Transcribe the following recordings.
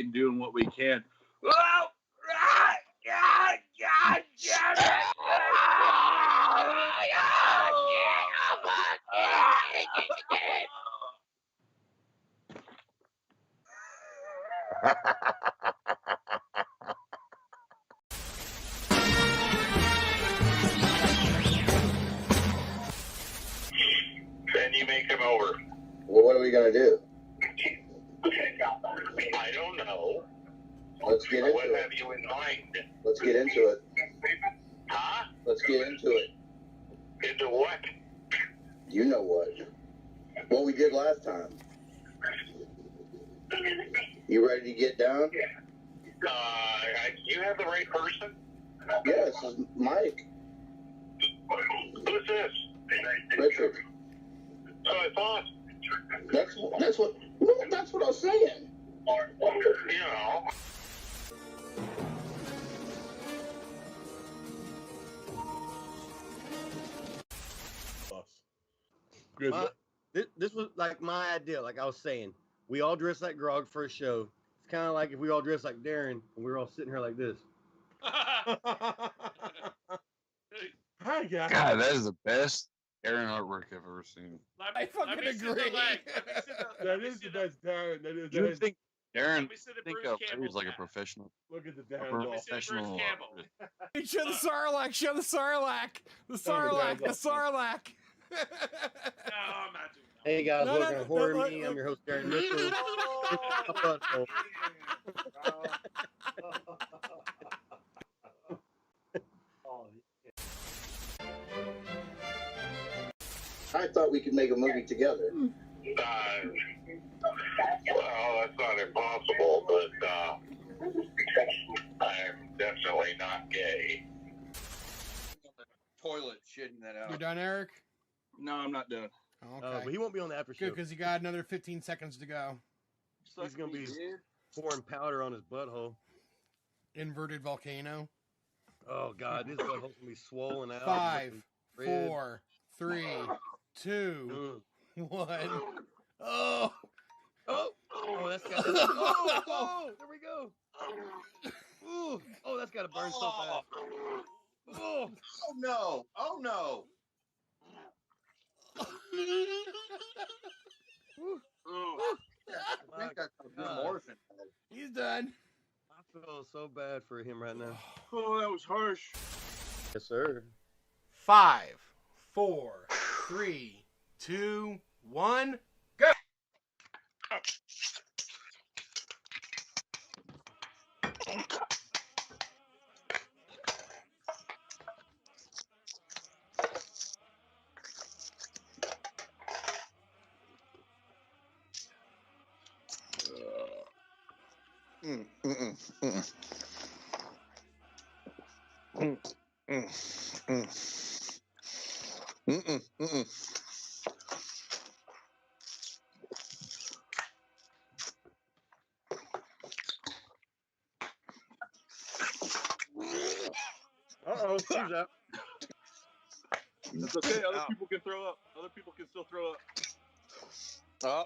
fucking doing what we can. Oh, God, God, God, damn it! Then you make him over. Well, what are we gonna do? I don't know. Let's get into What it. have you in mind? Let's get into it. Huh? Let's get into it. Into what? You know what? What we did last time. You ready to get down? You have the right person? Yes, Mike. Who's this? Richard. So I thought. That's what I was saying. You know. This was like my idea. Like I was saying, we all dress like Grog for a show. It's kind of like if we all dress like Darren and we were all sitting here like this. Hi, guys. God, that is the best Darren artwork I've ever seen. I fucking agree. That is the best Darren. That is. You would think Darren think of Larry's like a professional. Look at the A Darren. professional. Hey, show the Sarlacc. Show the Sarlacc. The Sarlacc. The Sarlacc. No, I'm not doing that. Hey guys, welcome to Horror Me. I'm your host Darren Mitchell. I thought we could make a movie together. Well, that's not impossible, but I'm definitely not gay. Toilet shitting that out. You're done, Eric? No, I'm not done. Okay. But he won't be on the after show. Good, because you got another 15 seconds to go. He's gonna be pouring powder on his butthole. Inverted volcano. Oh God, his butthole's gonna be swollen out. 5, red. 4, 3, 2, 1. Oh, that's got. Oh, there we go. Ooh, oh, that's got to burn so bad. Oh no! Oh no! I think that's a good morphine. He's done. I feel so bad for him right now. Oh, that was harsh. Yes, sir. 5, 4, 3, 2, 1. Go. Uh-oh, who's up? That's okay. Other people can throw up. Other people can still throw up. Oh.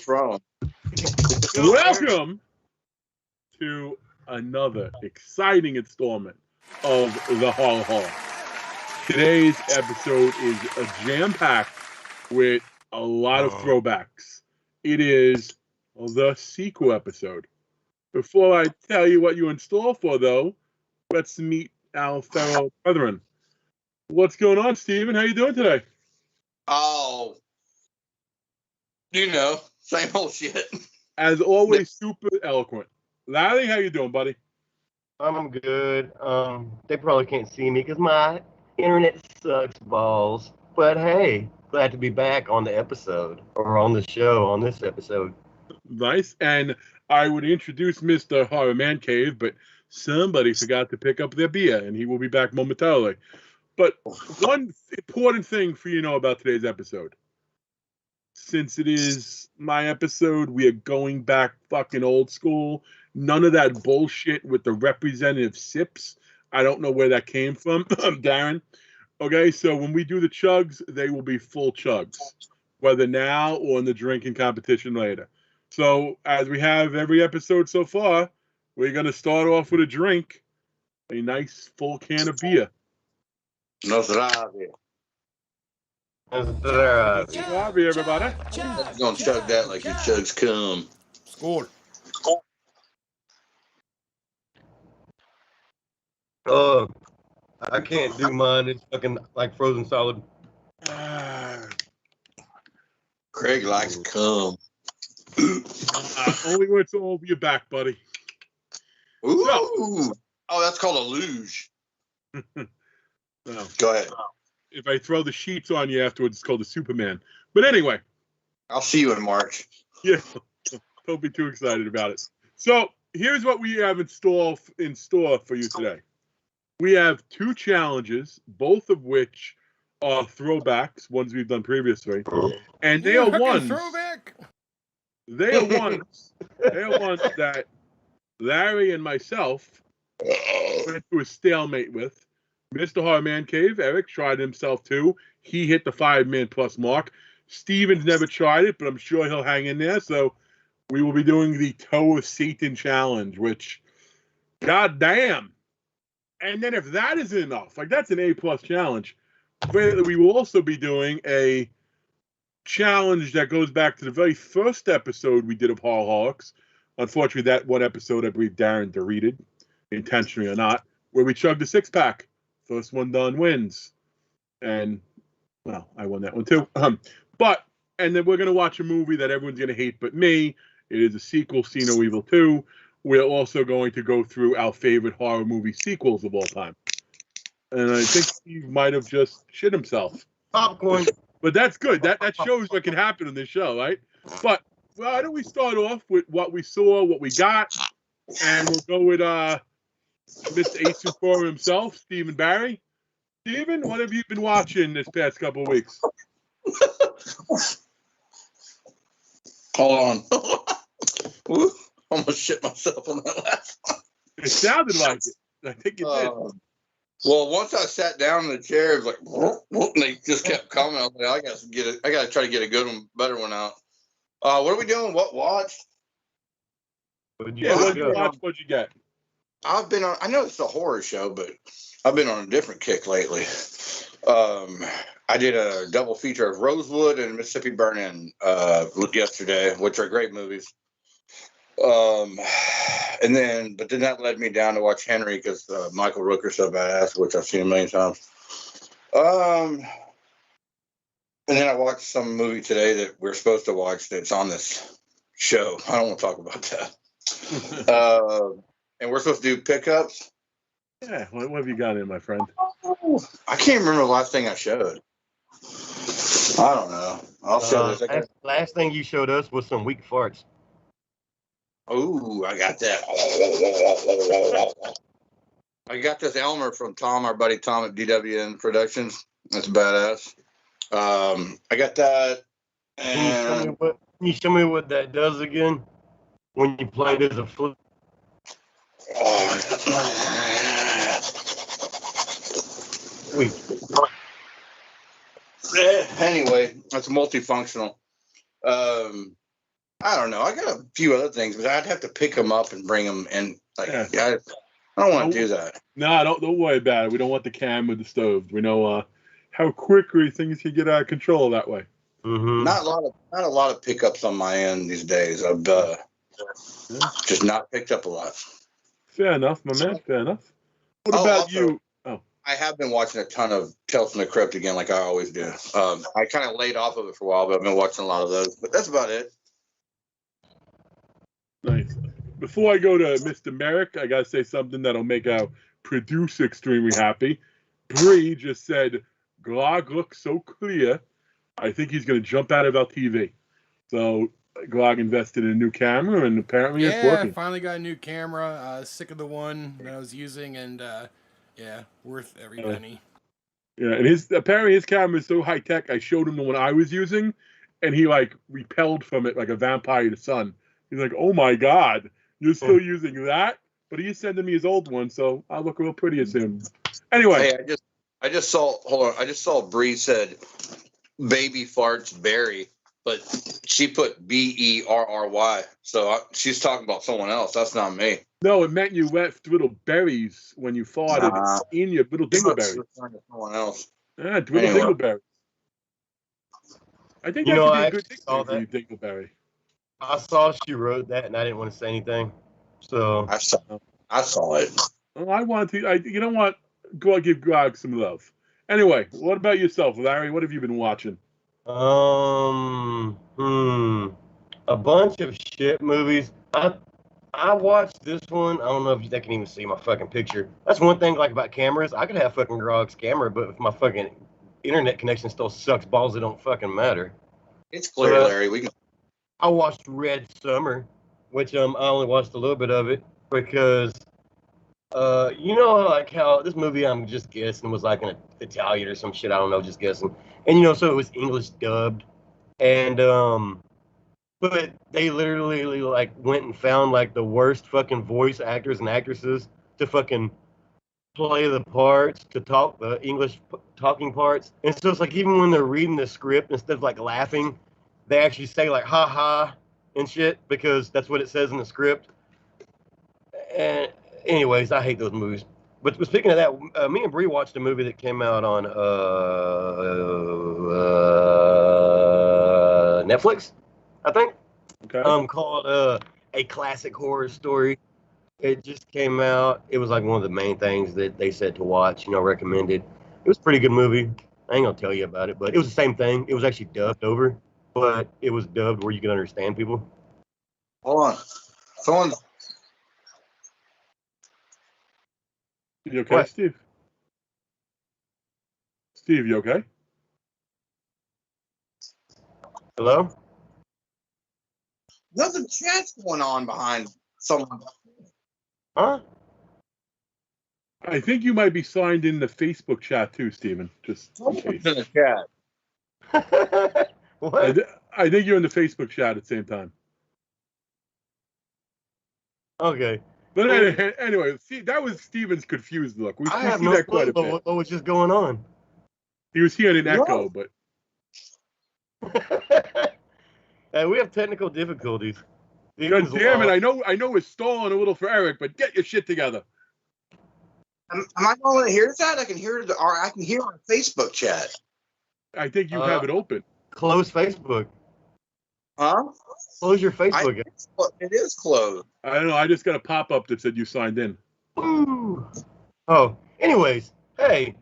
What's wrong? Welcome to another exciting installment of the Horrorholics. Today's episode is jam-packed with a lot of throwbacks. It is the sequel episode. Before I tell you what you're in store for, though, let's meet our fellow brethren. What's going on, Steven? How you doing today? Oh, same old shit. As always, super eloquent. Larry, how you doing, buddy? I'm good. They probably can't see me because my internet sucks balls. But hey, glad to be back on the episode or on the show on this episode. Nice. And I would introduce Mr. Horror Mancave, but somebody forgot to pick up their beer, and he will be back momentarily. But one important thing for you to know about today's episode. Since it is my episode, we are going back fucking old school. None of that bullshit with the representative sips. I don't know where that came from, Darren. Okay, so when we do the chugs, they will be full chugs, whether now or in the drinking competition later. So as we have every episode so far, we're going to start off with a drink, a nice full can of beer. Nosravi. Nosravi, everybody. You're going to chug that like your chugs come. Score. I can't do mine. It's fucking like frozen solid. Craig likes cum. Only when it's all over your back, buddy. Ooh. So, that's called a luge. no. Go ahead. If I throw the sheets on you afterwards, it's called a Superman. But anyway. I'll see you in March. Yeah. Don't be too excited about it. So here's what we have in store for you today. We have two challenges, both of which are throwbacks, ones we've done previously. And they are ones. Throwback. They are ones. They are ones that Larry and myself went to a stalemate with. Mr. Horror Mancave, Eric, tried himself too. He hit the 5-man plus mark. Steven's never tried it, but I'm sure he'll hang in there. So we will be doing the Toe of Satan challenge, which, goddamn. And then if that isn't enough, like that's an A+ challenge, we will also be doing a challenge that goes back to the very first episode we did of Horrorholics. Unfortunately, that one episode I believe Darren deleted, intentionally or not, where we chugged a 6-pack. First one done wins. And, well, I won that one too. And then we're going to watch a movie that everyone's going to hate but me. It is a sequel, See No Evil 2. We're also going to go through our favorite horror movie sequels of all time. And I think Steve might have just shit himself. Popcorn. But that's good. That shows what can happen in this show, right? But why don't we start off with what we saw, what we got, and we'll go with Mr. Ace Supor himself, Stephen Barry. Stephen, what have you been watching this past couple of weeks? Hold on. Almost shit myself on that last one. It sounded like it. I think it did. Well, once I sat down in the chair, it was like, and they just kept coming. I was like, I got to try to get a good one, better one out. What are we doing? What watch? What'd you watch? What'd you get? I've been on. I know it's a horror show, but I've been on a different kick lately. I did a double feature of Rosewood and Mississippi Burning yesterday, which are great movies. But then that led me down to watch Henry because Michael Rooker's so badass, which I've seen a million times. And then I watched some movie today that we're supposed to watch that's on this show. I don't want to talk about that. And we're supposed to do pickups. Yeah, what have you got in, my friend? I can't remember the last thing I showed. I don't know. I'll show this. Last thing you showed us was some weak farts. Ooh, I got that. I got this Elmer from Tom, our buddy Tom at DWN Productions. That's badass. I got that. And Can you show me what that does again? When you play it as a flute? Anyway, it's multifunctional. I don't know. I got a few other things, but I'd have to pick them up and bring them in. Like, Yeah. I don't want to do that. No, don't worry about it. We don't want the camera disturbed. We know how quickly things can get out of control that way. Mm-hmm. Not a lot of pickups on my end these days. I've just not picked up a lot. Fair enough, my man. Fair enough. What Oh, about also, you? I have been watching a ton of Tales from the Crypt again, like I always do. I kind of laid off of it for a while, but I've been watching a lot of those. But that's about it. Nice. Before I go to Mr. Merrick, I gotta say something that'll make our producer extremely happy. Bree just said, Grog looks so clear, I think he's gonna jump out of our TV. So Grog invested in a new camera, and apparently it's Yeah, I working. finally got a new camera. Sick of the one that I was using, and yeah, worth every penny. Yeah, and apparently his camera is so high tech. I showed him the one I was using, and he like repelled from it like a vampire to sun. He's like, "Oh my god, you're still using that?" But he's sending me his old one, so I'll look real pretty soon. Anyway, Hey, I just saw. Hold on, I just saw Bree said, "Baby farts berry," but she put BERRY. So she's talking about someone else. That's not me. no, it meant you left little berries when you farted in your little dingleberries. Someone else. Yeah, little Anyway. dingleberry. I think You that know, could be I a good saw nickname for you, that. dingleberry. I saw she wrote that, and I didn't want to say anything. So I saw it. Well, I want to. You know what? Go give Grog some love. Anyway, what about yourself, Larry? What have you been watching? a bunch of shit movies. I watched this one. I don't know if they can even see my fucking picture. That's one thing like about cameras. I could have fucking Grog's camera, but if my fucking internet connection still sucks balls, it don't fucking matter. It's clear, Larry. I watched Red Summer, which I only watched a little bit of it because you know, like how this movie I'm just guessing was like an Italian or some shit. I don't know, just guessing. And you know, so it was English dubbed, and but they literally like went and found like the worst fucking voice actors and actresses to fucking play the parts, to talk the English talking parts. And so it's like even when they're reading the script, instead of like laughing, they actually say like ha ha and shit because that's what it says in the script. And anyways, I hate those movies. But speaking of that, me and Bree watched a movie that came out on Netflix, I think. Okay. Called A Classic Horror Story. It just came out. It was like one of the main things that they said to watch, you know, recommended. It was a pretty good movie. I ain't gonna tell you about it, but it was the same thing. It was actually dubbed over, but it was dubbed where you could understand people. Hold on. You okay, What? Steve? Steve, you okay? Hello? Nothing chat's going on behind someone. Huh? I think you might be signed in the Facebook chat too, Steven. Just in case. In the chat. What? I think you're in the Facebook chat at the same time. Okay. But anyway, see, that was Steven's confused look. We I have see no that quite clue a bit. what was just going on. He was hearing an What? echo, but Hey, we have technical difficulties. God damn it! I know it's stalling a little for Eric, but get your shit together. Am I going to hear that? I can hear I can hear our Facebook chat. I think you have it open. Close Facebook. Huh? Close your Facebook. It is closed. I don't know. I just got a pop-up that said you signed in. Ooh. Oh, anyways, hey,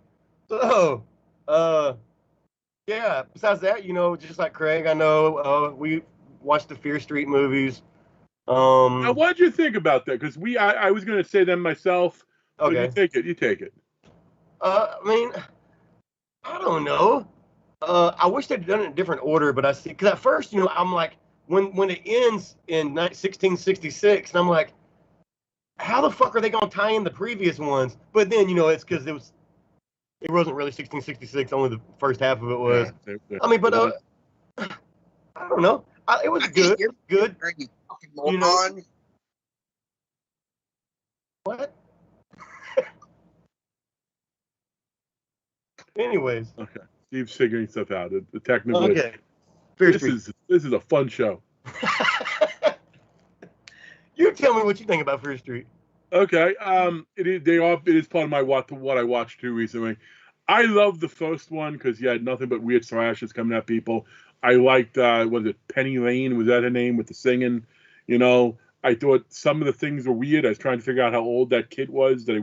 so, yeah, besides that, you know, just like Craig, I know, we watched the Fear Street movies. Now, what did you think about that? Because I was going to say them myself. But Okay. You take it. I mean, I don't know. I wish they'd done it in a different order, but I see, because at first, you know, I'm like, when it ends in 1666, and I'm like, how the fuck are they going to tie in the previous ones? But then, you know, it's because it wasn't really 1666, only the first half of it was. Yeah. I mean, but I don't know. It was good. Good. You know, what? Anyways. Okay. Steve's figuring stuff out. The technical. Okay. This is a fun show. You tell me what you think about Fear Street. Okay. It is part of my what I watched too recently. I love the first one because you had nothing but weird slashes coming at people. I liked what is it, Penny Lane, was that her name, with the singing? You know, I thought some of the things were weird. I was trying to figure out how old that kid was that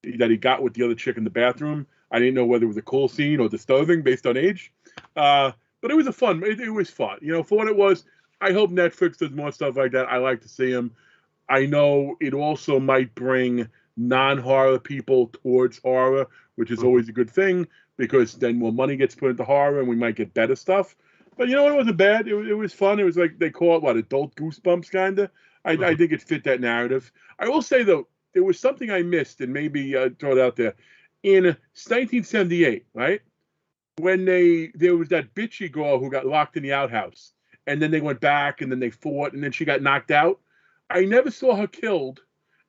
he got with the other chick in the bathroom. I didn't know whether it was a cool scene or disturbing based on age. But it was it was fun. You know, for what it was, I hope Netflix does more stuff like that. I like to see them. I know it also might bring non-horror people towards horror, which is always a good thing because then more money gets put into horror and we might get better stuff. But you know what? It wasn't bad. It was fun. It was like they call it what, adult goosebumps kind of. I think it fit that narrative. I will say though, there was something I missed, and maybe throw it out there. In 1978, right, when there was that bitchy girl who got locked in the outhouse, and then they went back, and then they fought, and then she got knocked out. I never saw her killed,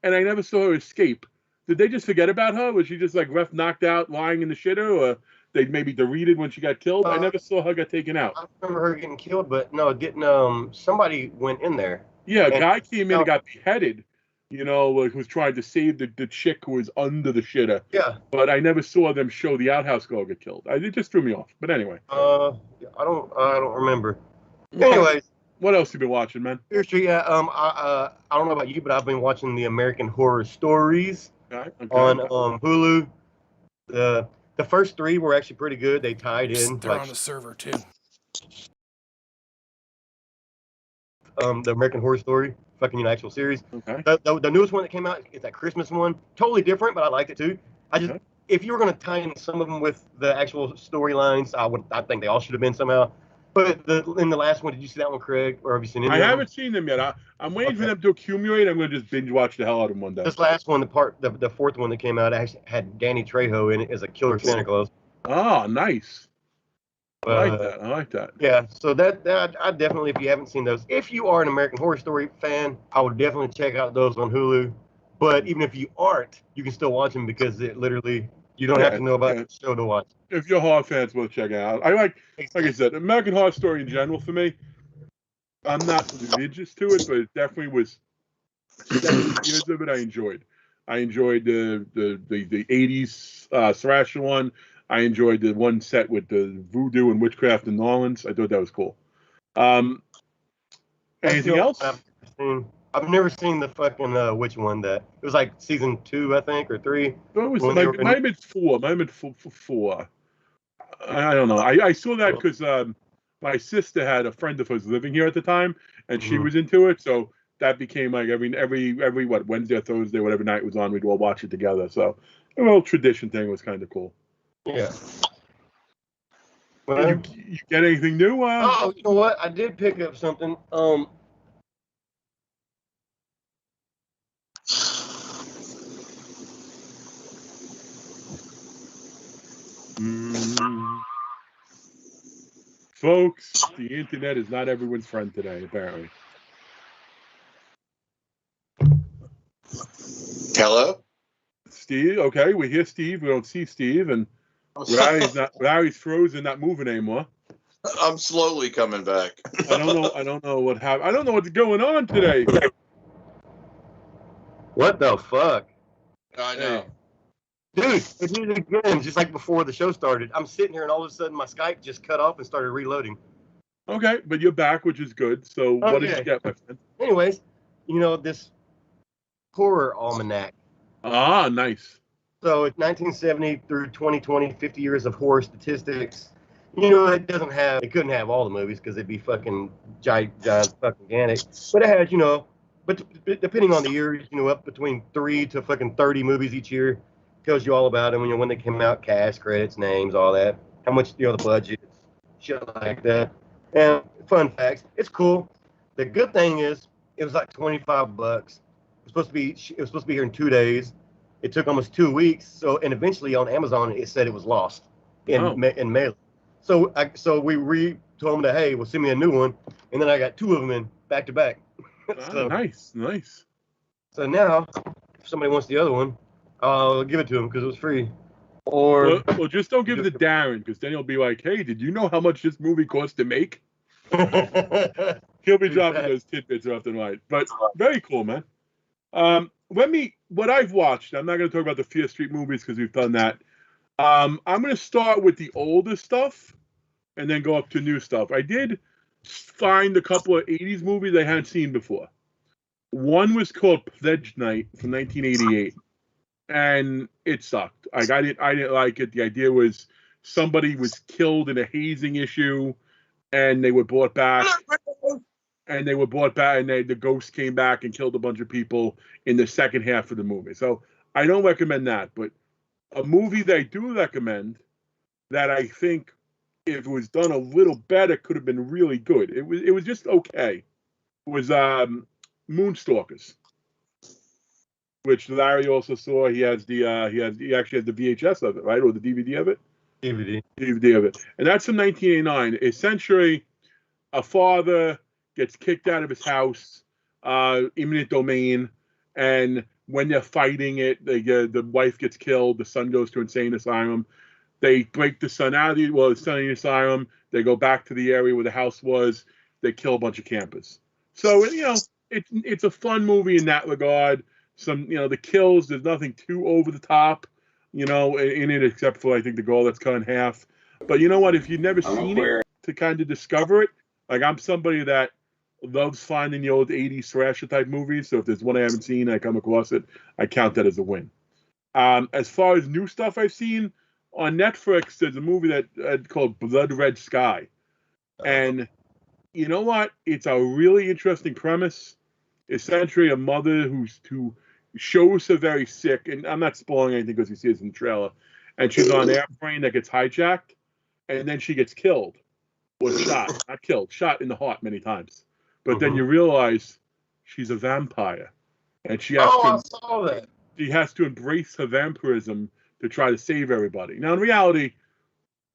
and I never saw her escape. Did they just forget about her? Was she just like left knocked out, lying in the shitter, or they maybe deleted when she got killed? I never saw her get taken out. I remember her getting killed, but no, didn't somebody went in there? Yeah, a guy came in and got beheaded. You know, who was trying to save the chick who was under the shitter. Yeah. But I never saw them show the outhouse girl get killed. It just threw me off. But anyway. I don't remember. Anyways. What else you been watching, man? Fear Street. Yeah. I don't know about you, but I've been watching the American Horror Stories on Hulu. The first 3 were actually pretty good. They tied in. They're on the server too. The American Horror Story, fucking actual series. Okay. The newest one that came out is that Christmas one. Totally different, but I liked it too. If you were going to tie in some of them with the actual storylines, I think they all should have been somehow. But in the last one, did you see that one, Craig? Or have you seen it? I haven't seen them yet. I'm waiting for them to accumulate. I'm going to just binge watch the hell out of them one day. This last one, the fourth one that came out, actually had Danny Trejo in it as a killer Santa Claus. Oh, nice. I like that. Yeah, so that I definitely, if you haven't seen those, if you are an American Horror Story fan, I would definitely check out those on Hulu. But even if you aren't, you can still watch them because it literally, you don't have to know about the show to watch. If you're horror fans, we'll check it out. I like I said, American Horror Story in general for me. I'm not religious to it, but it definitely was 7 years of it I enjoyed. I enjoyed the 80s slasher one. I enjoyed the one set with the voodoo and witchcraft in New Orleans. I thought that was cool. Anything else? I've never seen the fucking witch one. That it was like season 2, I think, or 3. It might have been 4. Might have been 4. I don't know. I saw that because my sister had a friend of hers living here at the time, and she was into it. So that became like every Wednesday or Thursday, whatever night it was on, we'd all watch it together. So a little tradition thing was kind of cool. Yeah. Well, you get anything new? Oh, you know what? I did pick up something. Folks, the internet is not everyone's friend today, apparently. Hello? Steve, okay, we hear Steve, we don't see Steve, and Larry's frozen, not moving anymore. I'm slowly coming back. I don't know what happened. I don't know what's going on today. What the fuck? I know. Dude, I did it again, just like before the show started. I'm sitting here and all of a sudden my Skype just cut off and started reloading. Okay, but you're back, which is good. So what did you get, my friend? Anyways, this horror almanac. Ah, nice. So it's 1970 through 2020, 50 years of horror statistics. It couldn't have all the movies because it'd be fucking giant fucking gigantic. But it has, but depending on the year, up between 3 to fucking 30 movies each year. Tells you all about them, when they came out, cast, credits, names, all that. How much, the budget, shit like that. And fun facts, it's cool. The good thing is, it was like $25. It was supposed to be here in 2 days. It took almost 2 weeks. And eventually on Amazon, it said it was lost in mail. So we told them that, hey, well, send me a new one. And then I got 2 of them in back to back. Nice. So now, if somebody wants the other one, I'll give it to him because it was free. Or well, just don't give it to Darren, because then he'll be like, "Hey, did you know how much this movie cost to make?" He'll be dropping those tidbits left and right. But very cool, man. What I've watched, I'm not going to talk about the Fear Street movies because we've done that. I'm going to start with the older stuff and then go up to new stuff. I did find a couple of 80s movies I hadn't seen before. One was called Pledge Night from 1988, and it sucked. Like I didn't like it. The idea was somebody was killed in a hazing issue, and they were brought back. And the ghost came back and killed a bunch of people in the second half of the movie. So I don't recommend that. But a movie that I do recommend that I think if it was done a little better could have been really good. It was just okay. It was Moonstalkers, which Larry also saw. He actually has the VHS of it, right, or the DVD of it. DVD of it, and that's from 1989. Essentially, a father gets kicked out of his house, eminent domain, and when they're fighting it, the wife gets killed. The son goes to insane asylum. They break the son out of the son in the asylum. They go back to the area where the house was. They kill a bunch of campers. So it's a fun movie in that regard. Some the kills. There's nothing too over the top, in it except for I think the girl that's cut in half. But you know what? If you've never seen it, to kind of discover it, like I'm somebody that loves finding the old 80s slasher type movies. So if there's one I haven't seen, I come across it, I count that as a win. As far as new stuff I've seen on Netflix, there's a movie that called Blood Red Sky, and you know what? It's a really interesting premise. Essentially, a mother who shows her very sick, and I'm not spoiling anything because you see this in the trailer, and she's on an airplane that gets hijacked, and then she gets killed or shot, not killed, shot in the heart many times. But then you realize she's a vampire, and she has to embrace her vampirism to try to save everybody. Now, in reality,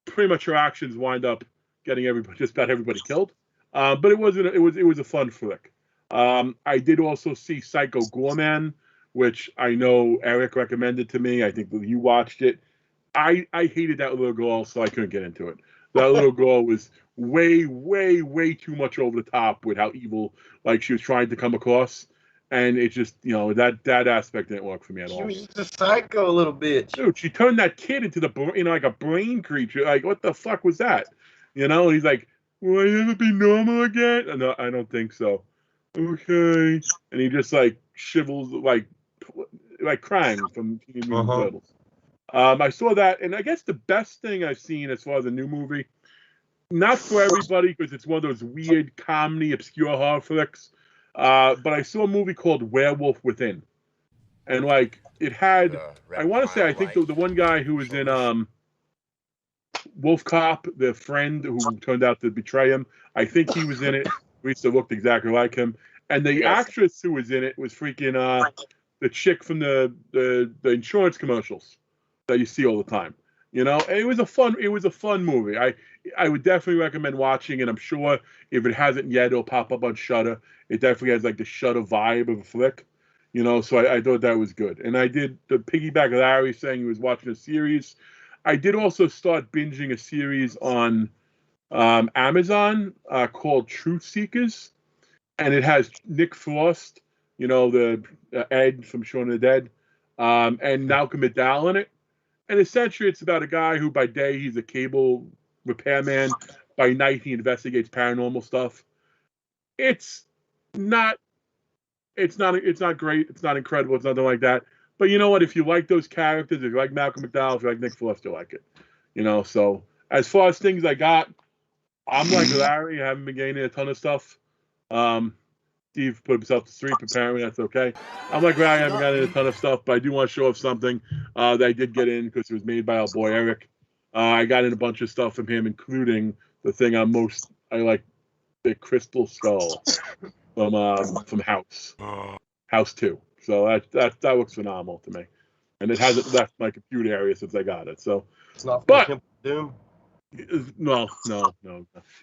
pretty much her actions wind up getting just about everybody killed. But it was a fun flick. I did also see Psycho Goreman, which I know Eric recommended to me. I think you watched it. I hated that little girl, so I couldn't get into it. That little girl was way, way, way too much over the top with how evil she was trying to come across. And it just, that aspect didn't work for me at all. She was just a psycho little bitch. Dude, she turned that kid into like a brain creature. Like, what the fuck was that? He's like, will I ever be normal again? No, I don't think so. Okay. And he just shivels, like crying from Teenage Mutant Ninja Turtles. I saw that, and I guess the best thing I've seen as far as a new movie, not for everybody because it's one of those weird comedy, obscure horror flicks, but I saw a movie called Werewolf Within. And it had, I want to say, I think the one guy who was in Wolf Cop, the friend who turned out to betray him, I think he was in it. At least it looked exactly like him. And the actress who was in it was freaking the chick from the insurance commercials that you see all the time. And it was a fun movie. I would definitely recommend watching it. I'm sure if it hasn't yet, it'll pop up on Shudder. It definitely has the Shudder vibe of a flick. So I thought that was good. And I did the piggyback of Larry saying he was watching a series. I did also start binging a series on Amazon called Truth Seekers, and it has Nick Frost, the Ed from Shaun of the Dead, and Malcolm McDowell in it. And essentially, it's about a guy who, by day, he's a cable repairman. By night, he investigates paranormal stuff. It's not great. It's not incredible. It's nothing like that. But you know what? If you like those characters, if you like Malcolm McDowell, if you like Nick Frost, you'll like it. So as far as things I got, I'm like Larry. I haven't been getting a ton of stuff. Steve put himself to sleep. Apparently, that's okay. I'm like Larry. I haven't gotten a ton of stuff, but I do want to show off something that I did get in because it was made by our boy Eric. I got in a bunch of stuff from him, including the thing I like, the Crystal Skull from House 2. So that looks phenomenal to me, and it hasn't left my computer area since I got it. So, it's not for Temple Doom. No.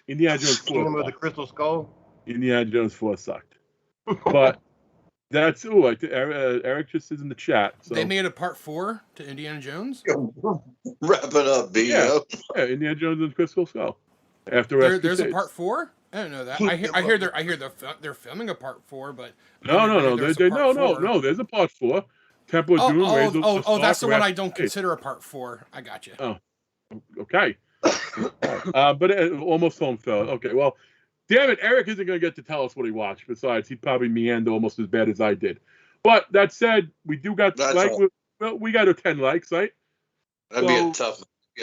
Indiana Jones 4. Kingdom of the Crystal Skull. Indiana Jones 4 sucked, but that's Eric just is in the chat. So. They made a part 4 to Indiana Jones. Wrap it up, B. Yeah, Indiana Jones and Crystal Skull. After there's a part 4. I don't know that. Keep I hear them they're filming a part 4, but No. there's a part 4. No. There's a part 4. Temple of Doom. Raise of the That's the Stark, one Wrath I of don't Faith. consider a part 4. I got you. Oh, okay. But almost home fell. Okay, well, damn it, Eric isn't going to get to tell us what he watched. Besides, he'd probably meander almost as bad as I did. But that said, we do got we got a 10 likes, right? That'd be a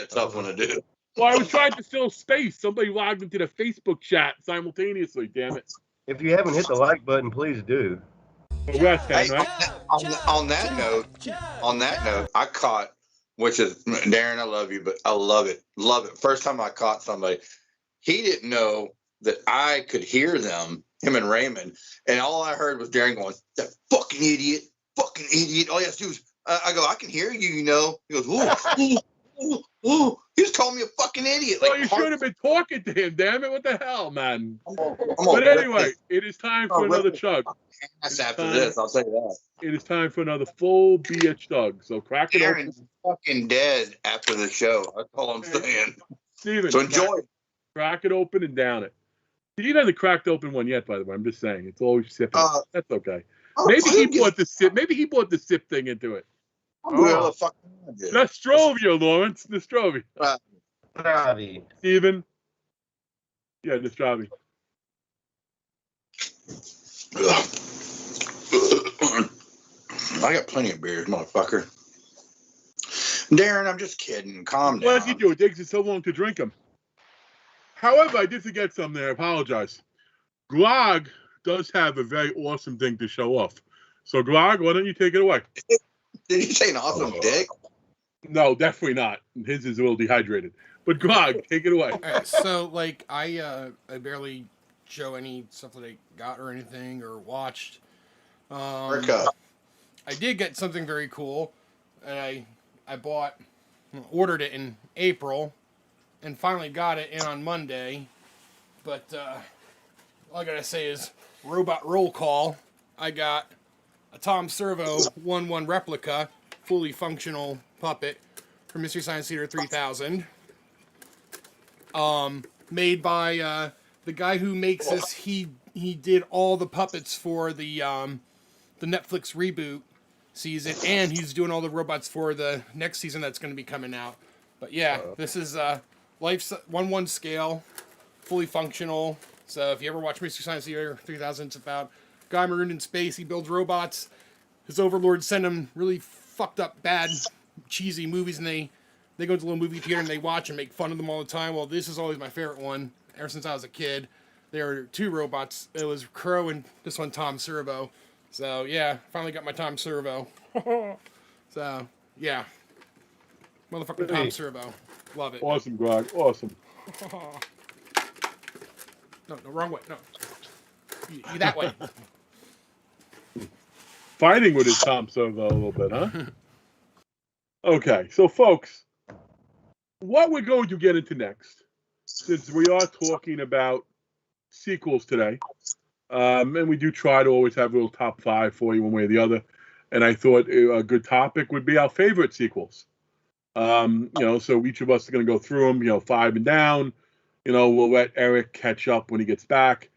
tough one to do. Well, I was trying to fill space. Somebody logged into the Facebook chat simultaneously. Damn it! If you haven't hit the like button, please do. Well, we're at 10, right? On that note, I caught, which is Darren, I love you, but I love it. First time I caught somebody, he didn't know that I could hear them, him and Raymond, and all I heard was Darren going, "That fucking idiot. All he has to do is," I go, "I can hear you, you know." He goes, "Ooh. He just called me a fucking idiot." Well, you should have been talking to him, damn it. What the hell, man? But anyway, it is time for another chug. After this, I'll say that. It is time for another full beer chug. So crack it open. Darren's fucking dead after the show. That's all I'm saying. Steven, So enjoy. Crack it open and down it. You haven't cracked open one yet, by the way. I'm just saying. It's always sipping. That's okay. Maybe he brought the sip. Maybe he brought the sip thing into it. Who the fuck did? Nostrovia, Lawrence. Nostrovia. Howdy. Steven. Yeah, Nostrovia. I got plenty of beers, motherfucker. Darren, I'm just kidding. Calm down. Well, as you do, it takes you so long to drink them. However, I did forget something there. I apologize. Grog does have a very awesome thing to show off. So, Grog, why don't you take it away? Did you say an awesome dick? No, definitely not. His is a little dehydrated. But Grog, take it away. All right, so like I barely show any stuff that I got or anything or watched. I did get something very cool, and I ordered it in April, and finally got it in on Monday. But all I gotta say is robot roll call. I got a Tom Servo 1/1 replica, fully functional puppet from Mystery Science Theater 3000. Made by the guy who makes this. He did all the puppets for the Netflix reboot season, and he's doing all the robots for the next season that's going to be coming out. But yeah, this is life 1/1 scale, fully functional. So if you ever watch Mystery Science Theater 3000, it's about a guy marooned in space. He builds robots. His overlords send him really fucked up, bad, cheesy movies, and they go to the little movie theater and they watch and make fun of them all the time. Well, this is always my favorite one. Ever since I was a kid, there were 2 robots. It was Crow and this one, Tom Servo. So yeah, finally got my Tom Servo. So yeah, motherfucking Tom Servo, love it. Awesome, Grog. Awesome. No, wrong way. No, you that way. Fighting with his Tom Servo a little bit, huh? Okay, so folks, what we're going to get into next, since we are talking about sequels today, and we do try to always have a little top 5 for you one way or the other, and I thought a good topic would be our favorite sequels. So each of us are going to go through them, 5 and down. We'll let Eric catch up when he gets back.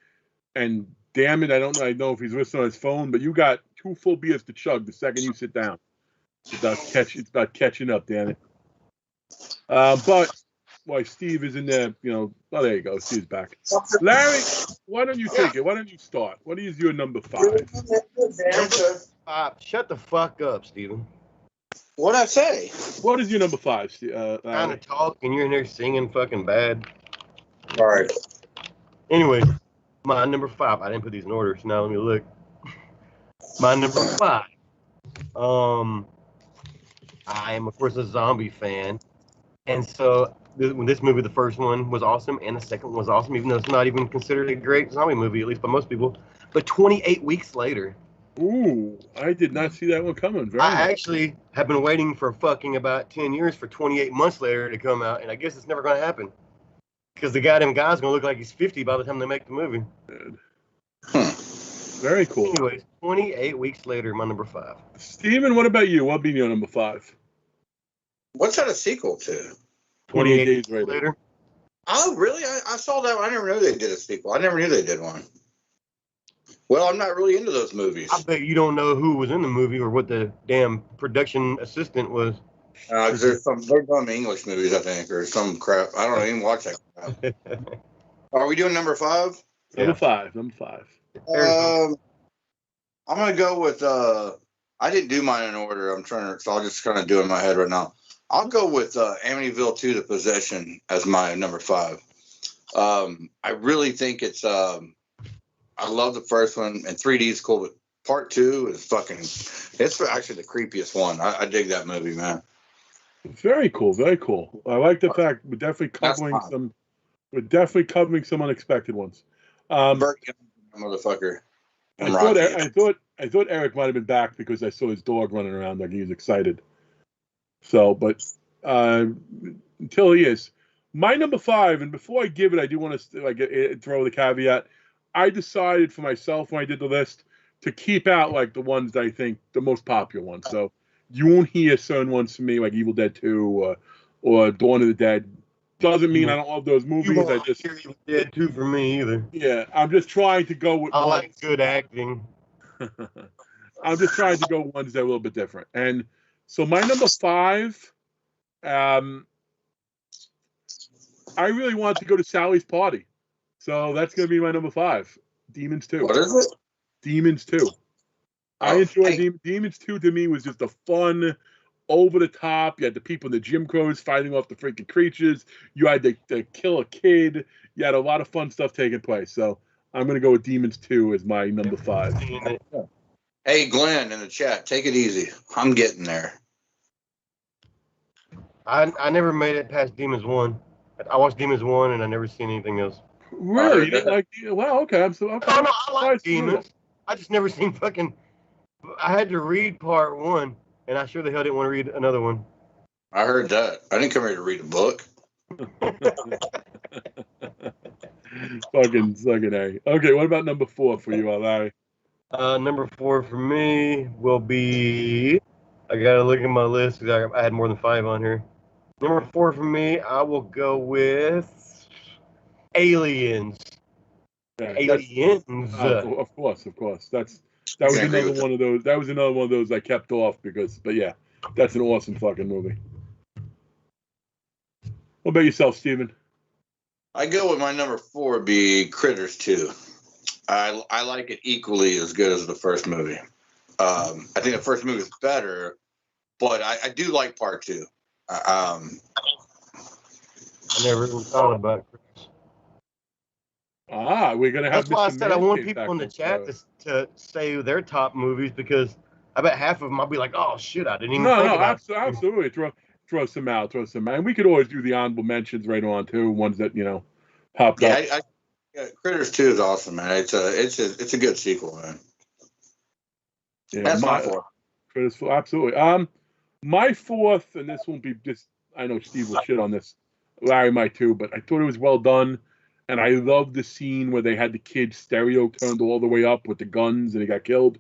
And damn it, I don't know if he's listening on his phone, but you got 2 full beers to chug the second you sit down. It's about catching up, damn it. But why Steve is in there, there you go. Steve's back. Larry, why don't you take it? Why don't you start? What is your number 5? Shut the fuck up, Steven. What'd I say? What is your number 5, Trying to talk and you're in there singing fucking bad. All right. Anyway, my number 5. I didn't put these in order, so now let me look. My number 5. I am, of course, a zombie fan. And so when this movie, the first one, was awesome, and the second one was awesome, even though it's not even considered a great zombie movie, at least by most people. But 28 weeks later. Ooh, I did not see that one coming. I actually have been waiting for fucking about 10 years for 28 months later to come out, and I guess it's never going to happen. Because the goddamn guy's going to look like he's 50 by the time they make the movie. Very cool. Anyways, 28 weeks later, my number 5. Steven, what about you? What'll be your number 5? What's that a sequel to? 28 days later. Oh, really? I saw that one. I never knew they did a sequel. I never knew they did one. Well, I'm not really into those movies. I bet you don't know who was in the movie or what the damn production assistant was. Because they're done English movies, I think, or some crap. I don't even watch that crap. Are we doing number 5? Number 5. I'm gonna go with. I didn't do mine in order. So I'll just kind of do it in my head right now. I'll go with Amityville 2: The Possession as my number 5. I really think it's. I love the first one, and 3D is cool, but part 2 is fucking. It's actually the creepiest one. I dig that movie, man. Very cool, very cool. I like the fact we're definitely covering some. We're definitely covering some unexpected ones. Burt Young, motherfucker. I thought Eric might have been back because I saw his dog running around like he was excited. So, but until he is, my number 5. And before I give it, I do want to throw the caveat. I decided for myself when I did the list to keep out like the ones that I think the most popular ones. So you won't hear certain ones from me like Evil Dead 2 or Dawn of the Dead. Doesn't mean I don't love those movies. You won't hear Evil Dead 2 for me either. Yeah, I'm just trying to go with. I like good acting. I'm just trying to go ones that are a little bit different. And so my number 5, I really want to go to Sally's Party. So that's going to be my number 5. Demons 2. What is it? Demons 2. I enjoyed Demons 2. To me was just a fun, over the top. You had the people in the Jim Crows fighting off the freaking creatures. You had to kill a kid. You had a lot of fun stuff taking place. So I'm going to go with Demons 2 as my number 5. Hey, Glenn, in the chat, take it easy. I'm getting there. I never made it past Demons 1. I watched Demons 1 and I never seen anything else. Really? You didn't like? Wow. Okay. Okay. No, I like Demons. I just never seen fucking. I had to read part 1, and I sure the hell didn't want to read another one. I heard that. I didn't come here to read a book. fucking A. Okay. What about number 4 for you, Larry? Number 4 for me will be. I gotta look at my list because I had more than 5 on here. Number 4 for me, I will go with Aliens. Yeah, Aliens. Of course. That was another one of those. That was another one of those I kept off because. But yeah, that's an awesome fucking movie. What about yourself, Steven? I go with my number 4 be Critters 2. I like it equally as good as the first movie. I think the first movie is better, but I do like part 2. I never even thought about Critters. We're gonna have. That's why I said I want people in the chat to say their top movies because I bet half of them I'll be like, oh shit, I didn't even think about it. Absolutely. Throw some out. And we could always do the honorable mentions right on too, ones that popped up. Yeah, Critters 2 is awesome, man. It's a good sequel, man. Yeah, that's my 4. Critters 4, absolutely. My 4th, and this won't be just. I know Steve will shit on this. Larry might too, but I thought it was well done. And I love the scene where they had the kid stereo turned all the way up with the guns and he got killed.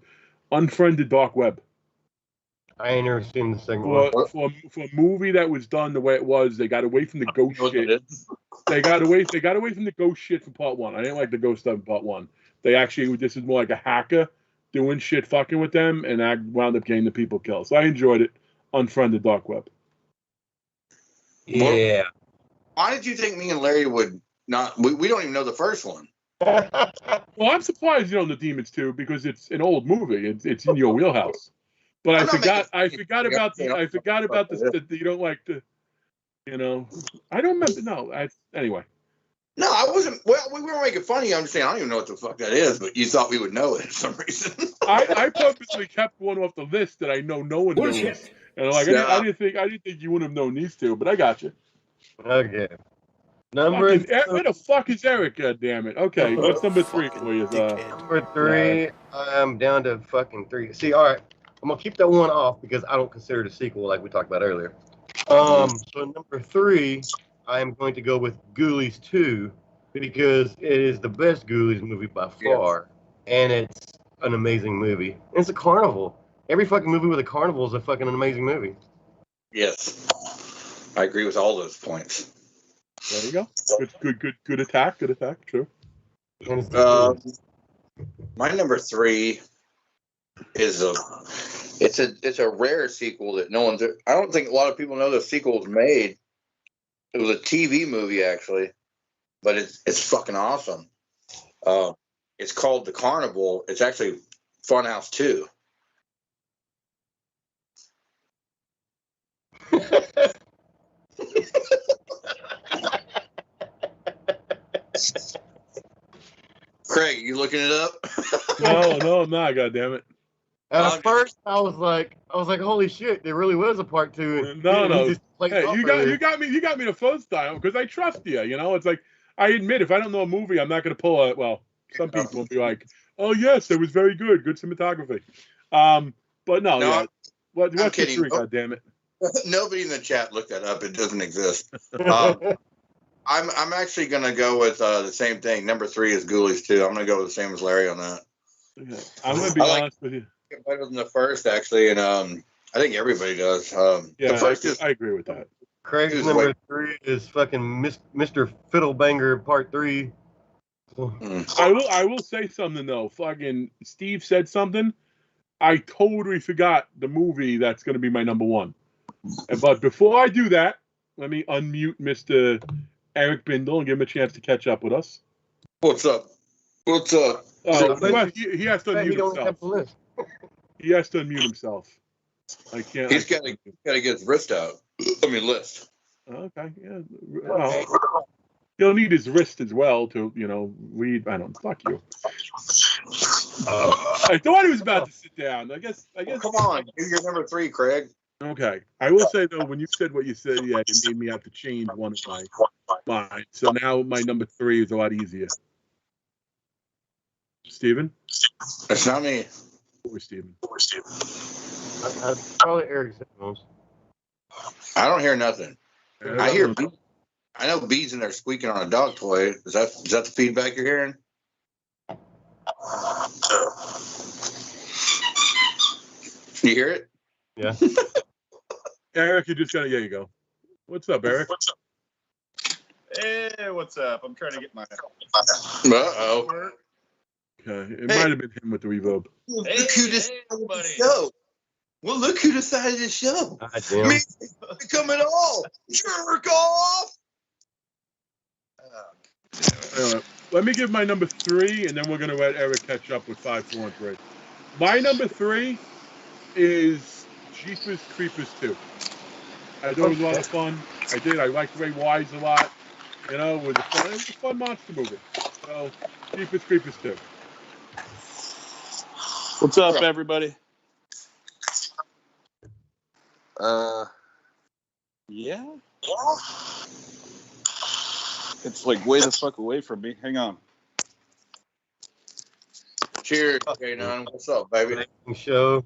Unfriended Dark Web. I ain't never seen the second one. For a movie that was done the way it was, they got away from the ghost shit. They got away from the ghost shit from part 1. I didn't like the ghost stuff in part 1. This is more like a hacker doing shit, fucking with them, and I wound up getting the people killed. So I enjoyed it. Unfriended Dark Web. Yeah. Why did you think me and Larry would not? We don't even know the first one. Well, I'm surprised you know the Demons 2 because it's an old movie. It's in your wheelhouse. But I forgot about the you don't like the, I don't remember. No, anyway. No, I wasn't. Well, we weren't making fun of you. I'm just saying I don't even know what the fuck that is, but you thought we would know it for some reason. I purposely kept one off the list that I know no one knows. And I didn't think you would have known these two, but I got you. Okay. Where the fuck is Eric? God damn it. Okay, what's number 3 for you? Number 3, I'm down to fucking 3. See, all right, I'm gonna keep that one off because I don't consider it a sequel like we talked about earlier. So number 3, I am going to go with Ghoulies 2 because it is the best Ghoulies movie by far, and it's an amazing movie. It's a carnival. Every fucking movie with a carnival is a fucking amazing movie. Yes, I agree with all those points. There you go. Good attack. Good attack. True. My number 3 is it's a rare sequel that no one's. I don't think a lot of people know the sequel was made. It was a TV movie actually, but it's fucking awesome. It's called The Carnival. It's actually Funhouse 2. Craig, you looking it up? No, I'm not. God damn it. At first, I was like, holy shit, there really was a part 2. No. Hey, You got me the first time because I trust you. You know, it's like I admit if I don't know a movie, I'm not going to pull a. Well, some people will be like, "Oh yes, it was very good cinematography." But no, yeah. What's your 3? God damn it. Nobody in the chat looked that up. It doesn't exist. I'm actually going to go with the same thing. Number 3 is Ghoulies 2. I'm going to go with the same as Larry on that. Okay. I'm going to be honest with you. Better than the first, actually, and I think everybody does. The first I agree with that. Craig's number 3 is fucking Mr. Fiddlebanger Part 3. I will say something though. Fucking Steve said something. I totally forgot the movie that's going to be my number 1. But before I do that, let me unmute Mr. Eric Bindle and give him a chance to catch up with us. What's up? He has to unmute himself. He has to unmute himself. I can't. He's got to get his wrist out. List. Okay. Yeah. Well, he'll need his wrist as well to, read. I don't. Fuck you. I thought he was about to sit down. I guess. Come on, do your number 3, Craig. Okay. I will say though, when you said what you said, yeah, it made me have to change one of my mine. So now my number 3 is a lot easier. Steven? It's not me. Or Steven? Probably Eric's headphones. I don't hear nothing. I hear. I know bees in there squeaking on a dog toy. Is that the feedback you're hearing? You hear it? Yeah. Eric, you just got to. There you go. What's up, Eric? Hey, what's up? I'm trying to get my. Uh-oh. Okay, it might have been him with the reverb. Hey, look who decided the show. Well, look who decided the show. Me, come at all. Jerk off. Let me give my number 3, and then we're going to let Eric catch up with 5, 4, and 3. My number 3 is Jeepers Creepers 2. I thought it was a lot of fun. I liked Ray Wise a lot. It was a fun monster movie. So, Jeepers Creepers 2. What's up, everybody? Yeah. It's like way the fuck away from me. Hang on. Cheers, K9. What's up, baby? Show.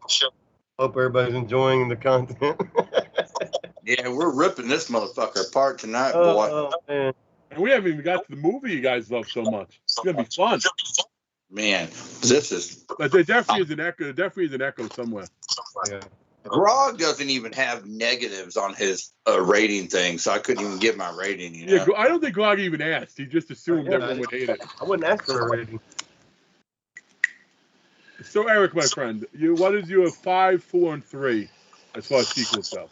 Hope everybody's enjoying the content. Yeah, we're ripping this motherfucker apart tonight, boy. Oh, man. And we haven't even got to the movie you guys love so much. It's gonna be fun. Man, this is. But there definitely is an echo. There definitely is an echo somewhere. Yeah. Grog doesn't even have negatives on his rating thing, so I couldn't even give my rating. Yeah, I don't think Grog even asked. He just assumed everyone would hate it. I wouldn't ask for a rating. So, Eric, my friend, what is your 5, 4, and 3 as far as sequels go?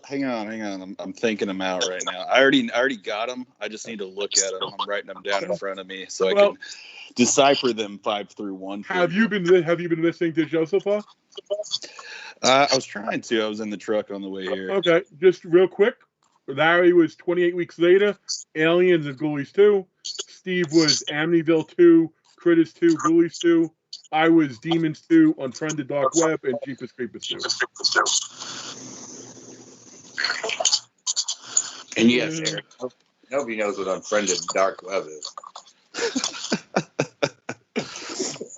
Hang on. I'm thinking them out right now. I already got them. I just need to look at them. I'm writing them down in front of me so I can decipher them 5 through 1. Have you been listening to the show so far? I was trying to. I was in the truck on the way here. Okay, just real quick. Larry was 28 Weeks Later, Aliens and Ghoulies 2. Steve was Amityville 2, Critters 2, Ghoulies 2. I was Demons 2, Unfriended Dark Web, and Jeepers Creepers 2. And yes, Eric, nobody knows what Unfriended Dark Web is.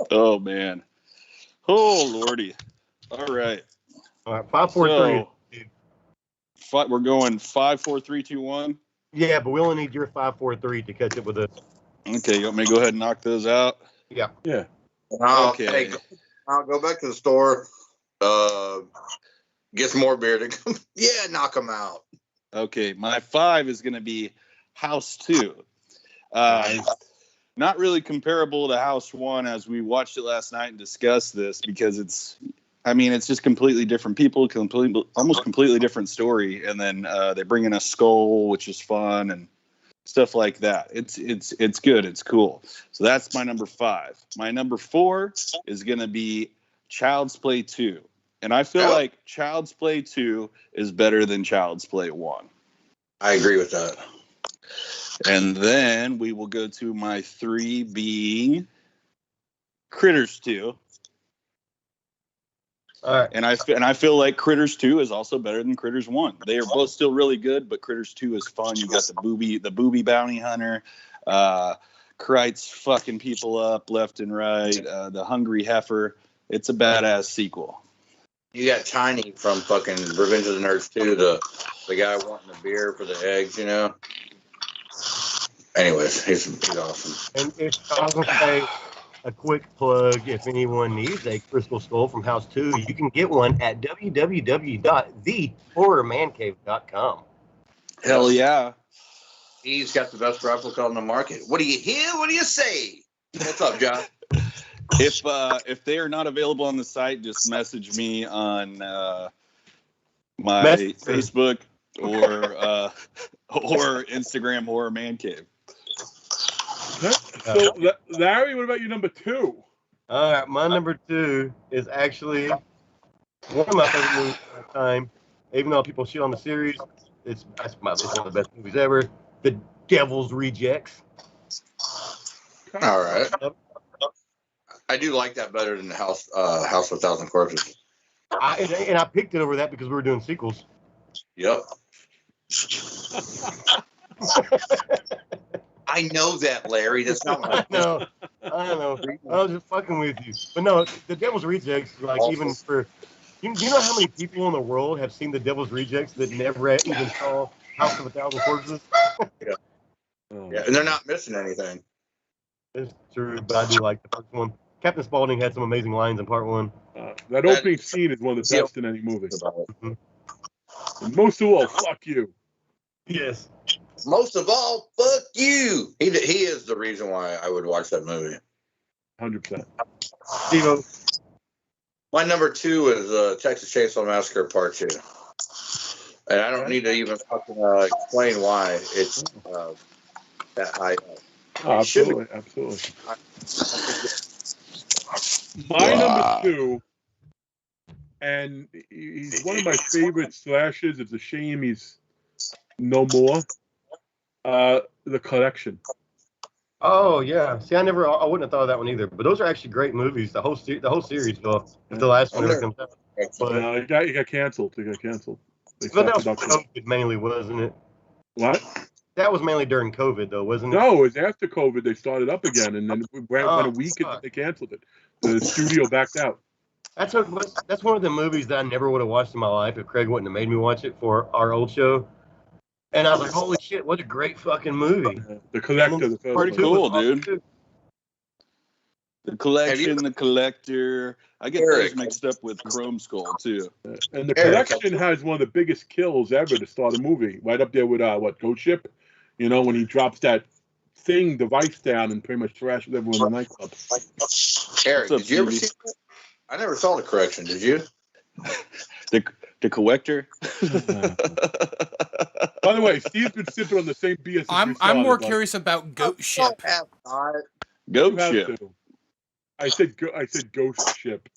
Oh, man. Oh, Lordy. All right. 5, 4, 3. We're going 5, 4, 3, 2, 1. Yeah, but we only need your 5, 4, 3 to catch up with us. Okay, you want me to go ahead and knock those out? Yeah. Yeah. Okay. Hey, I'll go back to the store. Get some more beer. Yeah, knock them out. Okay, my 5 is going to be House 2. Not really comparable to House 1 as we watched it last night and discussed this because it's just completely different people, almost completely different story. And then they bring in a skull, which is fun and stuff like that. It's good. It's cool. So that's my number 5. My number 4 is going to be Child's Play 2. And I feel like Child's Play 2 is better than Child's Play 1. I agree with that. And then we will go to my 3 being Critters 2. All right. And I feel like Critters 2 is also better than Critters 1. They are both still really good, but Critters 2 is fun. You got the booby bounty hunter, Kreitz fucking people up left and right, the hungry heifer. It's a badass sequel. You got Tiny from fucking Revenge of the Nerds 2, the guy wanting a beer for the eggs, you know? Anyways, he's awesome. And if I was going to say a quick plug, if anyone needs a crystal skull from House 2, you can get one at www.thehorrormancave.com. Hell yeah. He's got the best replica on the market. What do you hear? What do you say? What's up, John? If they are not available on the site, just message me on my Facebook or Instagram Horror Man Cave. So, Larry, what about your number 2? All right, my number 2 is actually one of my favorite movies of all time. Even though people shit on the series, it's one of the best movies ever. The Devil's Rejects. All right. I do like that better than the House of 1,000 Corpses. And I picked it over that because we were doing sequels. Yep. I know that, Larry. That's not what I know. I was just fucking with you. But no, the Devil's Rejects, like even for you know how many people in the world have seen the Devil's Rejects that never even saw House of 1,000 Corpses? Yeah. Yeah, and they're not missing anything. It's true, but I do like the first one. Captain Spaulding had some amazing lines in part 1. That opening scene is one of the best in any movie. Mm-hmm. And most of all, fuck you. Yes. Most of all, fuck you. He is the reason why I would watch that movie. 100%. Steve-O. My number 2 is Texas Chainsaw Massacre Part 2. And I don't need to even fucking explain why it's that high. Oh, absolutely. My number 2, and he's one of my favorite slashers. It's a shame he's no more. The Collection. Oh yeah. See, I wouldn't have thought of that one either. But those are actually great movies. The whole series, though. If the last one ever comes out. But it got canceled. They got canceled. But that was COVID mainly, wasn't it? What? That was mainly during COVID, though, wasn't it? No, it was after COVID. They started up again, and then went a week and they canceled it. The studio backed out. That's one of the movies that I never would have watched in my life if Craig wouldn't have made me watch it for our old show. And I was like, holy shit, what a great fucking movie. The Collector. Pretty cool, dude. The Collection, The Collector. I get those mixed up with Chrome Skull, too. And The Collection has one of the biggest kills ever to start a movie. Right up there with, Ghost Ship? You know, when he drops that device down and pretty much trashes everyone in the nightclub. Eric, did you ever see that? I never saw The Correction. Did you? The Collector? By the way, Steve's been sipping on the same beer. I'm more curious about Goat Ship. Goat Ship. I said Ghost Ship.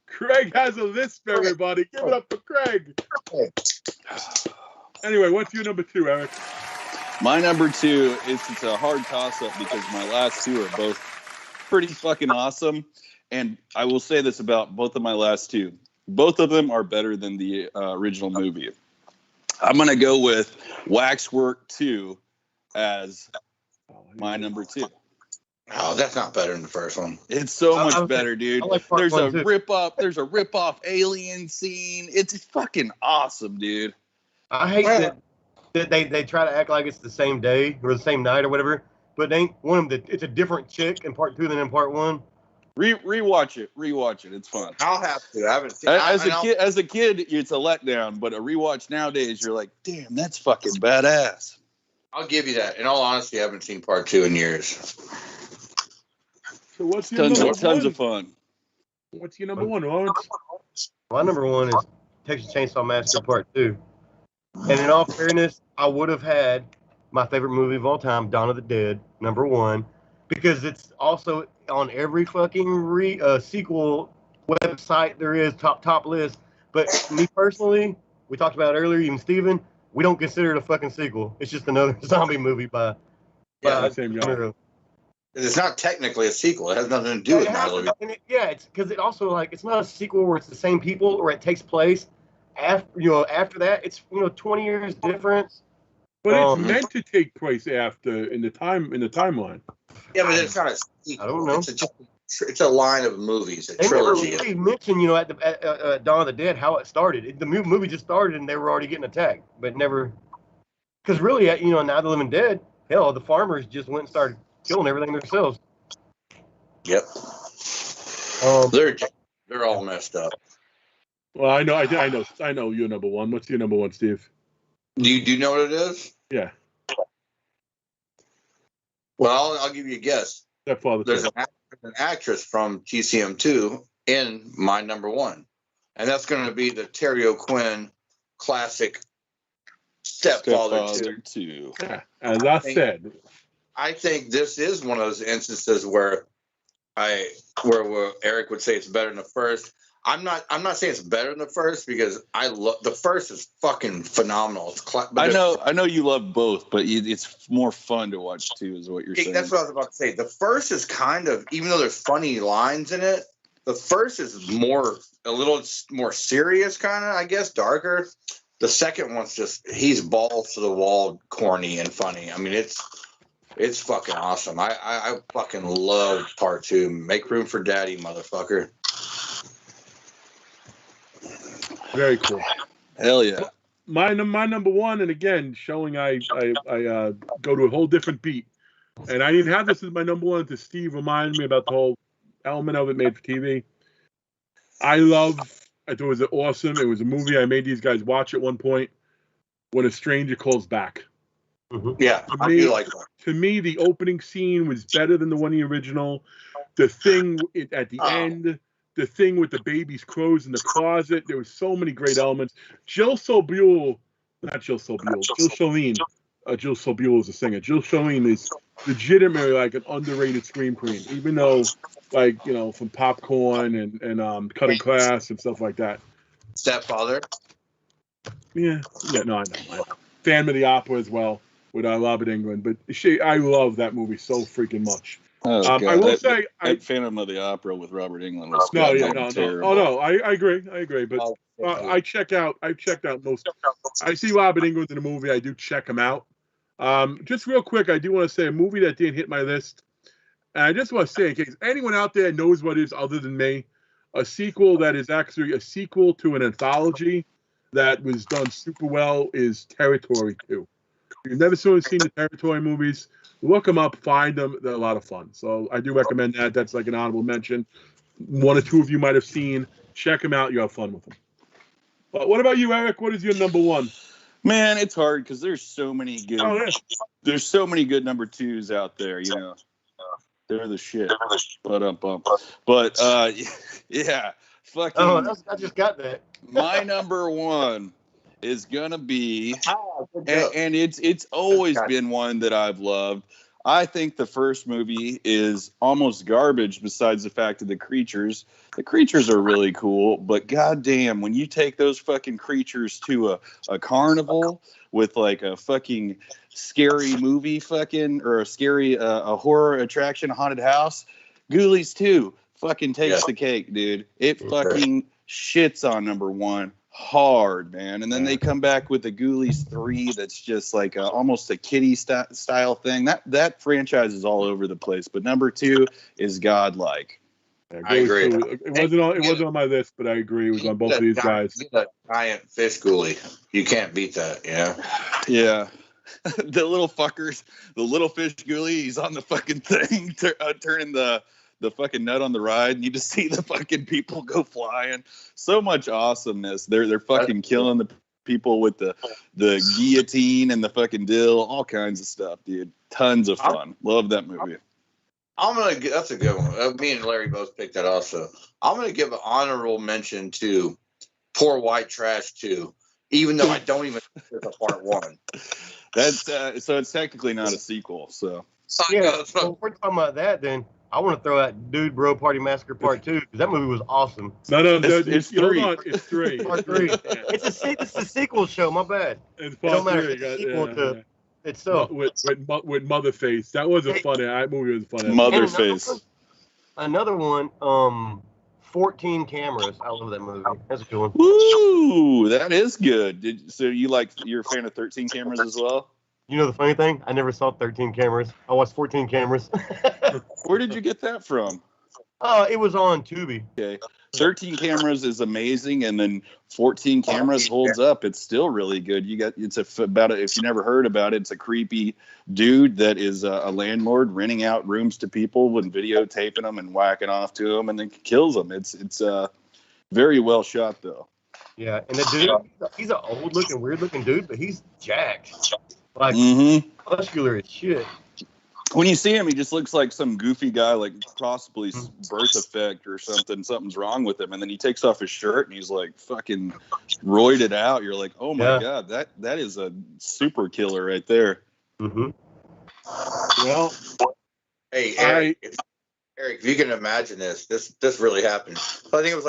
Craig has a lisp, everybody. Give it up for Craig. Anyway, what's your number 2, Eric? My number 2 it's a hard toss-up because my last 2 are both pretty fucking awesome. And I will say this about both of my last 2. Both of them are better than the original movie. I'm going to go with Waxwork 2 as my number 2. Oh, that's not better than the first one. It's so much better, dude. Like there's a rip-off alien scene. It's fucking awesome, dude. I hate that they try to act like it's the same day or the same night or whatever, but they ain't one of them. It's a different chick in part 2 than in part 1. Rewatch it. It's fun. I'll have to. I haven't seen As a kid, it's a letdown, but a rewatch nowadays, you're like, damn, that's fucking badass. I'll give you that. In all honesty, I haven't seen part 2 in years. So what's your number one? Tons of fun. What's your number one, Lawrence? My number one is Texas Chainsaw Massacre Part 2. And in all fairness, I would have had my favorite movie of all time, Dawn of the Dead, number 1, because it's also on every fucking sequel website there is, top list. But me personally, we talked about it earlier, even Steven, we don't consider it a fucking sequel. It's just another zombie movie by same guy. It's not technically a sequel. It has nothing to do with Night of the Living. It's because it also, like, it's not a sequel where it's the same people or it takes place after that. It's 20 years difference. But it's meant to take place after in the timeline. Yeah, but it's not a sequel. I don't know. It's a line of movies, a trilogy. They never really mentioned, at Dawn of the Dead how it started. The movie just started and they were already getting attacked, but never. Because really, Night of the Living Dead, hell, the farmers just went and started killing everything themselves. Yep. They're all messed up. Well, I know your number one. What's your number one, Steve? Do you know what it is? Yeah. Well, I'll give you a guess. There's an actress from TCM2 in my number one, and that's going to be the Terry O'Quinn classic Stepfather 2. Yeah, as I said. I think this is one of those instances where Eric would say it's better than the first. I'm not saying it's better than the first because I love the first is fucking phenomenal. I know you love both, but it's more fun to watch too, is what you're saying. That's what I was about to say. The first is kind of, even though there's funny lines in it, the first is a little more serious, kind of, I guess, darker. The second one's just, he's balls to the wall, corny and funny. I mean, it's fucking awesome. I fucking love part 2. Make room for daddy, motherfucker. Very cool. Hell yeah. My number one, and again, showing I go to a whole different beat. And I didn't have this as my number one until Steve reminded me about the whole element of it made for TV. I thought it was awesome. It was a movie I made these guys watch at one point. When a Stranger Calls Back. Mm-hmm. Yeah, I feel like that. To me, the opening scene was better than the one in the original. The thing at the end, the thing with the baby's clothes in the closet, there was so many great elements. Jill Sobule is a singer. Jill Solene is legitimately like an underrated scream queen, even though, like, from Popcorn and Cutting Class and stuff like that. Stepfather. Yeah, no, I know. Phantom of the Opera as well with Robert Englund, but I love that movie so freaking much. Oh, God. I will say, Phantom of the Opera with Robert Englund was terrible. Oh no, I agree, but I checked out most. I see Robert Englund in the movie. I do check him out. Just real quick, I do want to say a movie that didn't hit my list. And I just want to say, in case anyone out there knows what it is other than me, a sequel that is actually a sequel to an anthology that was done super well is Territory 2. If you've never seen the Territory movies, look them up, find them. They're a lot of fun. So I do recommend that. That's like an honorable mention. One or two of you might have seen. Check them out. You have fun with them. But what about you, Eric? What is your number one? Man, it's hard because there's so many good. There's so many good number twos out there. They're the shit. But yeah, fucking. Oh, I just got that. My number one is gonna be, and it's always been one that I've loved. I think the first movie is almost garbage besides the fact of the creatures. The creatures are really cool, but goddamn, when you take those fucking creatures to a carnival with like a fucking scary movie or a scary a horror attraction, a haunted house, Ghoulies 2 fucking takes the cake, dude. It fucking shits on number one hard, man. And then they come back with the Ghoulies 3 that's just like almost a kiddie style thing. That franchise is all over the place, but number 2 is godlike. I agree. It wasn't on my list, but I agree. It was on both of these guys. Giant fish ghoulie. You can't beat that, Yeah. The little fuckers, the little fish ghoulie, he's on the fucking thing, turning the the fucking nut on the ride, and you just see the fucking people go flying. So much awesomeness. They're fucking killing the people with the guillotine and the fucking dill, all kinds of stuff, dude. Tons of fun. Love that movie. That's a good one. Me and Larry both picked that also. I'm gonna give an honorable mention to Poor White Trash 2, even though I don't even think there's a part 1. That's so it's technically not a sequel. So yeah, so if we're talking about that, then I want to throw out Dude Bro Party Massacre Part 2 because that movie was awesome. No, it's 3. Hold on, it's 3. Part 3. It's a sequel show. My bad. It's It don't matter. 3. It's a sequel to itself. With Motherface. That was a funny. That movie was funny. Motherface. Another one. 14 Cameras. I love that movie. That's a good one. Woo, that is good. So you're a fan of 13 Cameras as well? You know the funny thing? I never saw 13 Cameras. I watched 14 Cameras. Where did you get that from? It was on Tubi. Okay. 13 Cameras is amazing, and then 14 Cameras holds up. It's still really good. If you never heard about it, it's a creepy dude that is a landlord renting out rooms to people and videotaping them and whacking off to them and then kills them. It's very well shot though. Yeah, and the dude, he's an old looking, weird looking dude, but he's jacked. Like muscular as shit. When you see him, he just looks like some goofy guy, like possibly birth effect or something. Something's wrong with him. And then he takes off his shirt and he's like fucking roided out. You're like, oh my God, that is a super killer right there. Mm-hmm. Well, hey, Eric, if you can imagine this really happened. I think it was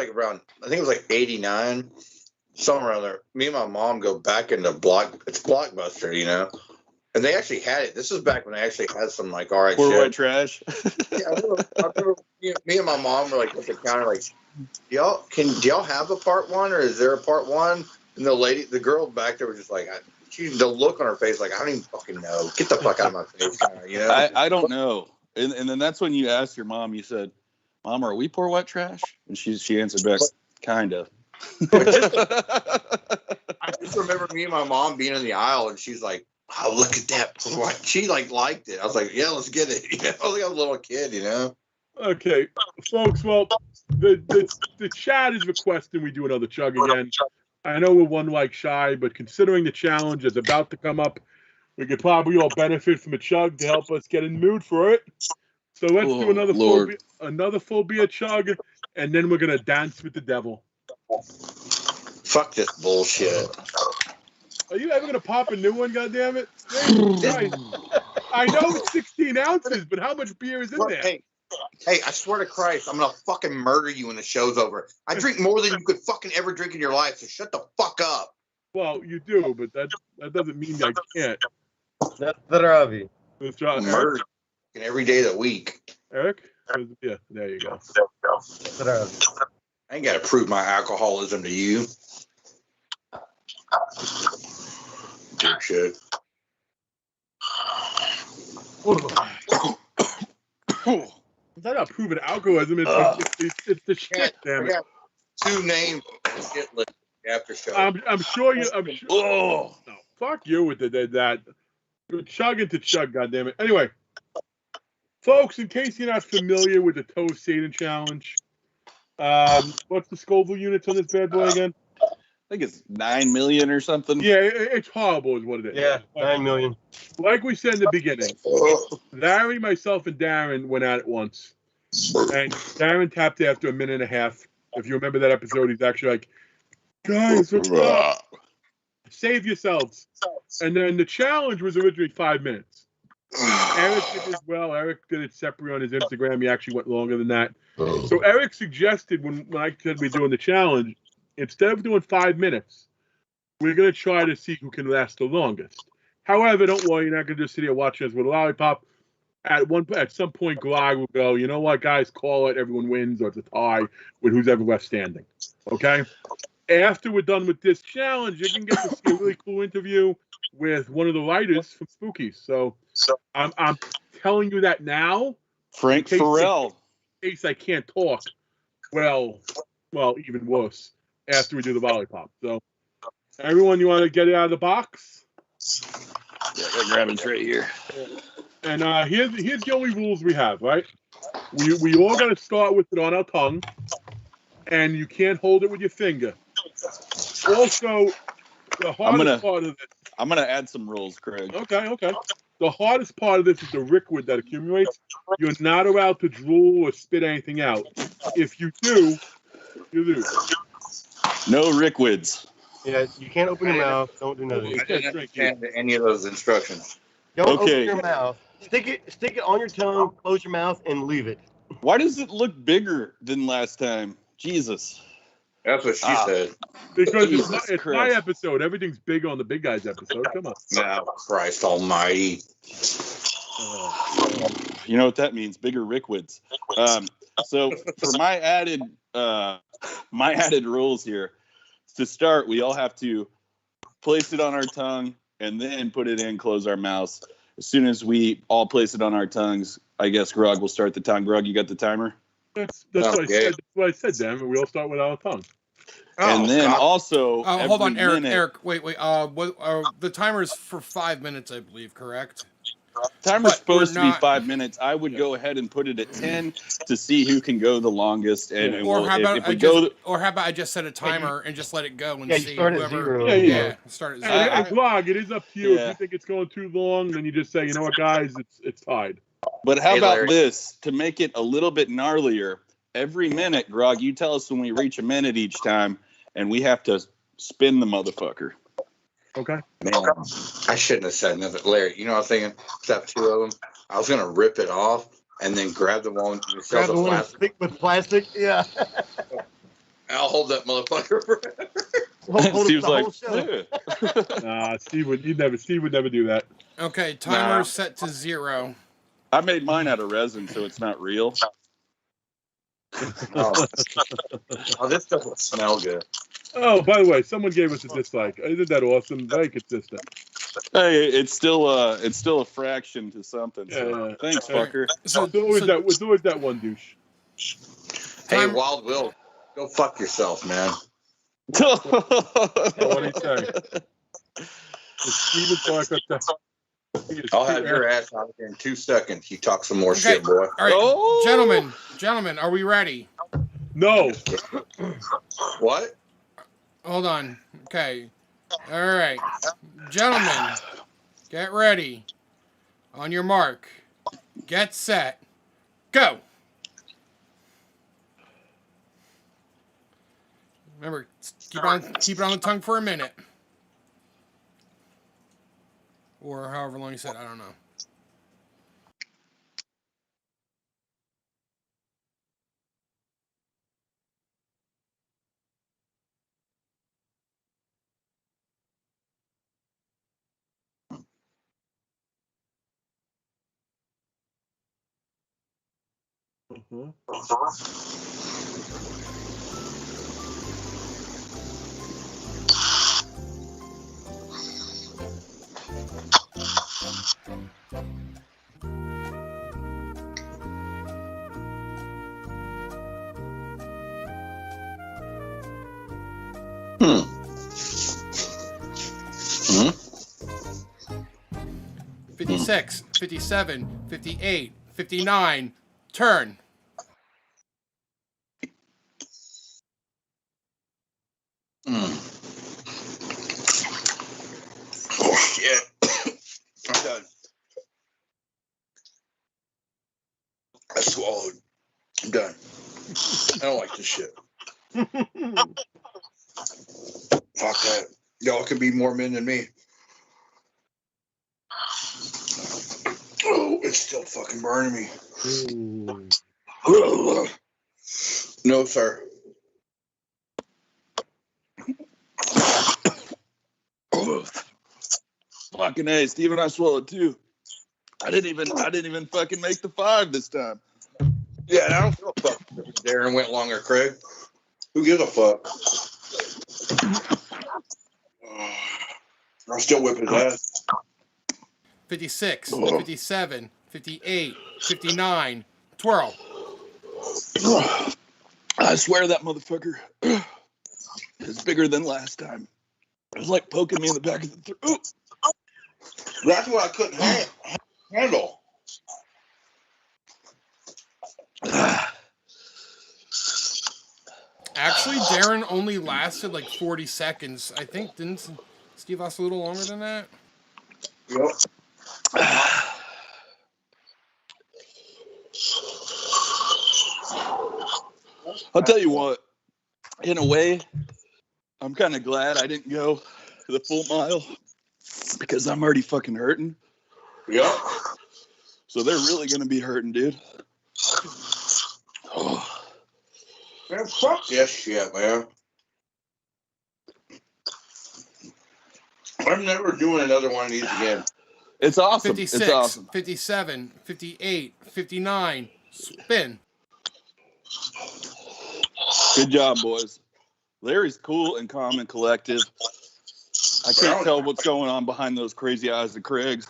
like 89, somewhere around there. Me and my mom go back into it's Blockbuster, you know. And they actually had it. This is back when they actually had some like RX. Poor White Trash. Yeah, I remember me and my mom were like at the counter, like, do y'all have a part 1 or is there a part 1? And the girl back there was just like, the look on her face, like, I don't even fucking know. Get the fuck out of my face, you know? I don't know. And then that's when you asked your mom. You said, "Mom, are we Poor White Trash?" And she answered back, "Kind of." I just remember me and my mom being in the aisle, and she's like, "Oh, look at that!" She liked it. I was like, "Yeah, let's get it." You know, I was like a little kid, you know. Okay, folks. Well, the chat is requesting we do another chug again. I know we're 1 like shy, but considering the challenge is about to come up, we could probably all benefit from a chug to help us get in the mood for it. So let's do another full beer chug, and then we're gonna dance with the devil. Fuck this bullshit. Are you ever gonna pop a new one? Goddamn it! I know it's 16 ounces, but how much beer is in there? Hey, I swear to Christ, I'm gonna fucking murder you when the show's over. I drink more than you could fucking ever drink in your life, so shut the fuck up. Well, you do, but that doesn't mean I can't. That's the Ravi. Let's try murder every day of the week. Eric? Yeah, there you go. I ain't gotta prove my alcoholism to you. Good shit. Is that not proven alcoholism? It's the shit, damn it. I got 2 names shit list after show. I'm sure you. No, fuck you with that. You're chugging to chug, goddammit. Anyway, folks, in case you're not familiar with the Toast Satan Challenge, what's the Scoville units on this bad boy again? I think it's 9 million or something. Yeah, it's horrible is what it is. Yeah, 9 million. Like we said in the beginning, Larry, myself, and Darren went at it once. And Darren tapped after a minute and a half. If you remember that episode, he's actually like, guys, what's up? Save yourselves. And then the challenge was originally 5 minutes. Eric did as well. Eric did it separately on his Instagram. He actually went longer than that. So Eric suggested when I said we're doing the challenge, instead of doing 5 minutes, we're going to try to see who can last the longest. However, don't worry, you're not going to just sit here watching us with a lollipop. At some point, Grog will go, you know what, guys, call it. Everyone wins, or it's a tie with who's ever left standing. Okay? After we're done with this challenge, you can get to see a really cool interview with one of the writers from Spooky. So I'm telling you that now. Frank Farrell. In case I can't talk. Well, even worse. After we do the lollipop. So, everyone, you want to get it out of the box? Yeah, I gotta grab it right here. And here's the only rules we have, right? We all got to start with it on our tongue, and you can't hold it with your finger. Also, the hardest part of this. I'm gonna add some rules, Craig. Okay. The hardest part of this is the liquid that accumulates. You're not allowed to drool or spit anything out. If you do, you lose. No liquids. Yeah, you can't open your mouth. Don't do nothing. I didn't understand any of those instructions. Don't open Okay. your mouth. Stick it on your tongue. Close your mouth and leave it. Why does it look bigger than last time? Jesus. That's what she said. Because Jesus it's my Christ. episode. Everything's big on the big guys episode. Come on. Now, Christ Almighty. You know what that means? Bigger liquids. So for my added rules here, to start, we all have to place it on our tongue and then put it in, close our mouths. As soon as we all place it on our tongues, I guess Grog will start the time. Grog, you got the timer? That's what I said. That's what I said, damn it. We all start with our tongue. And then also, hold on, every Eric. minute- Eric, wait. The timer is for 5 minutes, I believe. Correct? Timer's But supposed to we're be not- 5 minutes. I would go ahead and put it at 10 to see who can go the longest. And Or how about I just set a timer and just let it go and Yeah, see you start at whoever. 0. Yeah, start at 0. And Grog, it is up to you. Yeah. If you think it's going too long, then you just say, you know what, guys, it's tied. But how Hey, about Larry. this? To make it a little bit gnarlier, every minute, Grog, you tell us when we reach a minute each time, and we have to spin the motherfucker. Okay. Man, I shouldn't have said nothing. Larry, you know what I was thinking? Except 2 of them. I was going to rip it off and then grab the one that sells Grab the the one plastic. stick with plastic. Yeah. I'll hold that motherfucker forever. Hold Steve's the like, whole show. "Yeah." Steve would never do that. Okay, timer set to 0. I made mine out of resin, so it's not real. Oh, this doesn't smell good. Oh, by the way, someone gave us a dislike. Isn't that awesome? Very consistent. Hey, it's still a fraction to something. So Yeah. thanks, fucker. So, It's always that one douche. Hey, Time- Wild Will, go fuck yourself, man. What do you say? Steven's like that. I'll have your ass out here in 2 seconds. You talk some more Okay. shit, boy. All right, Oh! gentlemen, are we ready? No. What? Hold on. Okay. All right, gentlemen, get ready. On your mark, get set, go. Remember, keep it on the tongue for a minute. Or however long you said, I don't know. Hmm. 56, 57, 58, 59, turn. Oh, shit. I'm done. I swallowed. I'm done. I don't like this shit. Fuck that. Y'all can be more men than me. Oh, it's still fucking burning me. No, sir. Fucking A, Steven, I swallowed too. I didn't even fucking make the 5 this time. Yeah, and I don't give a fuck if Darren went longer, Craig. Who gives a fuck? I'll still whip his ass. 56, 57, 58, 59, twirl. I swear that motherfucker is bigger than last time. It was like poking me in the back of the throat. That's what I couldn't handle. Actually, Darren only lasted like 40 seconds. I think, didn't Steve last a little longer than that? Yep. I'll tell you what, in a way, I'm kind of glad I didn't go the full mile because I'm already fucking hurting. Yep. So they're really going to be hurting, dude. Oh. Man, fuck this shit, man. I'm never doing another one of these again. It's awesome. 56, It's awesome. 57, 58, 59. Spin. Good job, boys. Larry's cool and calm and collective. I can't tell what's going on behind those crazy eyes of Craig's.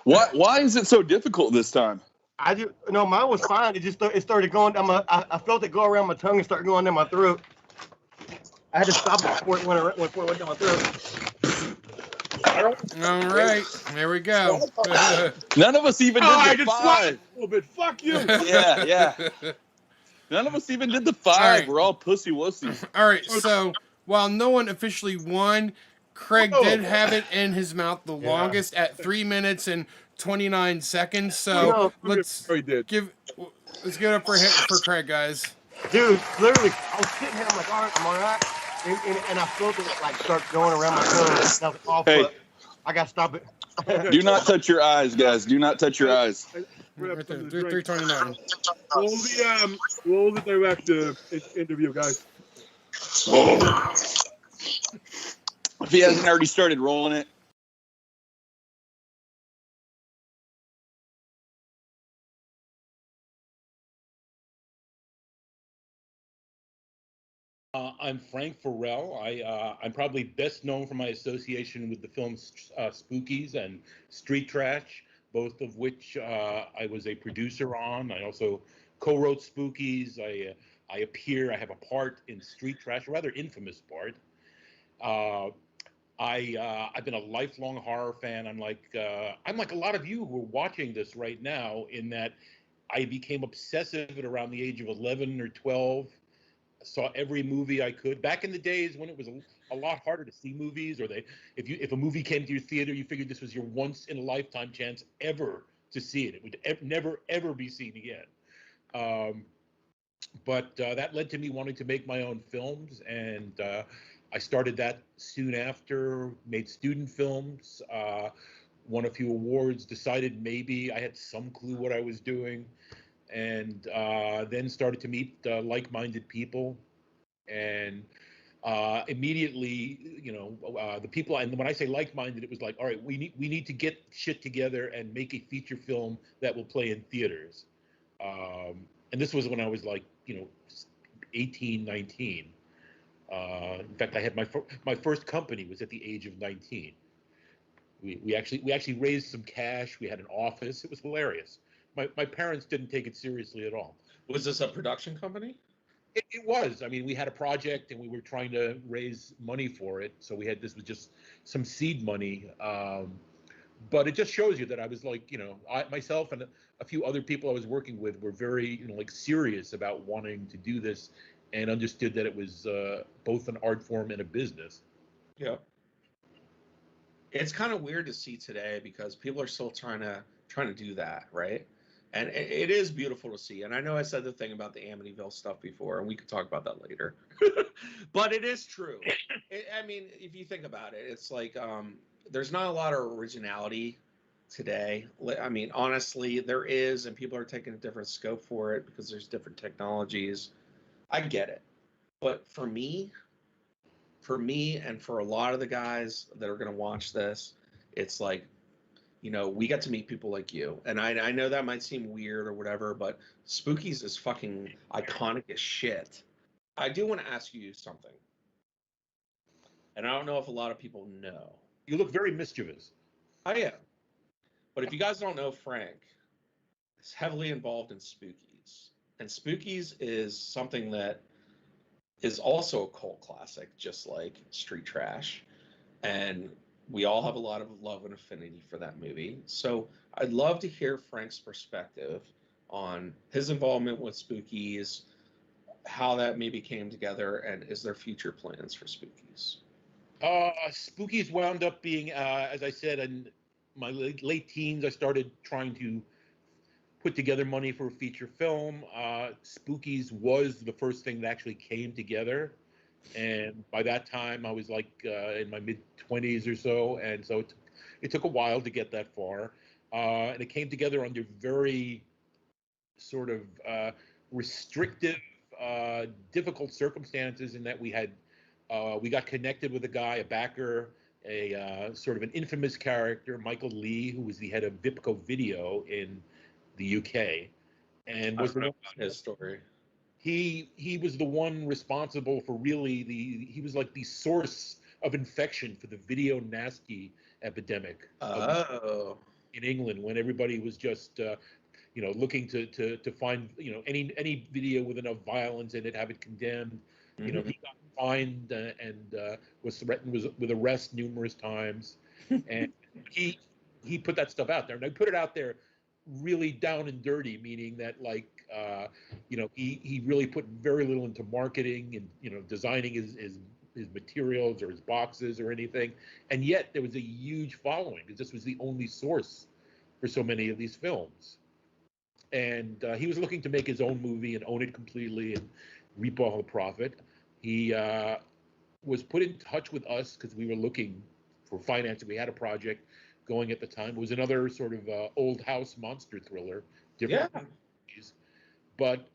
Why is it so difficult this time? Mine was fine. It started going down I felt it go around my tongue and start going down my throat. I had to stop it before it went down my throat. All right, there we go. None of us even did the 5. A little bit. Fuck you. Yeah. None of us even did the 5. right. We're all pussy wussies. All right, so while no one officially won, Craig did have it in his mouth the longest at 3 minutes and 29 seconds. So let's give it up for Craig, guys. Dude, literally, I was sitting here. I'm like, all right, I'm all right, and I felt it like start going around my tongue. And I was like, oh, fuck. I gotta stop it. Do not touch your eyes, guys. Do not touch your eyes. Right there, 329. Roll the direct interview, guys. If he hasn't already started rolling it. I'm Frank Farrell. I'm probably best known for my association with the films Spookies and Street Trash, both of which I was a producer on. I also co-wrote Spookies. I have a part in Street Trash, a rather infamous part. I've been a lifelong horror fan. I'm like a lot of you who are watching this right now, in that I became obsessive at around the age of 11 or 12. Saw every movie I could. Back in the days when it was a lot harder to see movies, or if a movie came to your theater, you figured this was your once in a lifetime chance ever to see it. It would never ever be seen again. But that led to me wanting to make my own films, and I started that soon after. Made student films, won a few awards. Decided maybe I had some clue what I was doing. And then started to meet like-minded people, and immediately, the people. And when I say like-minded, it was like, all right, we need to get shit together and make a feature film that will play in theaters. And this was when I was like, 18, 19. In fact, I had my first company was at the age of 19. We actually raised some cash. We had an office. It was hilarious. My parents didn't take it seriously at all. Was this a production company? It was. I mean, we had a project and we were trying to raise money for it. So this was just some seed money. But it just shows you that I was like, I myself and a few other people I was working with were very, serious about wanting to do this, and understood that it was both an art form and a business. Yeah. It's kind of weird to see today because people are still trying to do that, right? And it is beautiful to see. And I know I said the thing about the Amityville stuff before, and we could talk about that later. But it is true. I mean, if you think about it, it's like there's not a lot of originality today. I mean, honestly, there is, and people are taking a different scope for it because there's different technologies. I get it. But for me, and for a lot of the guys that are going to watch this, it's like, we get to meet people like you. And I know that might seem weird or whatever, but Spookies is fucking iconic as shit. I do want to ask you something. And I don't know if a lot of people know. You look very mischievous. I am. But if you guys don't know, Frank is heavily involved in Spookies. And Spookies is something that is also a cult classic, just like Street Trash. And we all have a lot of love and affinity for that movie. So I'd love to hear Frank's perspective on his involvement with Spookies, how that maybe came together, and is there future plans for Spookies? Spookies wound up being, as I said, in my late teens, I started trying to put together money for a feature film. Spookies was the first thing that actually came together. And by that time, I was like in my mid-20s or so. And so it took a while to get that far. And it came together under very sort of restrictive, difficult circumstances in that we got connected with a guy, a backer, a sort of an infamous character, Michael Lee, who was the head of Vipco Video in the UK, and was his story. He was the one responsible for really he was like the source of infection for the video nasty epidemic in England, when everybody was just looking to find any video with enough violence in it, have it condemned. He got fined and was threatened with arrest numerous times, and he put that stuff out there, and I put it out there really down and dirty, meaning that he really put very little into marketing and designing his materials or his boxes or anything, and yet there was a huge following because this was the only source for so many of these films. And he was looking to make his own movie and own it completely and reap all the profit. He was put in touch with us because we were looking for financing. We had a project going at the time. It was another sort of old house monster thriller, different. Yeah. But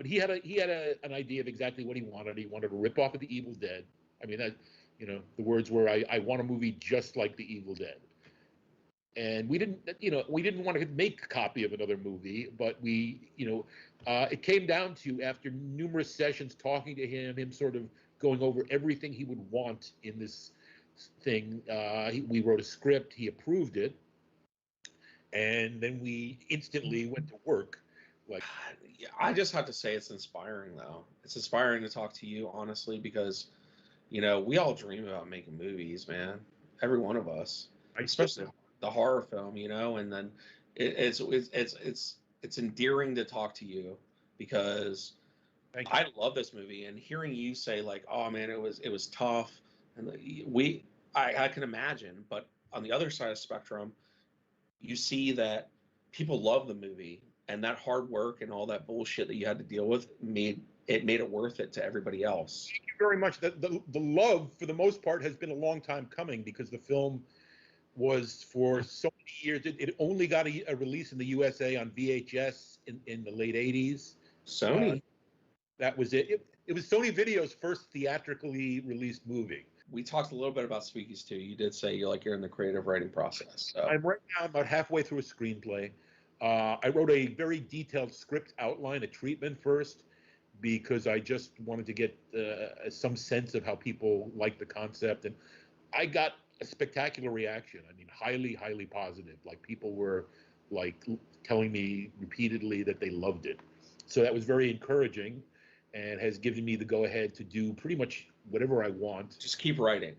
he had an idea of exactly what he wanted. He wanted a rip off of The Evil Dead. I mean, that the words were, I want a movie just like The Evil Dead. And we didn't want to make a copy of another movie, but it came down to, after numerous sessions talking to him sort of going over everything he would want in this thing. We wrote a script, he approved it, and then we instantly went to work. I just have to say it's inspiring, though. It's inspiring to talk to you, honestly, because we all dream about making movies, man. Every one of us, especially the horror film, and then it's endearing to talk to you because I love this movie, and hearing you say like, oh man, it was tough, and I can imagine, but on the other side of the spectrum, you see that people love the movie, and that hard work and all that bullshit that you had to deal with made it worth it to everybody else. Thank you very much. The love, for the most part, has been a long time coming, because the film was, for so many years, it only got a release in the USA on VHS in the late 80s. Sony. That was it. It was Sony Video's first theatrically released movie. We talked a little bit about Spookies too. You did say you're in the creative writing process. So. I'm right now about halfway through a screenplay. I wrote a very detailed script outline, a treatment first, because I just wanted to get some sense of how people like the concept, and I got a spectacular reaction. I mean, highly, highly positive. Like, people were telling me repeatedly that they loved it. So that was very encouraging, and has given me the go-ahead to do pretty much whatever I want. Just keep writing.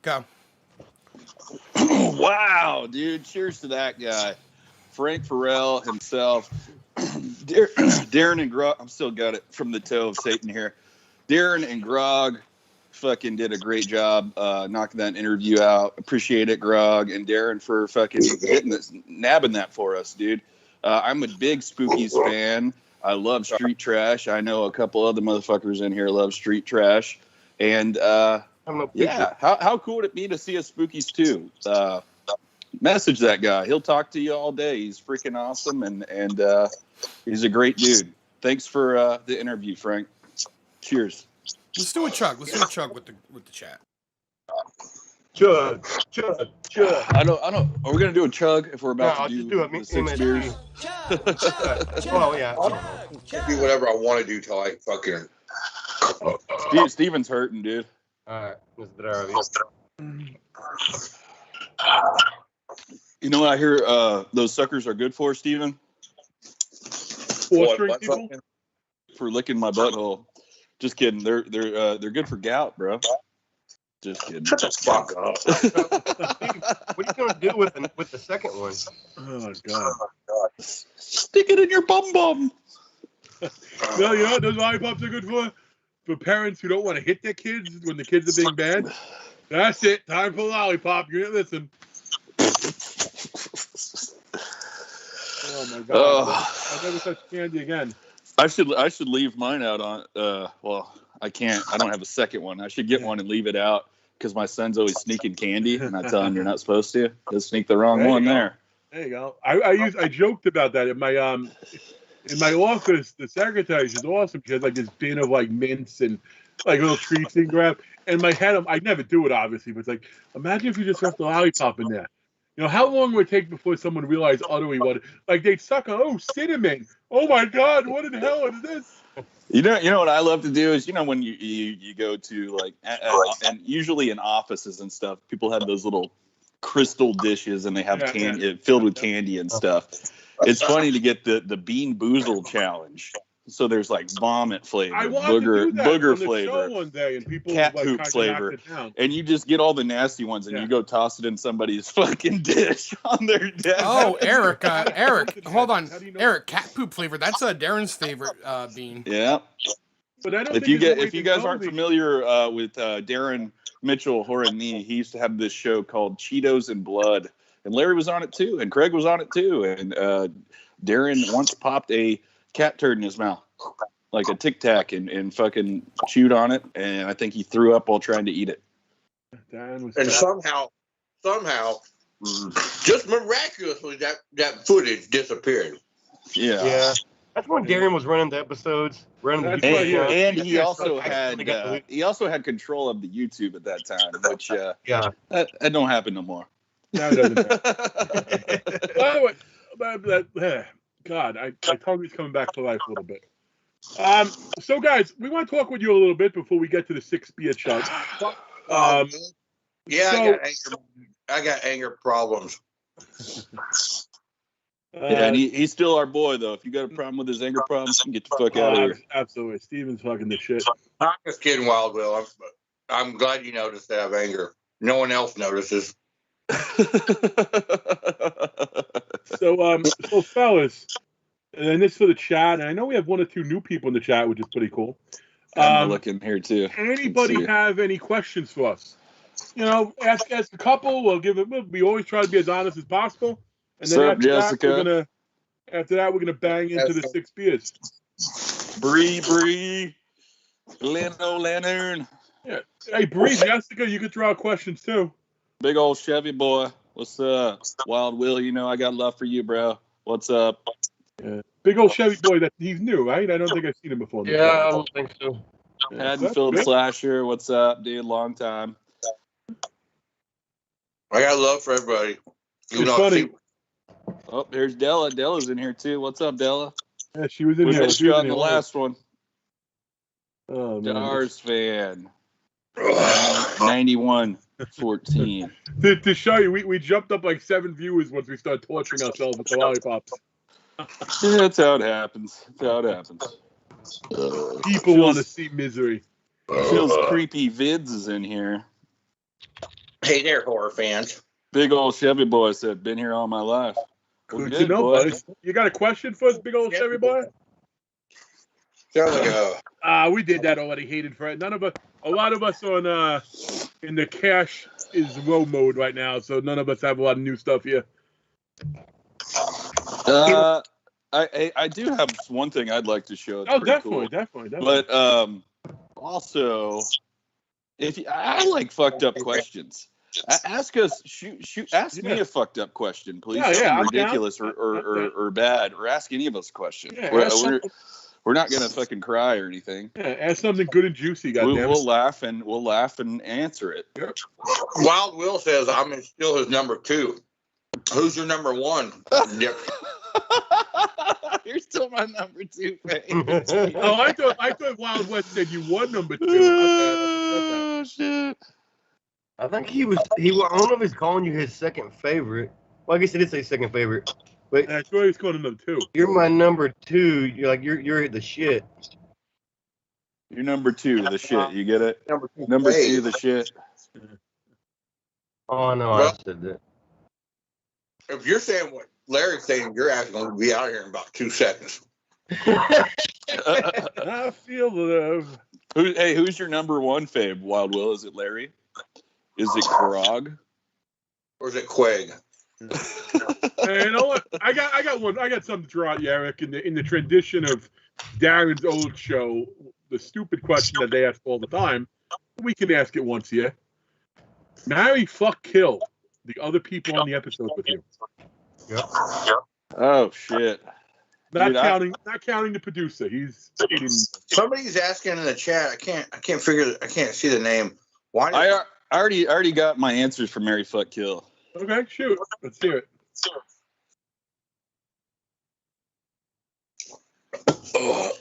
Go. Wow, dude. Cheers to that guy. Frank Pharaoh himself. Darren and Grog. I'm still got it from the toe of Satan here. Darren and Grog fucking did a great job knocking that interview out. Appreciate it, Grog and Darren, for fucking nabbing that for us, dude. I'm a big Spookies fan. I love street trash. I know a couple other motherfuckers in here love street trash. And yeah, how cool would it be to see a Spookies 2? Message that guy. He'll talk to you all day. He's freaking awesome, and he's a great dude. Thanks for the interview, Frank. Cheers. Let's do a chug. Let's do a chug with the chat. Chug. I don't. Are we gonna do a chug if we're about to do the 6 cheers? Well, yeah. I'll do whatever I want to do till I fucking Steven's hurting, dude. All right, Mr. Darby. You know what I hear those suckers are good for, Steven? Four-string people? For licking my butthole. Just kidding. They're good for gout, bro. Just kidding. Shut the fuck up. What are you gonna do with the second one? Oh God. Stick it in your bum. Well, you know what those lollipops are good for parents who don't want to hit their kids when the kids are being bad. That's it. Time for lollipop. You didn't listen. Oh my God. I'll never touch candy again. I should leave mine out on. Well, I can't. I don't have a second one. I should get one and leave it out because my son's always sneaking candy, and I tell him you're not supposed to. He'll sneak the wrong one there. There you go. I joked about that in my office. The secretary is awesome. She has like this bin of like mints and like little treats and grab. And my head, I never do it obviously, but it's like, imagine if you just left the lollipop in there. You know, how long would it take before someone realized utterly what? Like they'd suck on, cinnamon. Oh my God, what in the hell is this? You know what I love to do is, when you go to like, and usually in offices and stuff, people have those little crystal dishes and they have candy filled with candy and stuff. It's funny to get the Bean Boozled challenge. So there's like vomit flavor, booger flavor, one day and people cat poop flavor, and you just get all the nasty ones and you go toss it in somebody's fucking dish on their desk. Oh, Eric, hold on, Eric, cat poop flavor. That's Darren's favorite bean. Yeah. But I don't if you guys aren't familiar with Darren Mitchell Horrorholics, he used to have this show called Cheetos and Blood, and Larry was on it too, and Craig was on it too, and Darren once popped a cat turd in his mouth, like a Tic Tac, and fucking chewed on it, and I think he threw up while trying to eat it. And somehow, just miraculously, that footage disappeared. Yeah. That's when Darren was running the episodes, and he also had control of the YouTube at that time, which that don't happen no more. No, it doesn't. By the way, God, my tongue is coming back to life a little bit. So guys, we want to talk with you a little bit before we get to the 6 beer shot. I got anger problems. And he's still our boy, though. If you got a problem with his anger problems, you can get the fuck out of here. Absolutely. Steven's fucking the shit. I'm just kidding, Wild Will. I'm glad you noticed that I have anger. No one else notices. So fellas, and this for the chat, and I know we have 1 or 2 new people in the chat, which is pretty cool. I'm looking here too. Anybody have any questions for us? Ask a couple. We always try to be as honest as possible. And then after that, we're gonna bang into the 6 beers. Bree, Leno Lantern. Yeah. Hey, Bree, Jessica, you could throw out questions too. Big old Chevy boy. What's up? Wild Will, I got love for you, bro. What's up? Yeah. Big old Chevy boy, he's new, right? I don't think I've seen him before. Yeah, I don't think so. Haddonfield Slasher, what's up, dude? Long time. I got love for everybody. It's funny. Oh, there's Della. Della's in here too. What's up, Della? Yeah, she was in here. We missed you on the last one. Oh, man. Stars fan. 91-14. To show you, we jumped up like 7 viewers once we started torturing ourselves with the lollipops. Yeah, that's how it happens. People want to see misery. Feels creepy vids is in here. Hey there, horror fans. Big old Chevy boy said, been here all my life. Well, good, boy. You got a question for us, big old Chevy boy? We did that already. Hated for it. A lot of us on in the cash is low mode right now, so none of us have a lot of new stuff here. I do have one thing I'd like to show. It's definitely. But also, I like fucked up questions. Ask us, ask me a fucked up question, please. Yeah, ridiculous or bad, or ask any of us a question. Yeah, we're not gonna fucking cry or anything. Yeah, ask something good and juicy. We'll laugh and answer it. Yep. Wild Will says I'm still his number 2. Who's your number 1? You're still my number 2 fan. Oh, I thought Wild West said you were number 2. Oh shit! I think he was. I don't know if he's calling you his second favorite. Well, I guess he did say second favorite. But That's why he's calling him number 2. you're my number 2. You're the shit. You're number 2, the shit. You get it? Number Number Hey. 2, the shit. Oh no, Well- I said that. If you're saying what Larry's saying, you're actually going to be out here in about 2 seconds. I feel love. Who's your number 1 fave, Wild Will? Is it Larry? Is it Grog? Or is it Quag? Hey, you know what? I got one. I got something to throw at you, Eric. In the tradition of Darren's old show, the stupid question that they ask all the time, we can ask it once here. Marry, fuck, kill the other people on the episode with you. Oh shit! Not Dude, counting the producer. He's in. Somebody's asking in the chat. I can't see the name. Why? I already got my answers for Marry, Fuck, Kill. Okay, shoot. Let's hear it.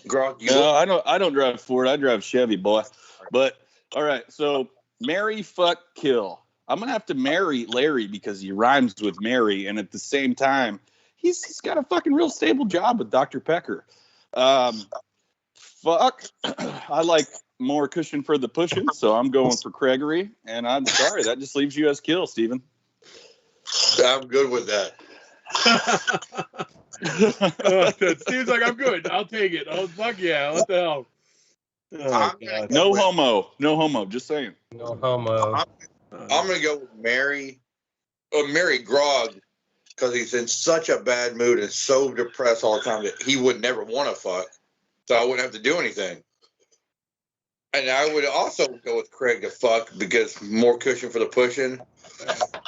Grog, you No, I don't drive Ford. I drive Chevy, boy. But all right, so Marry, Fuck, Kill. I'm gonna have to marry Larry because he rhymes with Mary, and at the same time, he's got a fucking real stable job with Dr. Pecker. Fuck, I like more cushion for the pushing, so I'm going for Gregory. And I'm sorry, that just leaves you as kill, Steven. I'm good with that. It seems like I'm good. I'll take it. Oh, fuck yeah. What the hell? Oh, God. No homo. Just saying. No homo. I'm going to go with Mary Grog because he's in such a bad mood and so depressed all the time that he would never want to fuck. So I wouldn't have to do anything. And I would also go with Craig to fuck because more cushion for the pushing.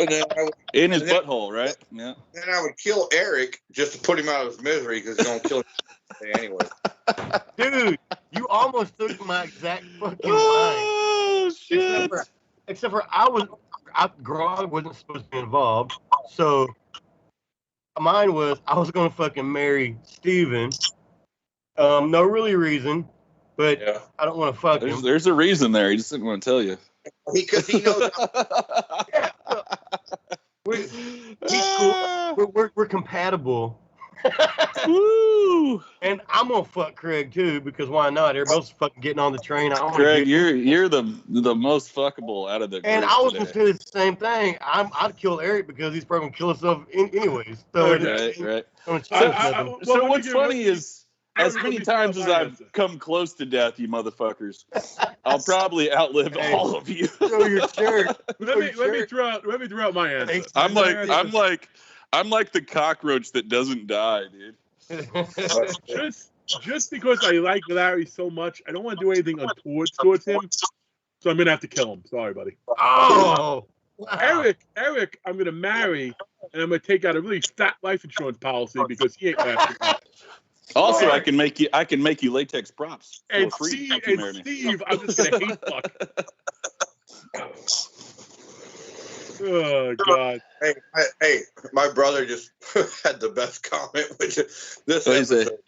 And then in his butthole, right? Yeah. Then I would kill Eric just to put him out of his misery because he's going to kill him anyway. Dude, you almost took my exact fucking line. Oh, shit. Except for Grog wasn't supposed to be involved. So mine was I was going to fucking marry Steven. No really reason, but Yeah. I don't want to fuck him. There's a reason there. He just didn't want to tell you. Because he knows. He's cool. We're compatible. Woo! And I'm gonna fuck Craig too because why not? They're both fucking getting on the train. Craig, you're the most fuckable out of the group. And I was today. gonna say the same thing. I'd kill Eric because he's probably gonna kill himself anyways. So Right. So what's funny is, as many times as I've come close to death, you motherfuckers, I'll probably outlive all of you. Show your shirt. Let me throw out my answer. I'm like the cockroach that doesn't die, dude. Just because I like Larry so much, I don't want to do anything untoward towards him. So I'm gonna have to kill him. Sorry, buddy. Oh, wow. Eric, I'm gonna marry, and I'm gonna take out a really fat life insurance policy because he ain't asking. Also, I can make you latex props And for free. Steve, I'm just gonna hate fuck. Oh God! Hey, my brother just had the best comment, which is this What is it? episode,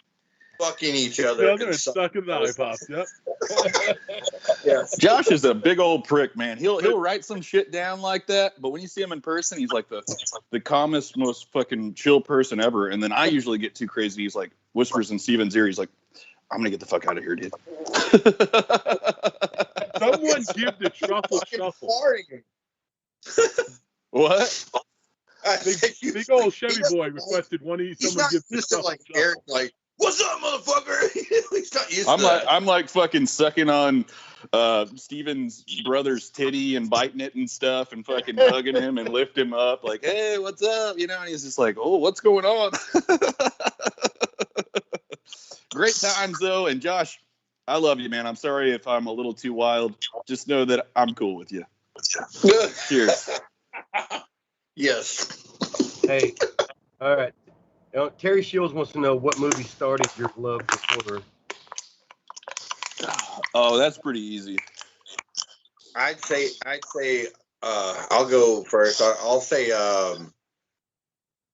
fucking each other and sucking the eye pops. Yep. Yes. Josh is a big old prick, man. He'll write some shit down like that, but when you see him in person, he's like the calmest, most fucking chill person ever. And then I usually get too crazy. He's like whispers in Steven's ear. He's like, "I'm gonna get the fuck out of here, dude." Someone give the truffle shuffle. What? Big old Chevy boy requested one. Someone give the Just truffle like shuffle. Eric, like, "What's up, motherfucker?" He's not used I'm to like that. I'm like fucking sucking on Steven's brother's titty and biting it and stuff and fucking hugging him and lift him up like, "Hey, what's up?" You know, and he's just like, "Oh, what's going on?" Great times though, and Josh, I love you, man. I'm sorry if I'm a little too wild. Just know that I'm cool with you. Cheers. Yes. Hey, all right. Now, Terry Shields wants to know what movie started your love for horror. Oh, that's pretty easy. I'd say I'll go first. I'll say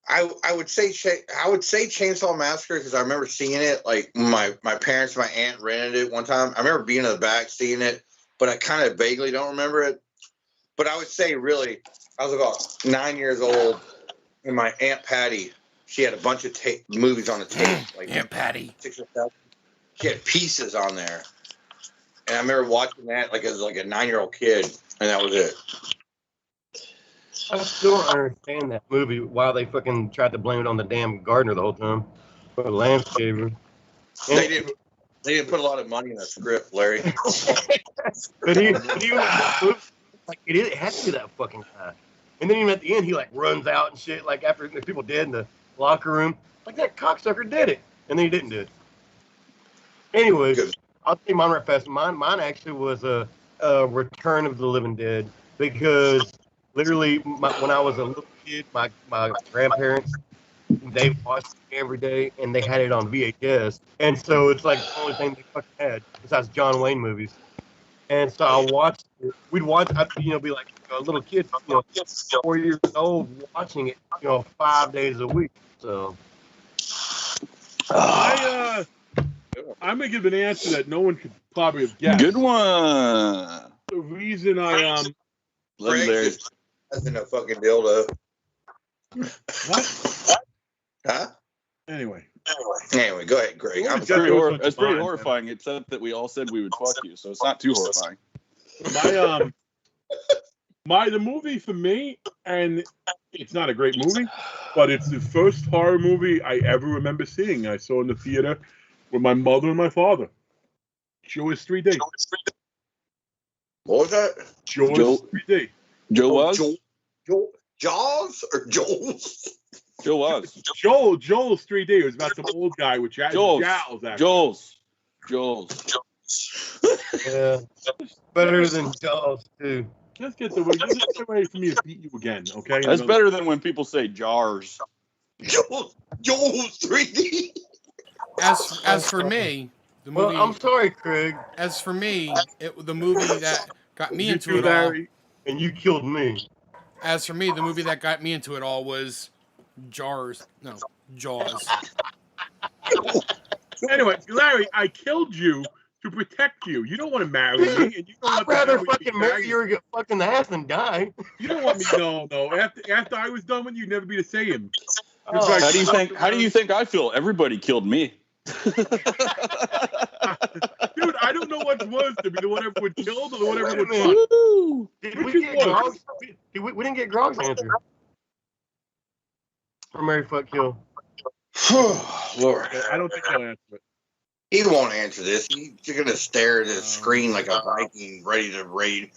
I would say Chainsaw Massacre because I remember seeing it. Like my parents, my aunt rented it one time. I remember being in the back seeing it, but I kind of vaguely don't remember it. But I would say really, I was about 9 years old, and my Aunt Patty, she had a bunch of movies on the tape. Like Aunt Patty. 6 or 7. She had pieces on there, and I remember watching that like as like a 9-year-old kid, and that was it. I still don't understand that movie. Why they fucking tried to blame it on the damn gardener the whole time, or the landscaper. They didn't put a lot of money in the script, Larry. But he like it had to be that fucking guy. And then even at the end, he like runs out and shit. Like after the people dead in the locker room, like that cocksucker did it, and then he didn't do it. Anyways, I'll say mine right fast. Mine actually was a Return of the Living Dead because literally when I was a little kid, my grandparents, they watched it every day, and they had it on VHS. And so it's like the only thing they fucking had besides John Wayne movies. And so I watched it. We'd watch, I'd, be like a little kid, 4 years old, watching it, 5 days a week. So I'm gonna give an answer that no one could probably have guessed. Good one. The reason I Greg as in a fucking dildo. What? Huh? Anyway, go ahead, Greg. It's pretty horrifying, except that we all said we would fuck you, so it's not too horrifying. The movie for me, and it's not a great movie, but it's the first horror movie I ever remember seeing. I saw in the theater with my mother and my father. Jaws 3D. What was that? Jaws 3D. Joe was? Jaws or Joel's? Joe was. Joel's 3D. It was about some old guy with jowls. Joel's. yeah, better than Jaws too. Let's get ready for me to beat you again, okay? That's better than when people say jars. Joel's 3D. As for me, the movie. Well, I'm sorry, Craig. As for me, the movie that got me into it all. And you killed me. As for me, the movie that got me into it all was Jaws. Anyway, Larry, I killed you to protect you. You don't want to marry me, and you don't I'd rather fucking marry you or get fucked in the ass than die. You don't want me. No. After I was done with you, never be the same. Oh. How do you think I feel? Everybody killed me. Dude, I don't know what's worse to be the one everyone killed or the one everyone fucked. Did we get Grog's? We didn't get Grog's answer. Or marry, fuck, kill. Lord. I don't think I'll answer it. He won't answer this. He's going to stare at the screen like a Viking ready to raid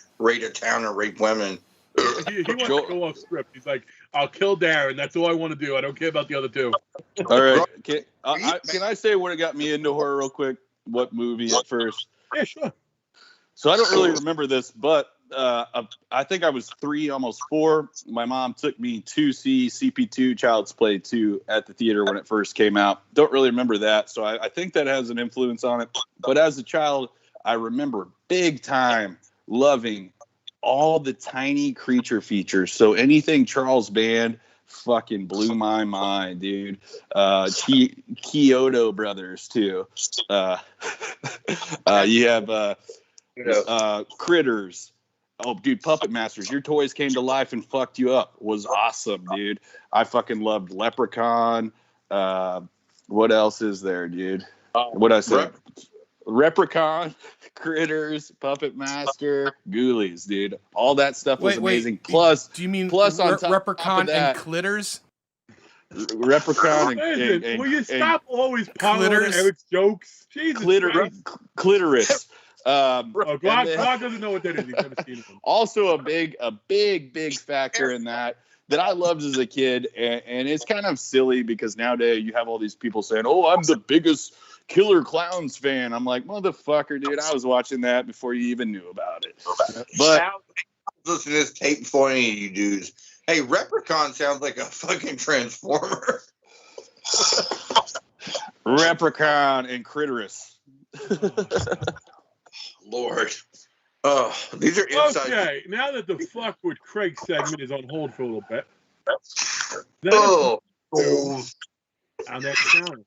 a town and rape women. He wants to go off script. He's like, I'll kill Darren. That's all I want to do. I don't care about the other two. All right. Can I say what got me into horror real quick? What movie at first? Yeah, sure. So I don't really remember this, but I think I was 3, almost 4. My mom took me to see CP2 Child's Play 2 at the theater when it first came out. Don't really remember that, so I think that has an influence on it. But as a child, I remember big time loving all the tiny creature features. So anything Charles Band fucking blew my mind, dude. Kyoto Brothers too. You have Critters. Oh, dude, Puppet Masters. Your toys came to life and fucked you up. Was awesome, dude. I fucking loved Leprechaun. What else is there, dude? What I said? Leprechaun, Critters, Puppet Master, Ghoulies, dude. All that stuff was amazing. Plus, do you mean plus on top Leprechaun of that, and Clitters? Leprechaun and will you stop always piling on Eric's jokes? Jesus clitoris. Grog doesn't know what that is. He's never seen it. Also a big factor in that I loved as a kid, and it's kind of silly because nowadays you have all these people saying, "Oh, I'm the biggest Killer Clowns fan." I'm like, motherfucker, dude, I was watching that before you even knew about it. But listen to this tape before any of you dudes. Hey, Leprechaun sounds like a fucking transformer. Leprechaun and Critterus. Lord. These are inside. Okay, now that the fuck with Craig segment is on hold for a little bit. Goals. on that challenge.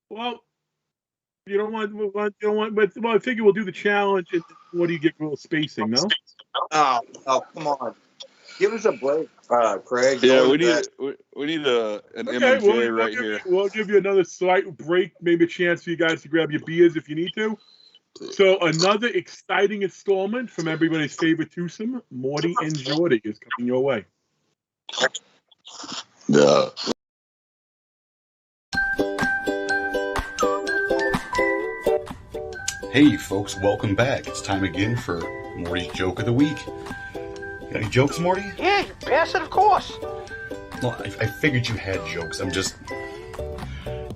Well, you don't want, but well, I figure we'll do the challenge. And what do you get? A little spacing, no? Oh, come on. Give us a break, Craig. Yeah, Don't we do need that. we need an Okay, M&J right here. We'll give you another slight break, maybe a chance for you guys to grab your beers if you need to. So another exciting installment from everybody's favorite twosome, Morty and Jordy, is coming your way. Yeah. Hey folks, welcome back. It's time again for Morty's Joke of the Week. Got any jokes, Morty? Yeah, you bastard, of course. Well, I figured you had jokes.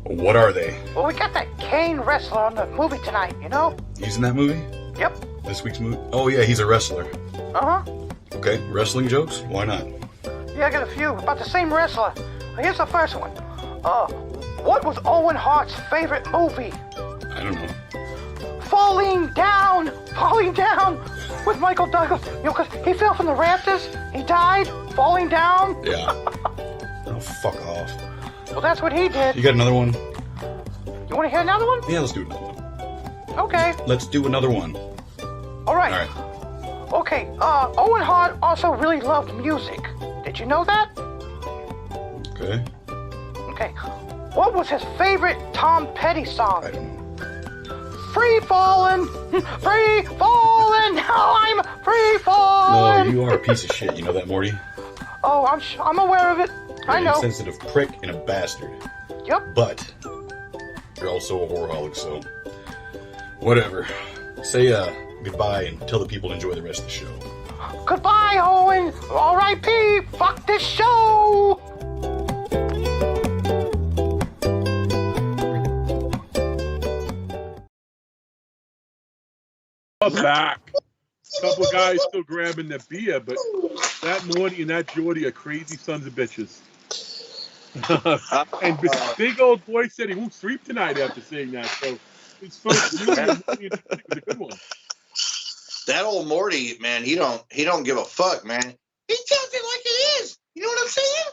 What are they? Well, we got that Kane wrestler on the movie tonight, you know? He's in that movie? Yep. This week's movie? Oh yeah, he's a wrestler. Uh-huh. Okay, wrestling jokes? Why not? Yeah, I got a few about the same wrestler. Here's the first one. What was Owen Hart's favorite movie? I don't know. Falling Down with Michael Douglas. You know, because he fell from the rafters, he died, falling down. Yeah. Oh, fuck off. Well, that's what he did. You got another one? You want to hear another one? Yeah, let's do another one. Okay. Let's do another one. All right. All right. Okay, Owen Hart also really loved music. Did you know that? Okay. Okay. What was his favorite Tom Petty song? I don't know. Free falling, free falling, now I'm free falling. No, you are a piece of shit. You know that, Morty? Oh, I'm aware of it. You're I know. an insensitive prick and a bastard. Yep. But you're also a horrorholic, so whatever. Say goodbye and tell the people to enjoy the rest of the show. Goodbye, Owen. R.I.P. Fuck this show. Back. A couple of guys still grabbing their beer, but that Morty and that Jordy are crazy sons of bitches. And this big old boy said he won't sleep tonight after seeing that. So his first movie was a good one. That old Morty, man, he don't give a fuck, man. He tells it like it is. You know what I'm saying?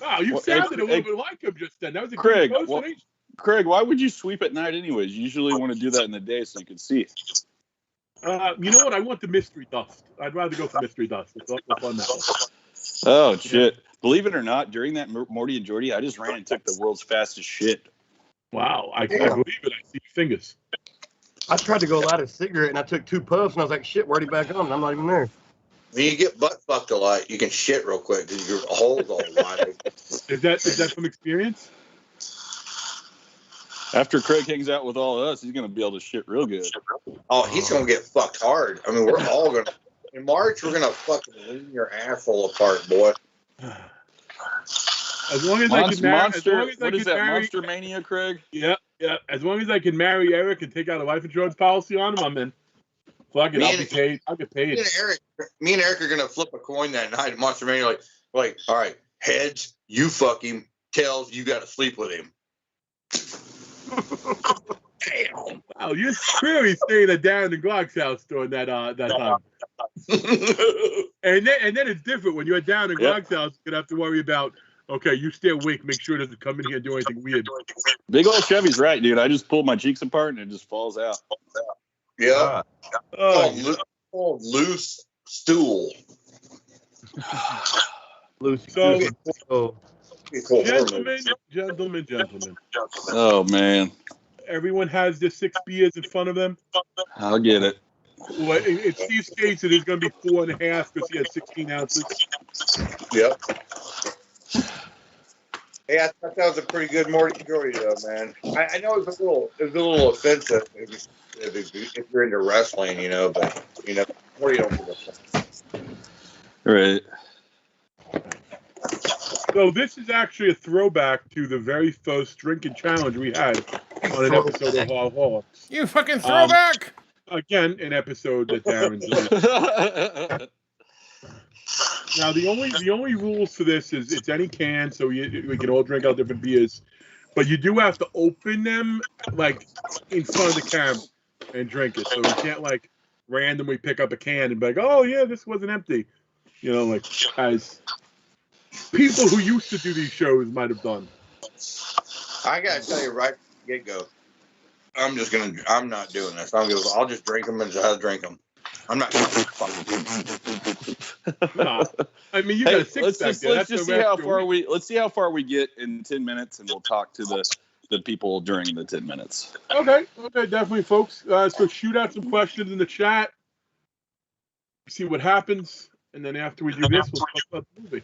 Wow, you sounded a little bit like him just then. That was a Craig, good impersonation. Craig, why would you sweep at night anyways? You usually want to do that in the day so you can see. You know what? I want the mystery dust. I'd rather go for mystery dust. It's a lot fun that way. Oh, shit. Believe it or not, during that Morty and Jordy, I just ran and took the world's fastest shit. Wow, I believe it. I see your fingers. I tried to go light a cigarette and I took 2 puffs and I was like, shit, where'd he back on? And I'm not even there. When you get butt fucked a lot, you can shit real quick because your hole's all wide. Is that from experience? After Craig hangs out with all of us, he's going to be able to shit real good. Oh, he's going to get fucked hard. I mean, we're all going to. In March, we're going to fucking lean your asshole apart, boy. As long as I can marry. What is that, Monster Mania, Craig? Yeah. As long as I can marry Eric and take out a life insurance policy on him, I'm in. Fuck it, I'll be paid. I'll get paid. Me and Eric are going to flip a coin that night at Monster Mania. Like, all right, heads, you fuck him. Tails, you got to sleep with him. Damn. Wow, you're clearly staying at Darren and Grog's house during that time. and then it's different when you're at Darren and Grog's house. You're gonna have to worry about. Okay, you stay awake. Make sure it doesn't come in here and do anything weird. Big old Chevy's right, dude. I just pulled my cheeks apart and it just falls out. Yeah. Loose stool. Loose stool. Gentlemen. Oh, man. Everyone has their 6 beers in front of them. I'll get it. Well, in Steve's case, it is going to be 4.5 because he has 16 ounces. Yep. Hey, I thought that was a pretty good Morty Jordy, though, man. I know it was a little offensive if you're into wrestling, you know, but Morty don't give a fuck. Right. So this is actually a throwback to the very first drinking challenge we had on an episode of Horrorholics. You fucking throwback! Again, an episode that Darren's in. Now the only rules for this is it's any can, so we can all drink out different beers, but you do have to open them like in front of the camera and drink it. So you can't like randomly pick up a can and be like, oh yeah, this wasn't empty. You know, like guys. people who used to do these shows might have done. I gotta tell you right from the get go, I'm not doing this. I'll just drink them as I drink them. I'm not gonna No, I mean you Hey, got a six let's pack. just see how far we get in 10 minutes, and we'll talk to the people during the 10 minutes. Okay, definitely, folks. So shoot out some questions in the chat. See what happens, and then after we do this, we'll talk about the movie.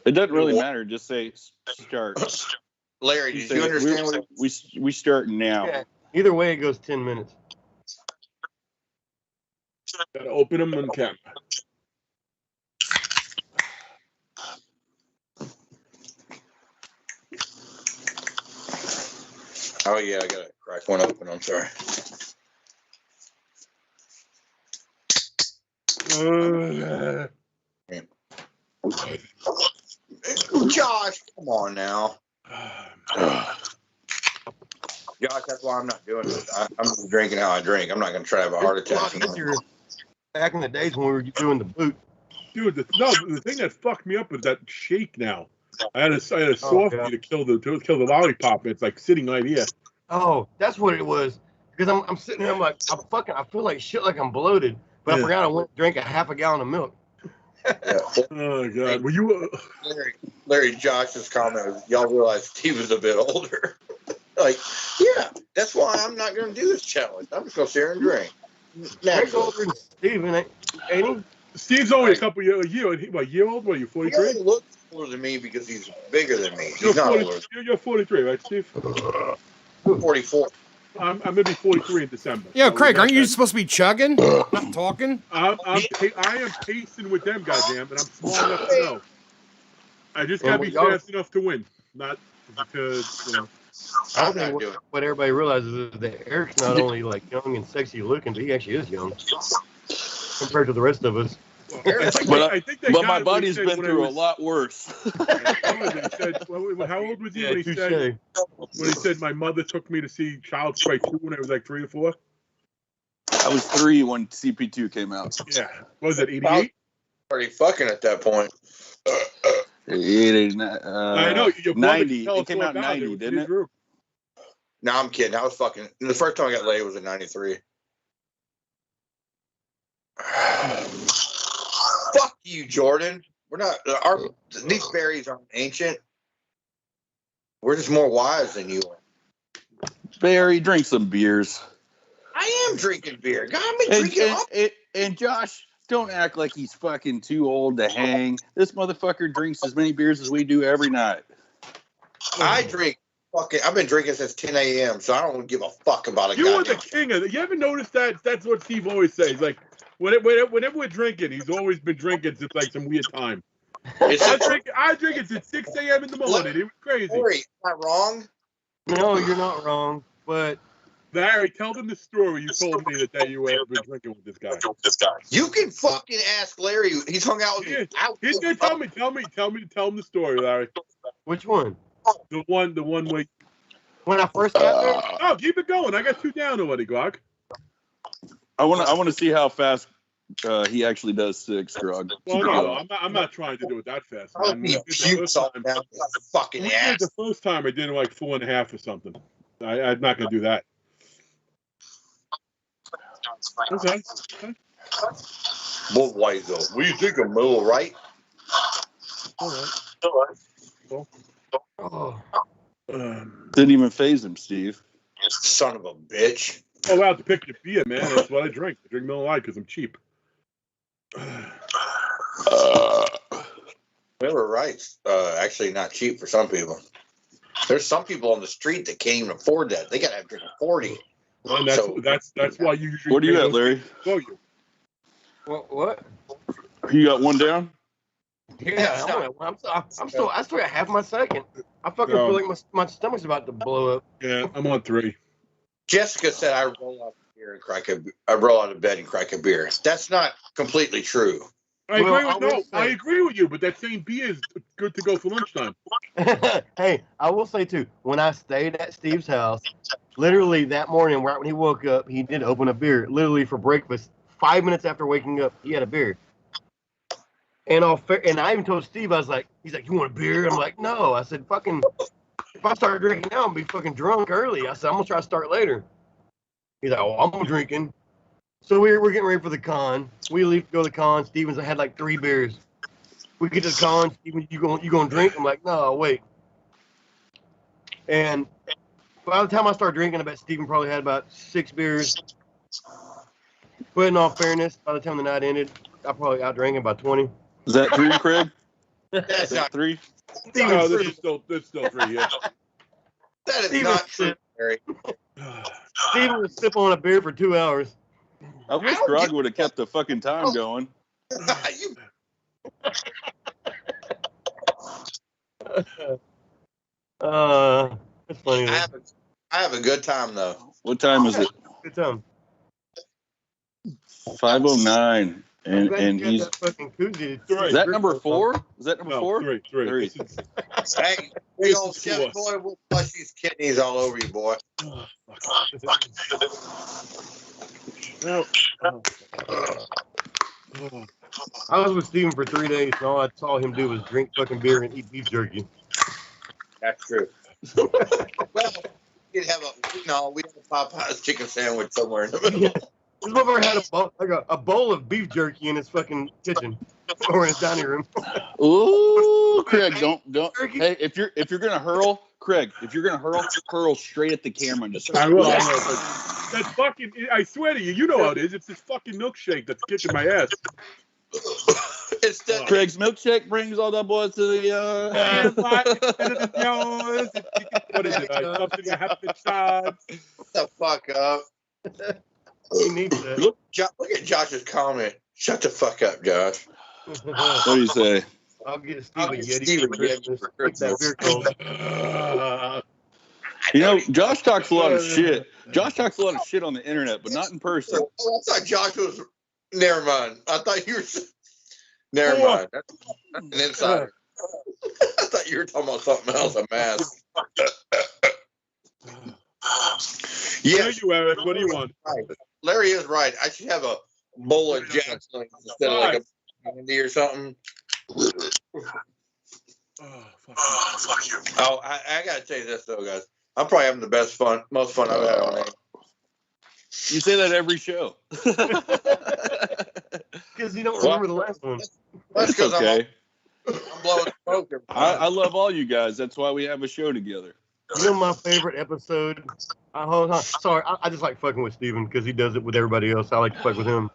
It doesn't really matter. Just say start. Larry, did you understand what we start now? Yeah. Either way, it goes 10 minutes. Gotta open them on camera. Oh yeah, I gotta crack one open. I'm sorry. Josh, come on now. Josh, that's why I'm not doing this. I'm just drinking how I drink. I'm not going to try to have a heart attack. Back in the days when we were doing the boot. Dude, the thing that fucked me up was that shake now. I had a softie to kill the lollipop. It's like sitting right here. Oh, that's what it was. Because I'm sitting there, I'm like, I feel like shit, like I'm bloated. But I forgot I went and drank a half a gallon of milk. Oh God! Were you Larry? Josh's comment was, y'all realize Steve is a bit older. Like, yeah, that's why I'm not going to do this challenge. I'm just going to sit here and drink. Greg's older than Steve, ain't he? Steve's only a couple year old. What are you, 43? He looks older than me because he's bigger than me. He's not older. You're 43, right, Steve? 44. I'm going to be 43 in December. Yeah, Craig, aren't you supposed to be chugging, not talking? I am pacing with them, goddamn, and I'm small enough to know. I just got to be fast enough to win, not because, you know. I think what everybody realizes is that Eric's not only like young and sexy looking, but he actually is young compared to the rest of us. But my body's been through a lot worse. How old was he when he said my mother took me to see Child's Play 2 when I was like 3 or 4? I was 3 when CP2 came out. Yeah. What was it, 88? Already fucking at that point. 89, I know. 90. It came out in 90, didn't it? No, I'm kidding. I was fucking. The first time I got laid was in 93. Fuck you, Jordan. We're not. These berries aren't ancient. We're just more wise than you are. Barry, drink some beers. I am drinking beer. God, I've been drinking. And Josh, don't act like he's fucking too old to hang. This motherfucker drinks as many beers as we do every night. I drink. I've been drinking since 10 a.m., so I don't give a fuck about it. You are the king of it. You ever noticed that? That's what Steve always says. Like, whenever we're drinking, he's always been drinking since like some weird time. I drink it since 6 a.m. in the morning. It was crazy. Larry, am I wrong? No, you're not wrong. But Larry, tell them the story you told me that day you were drinking with this guy. You can fucking ask Larry. He's hung out with me. He's gonna tell him the story, Larry. Which one? The one where. When I first got there. Oh, keep it going. I got 2 down already, Grog. I want to see how fast he actually does 6, Grog. Well, no, I'm not trying to do it that fast. The first time I did it like 4.5 or something. I'm not gonna do that. Okay. Well, why though? Will you drink a middle right? All right. Oh. Didn't even phase him, Steve. Son of a bitch. I'm allowed to pick your beer, man. That's what I drink. I drink Miller Lite because I'm cheap. Miller Lite's actually not cheap for some people. There's some people on the street that can't even afford that. They gotta have to drink a 40. And that's why you usually. What are you at, Larry? What? You got 1 down? Yeah, I still got half my second. I fucking feel like my stomach's about to blow up. Yeah, I'm on 3. Jessica said I roll out of bed and crack a beer. That's not completely true. I Well, agree I with will no. I say- agree with you, but that same beer is good to go for lunchtime. Hey, I will say too, when I stayed at Steve's house, literally that morning, right when he woke up, he did open a beer. Literally for breakfast, 5 minutes after waking up, he had a beer. And and I even told Steve, I was like, he's like, you want a beer? I'm like, no. I said, fucking, if I start drinking now, I'll be fucking drunk early. I said, I'm gonna try to start later. He's like, oh, I'm drinking. So we're getting ready for the con. We leave to go to the con. Steven's had like 3 beers. We get to the con. Steven, you gonna drink? I'm like, no, I'll wait. And by the time I started drinking, I bet Steven probably had about 6 beers. But in all fairness, by the time the night ended, I probably outdrank him by 20. Is that 3, Craig? That's Is that not 3? No, this is still 3. Yeah. that is Steven not true, Larry. Steven was sipping on a beer for 2 hours. I wish Grog would have kept the fucking time going. You- That's funny. I have a good time though. What time is it? Good time. 5:09, I'm glad and you got he's. that fucking koozie. Is that number 4? Is that number No, 4? 3. 3. This is- Hey, big old This is chef boy, we'll flush these kidneys all over you, boy. No. I was with Steven for 3 days, and all I saw him do was drink fucking beer and eat beef jerky. That's true. Well, we have a Popeye's chicken sandwich somewhere in the middle. This motherfucker had a bowl of beef jerky in his fucking kitchen or in his dining room. Ooh, Craig, don't. Hey, if you're gonna hurl, Craig, hurl straight at the camera and just. I will. I know, but that's fucking. I swear to you, you know how it is. It's this fucking milkshake that's kicking my ass. It's the Craig's milkshake brings all the boys to the. What is it? Something you have to charge. Shut the fuck up. He needs that. Look at Josh's comment. Shut the fuck up, Josh. What do you say? I'll get Steve I'll a get Yeti Steve a for Yeti Christmas. for Keep that Christmas. beer cold. You know, Josh talks a lot of shit. Josh talks a lot of shit on the internet, but not in person. Oh, I thought Josh was. Never mind. I thought you were. Never mind. That's an insider. I thought you were talking about something else. A mask. Yes. You, Eric. What do you want? Right. Larry is right. I should have a bowl of Jackson instead of like a candy or something. Oh, fuck you. Oh, I gotta tell you this though, guys. I'm probably having the most fun I've had on air. You say that every show. Because you don't remember the last one. That's It's because okay. I'm blowing smoke. I love all you guys. That's why we have a show together. You know my favorite episode? Hold on. Sorry, I just like fucking with Steven because he does it with everybody else. I like to fuck with him.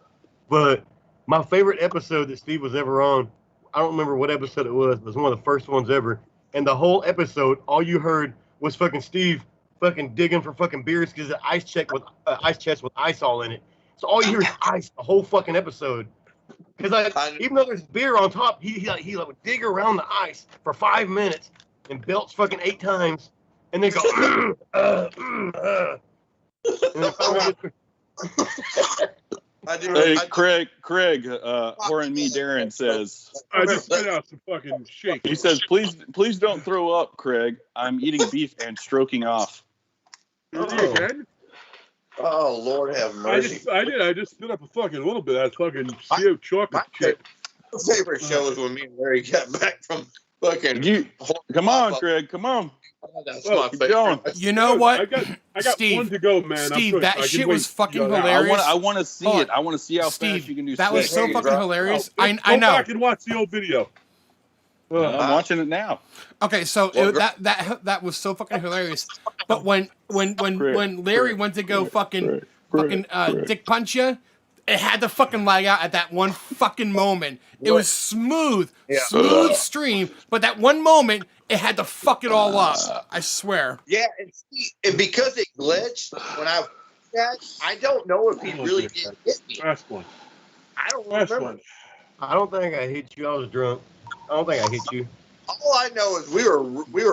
But my favorite episode that Steve was ever on, I don't remember what episode it was, but it was one of the first ones ever. And the whole episode, all you heard was fucking Steve fucking digging for fucking beers because the ice chest with ice all in it. So all you hear is ice the whole fucking episode. Because even though there's beer on top, he would dig around the ice for 5 minutes and belch fucking 8 times, and then go. Hey, Craig, Horror and Me, Darren says. I just spit out some fucking shake. He says, please don't throw up, Craig. I'm eating beef and stroking off. Again? Oh, Lord have mercy. I just spit up a fucking little bit of that fucking CO chocolate chip. My favorite show is when me and Larry got back from fucking. Come on, Craig. Come on. That's my favorite. Going. You know what? I got Steve, one to go, man. Steve, that shit was fucking hilarious. I want to see it. I want to see how fast you can do. That was so fucking hilarious. I know. Go back and watch the old video. I'm watching it now. Okay, so that was so fucking hilarious. But when Larry went to go fucking dick punch you, it had to fucking lag out at that one fucking moment. It was smooth stream, but that one moment it had to fuck it all up. I swear. Yeah, and because it glitched when I don't know if he really did hit me. Last one. I don't remember. I don't think I hit you. I was drunk. I don't think I hit you. All I know is we were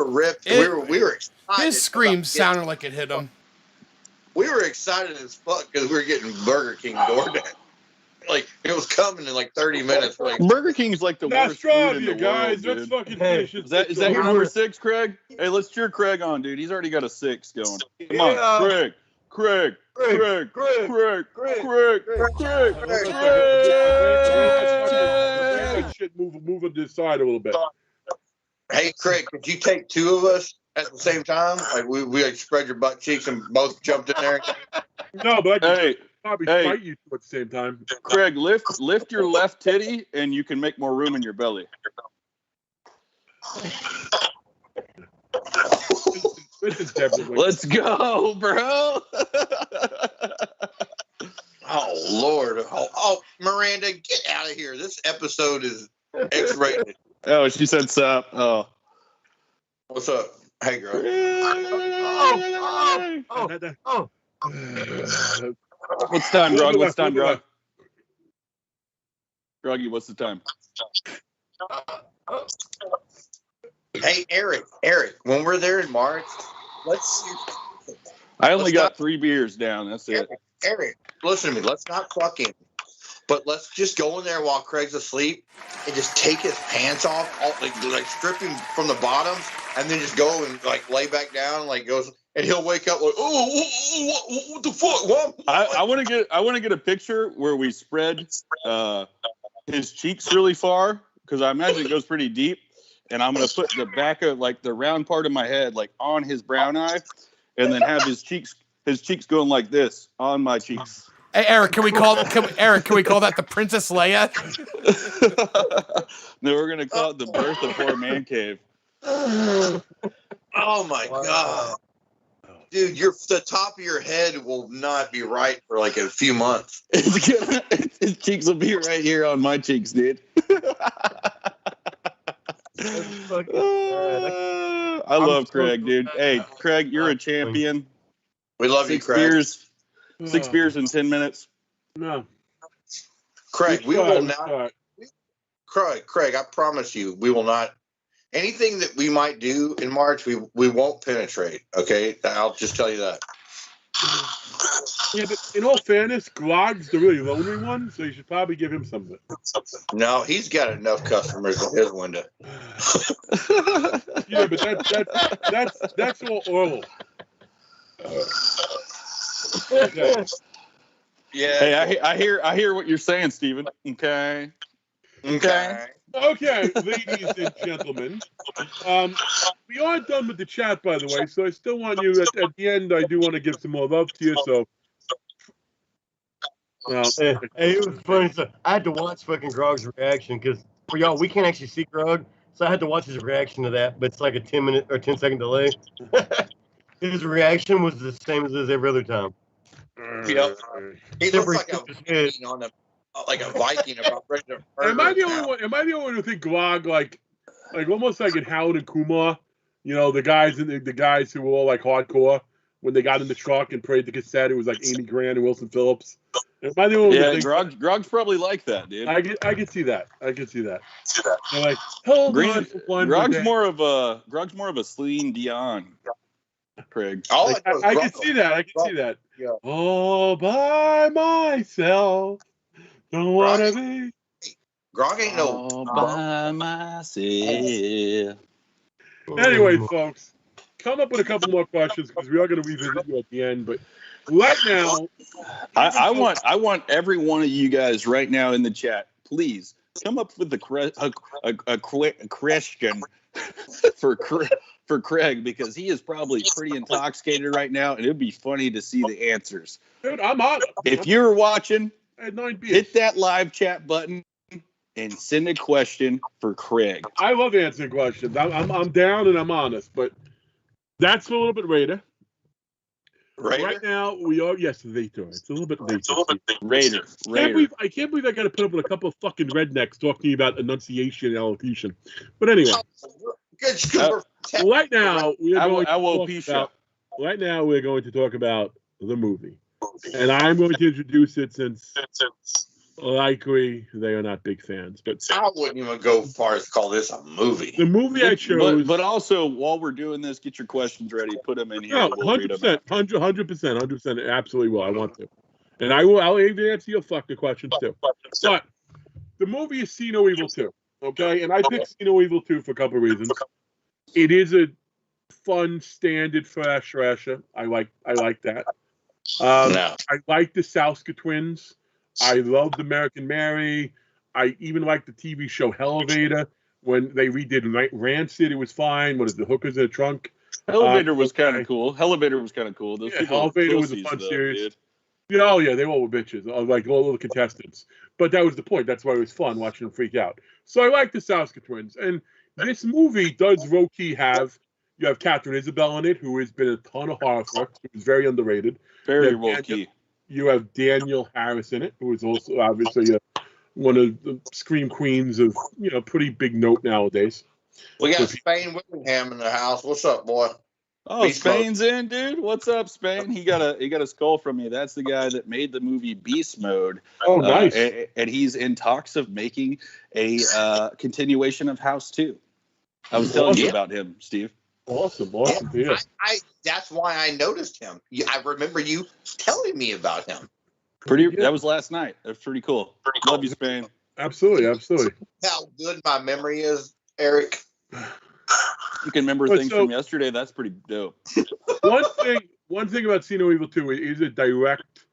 ripped. We were excited. His scream sounded like it hit him. We were excited as fuck because we were getting Burger King DoorDash. Like it was coming in like 30 minutes. Like Burger King's like the worst food in the Nostrovia, guys. world, Let's dude. fucking Hey, finish Is that your number 6, Craig? Hey, let's cheer Craig on, dude. He's already got a 6 going. Come on, Craig. Craig. That shit moving this side a little bit. Hey, Craig, could you take 2 of us at the same time? Like we like spread your butt cheeks and both jumped in there. No, but I Hey, could probably hey. fight you two at the same time. Craig, lift your left titty, and you can make more room in your belly. This is definitely. Let's go, bro. Oh Lord! Oh, Miranda, get out of here! This episode is X-rated. Oh, she said sup. Oh. What's up? Hey, girl. Oh. What's time, Grog? What's time, Grog? Groggy, what's the time? Hey, Eric, when we're there in March, let's. I only got 3 beers down. That's it. Eric, listen to me. Let's not fuck him, but let's just go in there while Craig's asleep and just take his pants off, like strip him from the bottoms, and then just go and like lay back down, like goes, and he'll wake up like, what the fuck? What? I want to get a picture where we spread his cheeks really far, because I imagine it goes pretty deep, and I'm gonna put the back of like the round part of my head like on his brown eye, and then have his cheeks going like this on my cheeks. Hey, Eric, can we call that the Princess Leia? No, we're gonna call it the birth of poor Mancave. Oh my god, dude, the top of your head will not be right for like a few months. His cheeks will be right here on my cheeks, dude. I love Craig, dude. Hey, Craig, you're a champion. We love you, Craig. 6 beers in 10 minutes. No. Craig, we will not. Craig, I promise you, we will not. Anything that we might do in March, we won't penetrate. Okay, I'll just tell you that. Yeah, but in all fairness, Grog's the really lonely one, so you should probably give him something. No, he's got enough customers in his window. Yeah, but that's all oral. Okay. Yeah. Hey, I hear what you're saying, Steven. Okay. Okay, ladies and gentlemen. We are done with the chat, by the way, so I still want you, at the end, I do want to give some more love to you, so. Hey, it was funny. So I had to watch fucking Grog's reaction, because for y'all, we can't actually see Grog, so I had to watch his reaction to that, but it's like a 10-minute or 10-second delay. His reaction was the same as every other time. Yep. He looks like a Viking on like a Viking about ready to murder. Am I the only one who think Grog like almost like in Howard and Kumar? You know, the guys who were all like hardcore when they got in the truck and played the cassette. It was like Amy Grant and Wilson Phillips. Am I the only one? Yeah, Grog's probably like that, dude. I can see that. They're like, hold on for one. Grog's more of a Celine Dion. Craig. I can see that. Yeah. All by myself. Don't want to be. Grog ain't no. All by myself. Anyway, folks, come up with a couple more questions because we are going to revisit you at the end. But right now, I want every one of you guys right now in the chat, please come up with a question for Craig, because he is probably pretty intoxicated right now, and it'd be funny to see the answers. Dude, I'm on. If you're watching, hit that live chat button and send a question for Craig. I love answering questions. I'm down and I'm honest, but that's a little bit later. Right now, we are later. It's a little bit later. I can't believe I got to put up with a couple of fucking rednecks talking about enunciation and elocution. But anyway. Right now, we're going to talk about the movie. And I'm going to introduce it since likely they are not big fans. But I wouldn't even go far as to call this a movie. The movie I chose. But also, while we're doing this, get your questions ready. Put them in here. No, 100%. 100%. Absolutely will. I want to. And I'll even answer your fucking questions too. But the movie is See No Evil 2. Okay? And I picked See No Evil 2 for a couple of reasons. It is a fun, standard slasher. I like that. I like the Souska twins. I loved American Mary. I even liked the TV show Elevator. When they redid Rancid, it was fine. What is the Hookers in the Trunk? Elevator was kind of cool. Elevator was kind of cool. Those people Elevator was a fun series. Yeah, oh yeah, they all were bitches, like all the contestants. But that was the point. That's why it was fun watching them freak out. So I like the Souska twins. And this movie does low-key have, you have Catherine Isabel in it, who has been a ton of horror flicks, who's very underrated. Very low-key. You have Daniel Harris in it, who is also obviously one of the scream queens of, pretty big note nowadays. We got Spain Whittingham in the house. What's up, boy? Oh, Spain's in, dude. What's up, Spain? He got a skull from me. That's the guy that made the movie Beast Mode. Oh, nice. And he's in talks of making a continuation of House 2. I was telling you about him, Steve. Awesome. Yeah. That's why I noticed him. I remember you telling me about him. That was last night. That's pretty cool. Love you, Spain. Absolutely. How good my memory is, Eric. You can remember things from yesterday. That's pretty dope. One thing about See No Evil 2 is a direct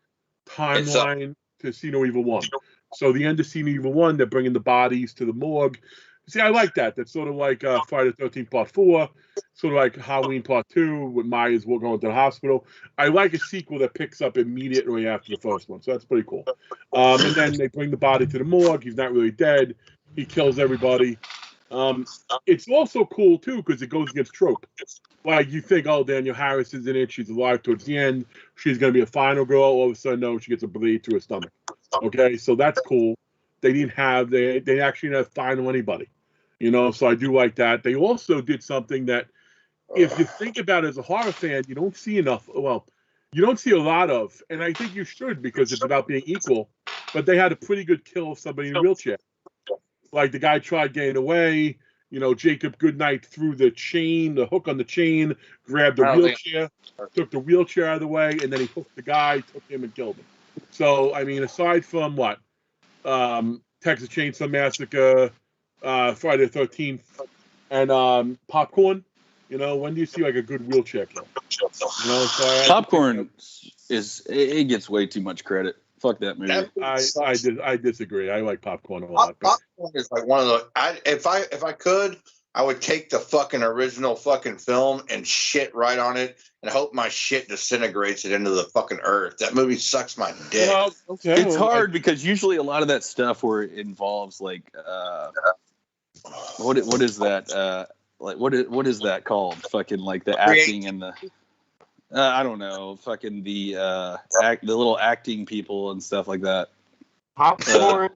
timeline to See No Evil 1. So the end of See No Evil 1, they're bringing the bodies to the morgue. See, I like that. That's sort of like Friday the 13th Part 4, sort of like Halloween Part 2 with Myers will go into the hospital. I like a sequel that picks up immediately after the first one, so that's pretty cool. And then they bring the body to the morgue. He's not really dead. He kills everybody. It's also cool, too, because it goes against trope. Like, you think, oh, Daniel Harris is in it. She's alive towards the end. She's going to be a final girl. All of a sudden, no, she gets a bleed to her stomach. Okay, so that's cool. They actually didn't have final anybody. So I do like that. They also did something that, if you think about it as a horror fan, you don't see enough. Well, you don't see a lot of, and I think you should because it's about being equal. But they had a pretty good kill of somebody in a wheelchair. Like the guy tried getting away. Jacob Goodnight threw the hook on the chain, grabbed the wheelchair, took the wheelchair out of the way, and then he hooked the guy, took him, and killed him. So, I mean, aside from Texas Chainsaw Massacre, Friday the 13th, and Popcorn, when do you see like a good wheelchair kill? Popcorn it gets way too much credit. Fuck that movie. I disagree. I like Popcorn a lot. Popcorn is like one of the. If I could, I would take the fucking original fucking film and shit right on it and hope my shit disintegrates it into the fucking earth. That movie sucks my dick. Well, okay. It's hard because usually a lot of that stuff where it involves like what is that what is that called? Fucking like the acting and the I don't know, fucking the little acting people and stuff like that. Popcorn.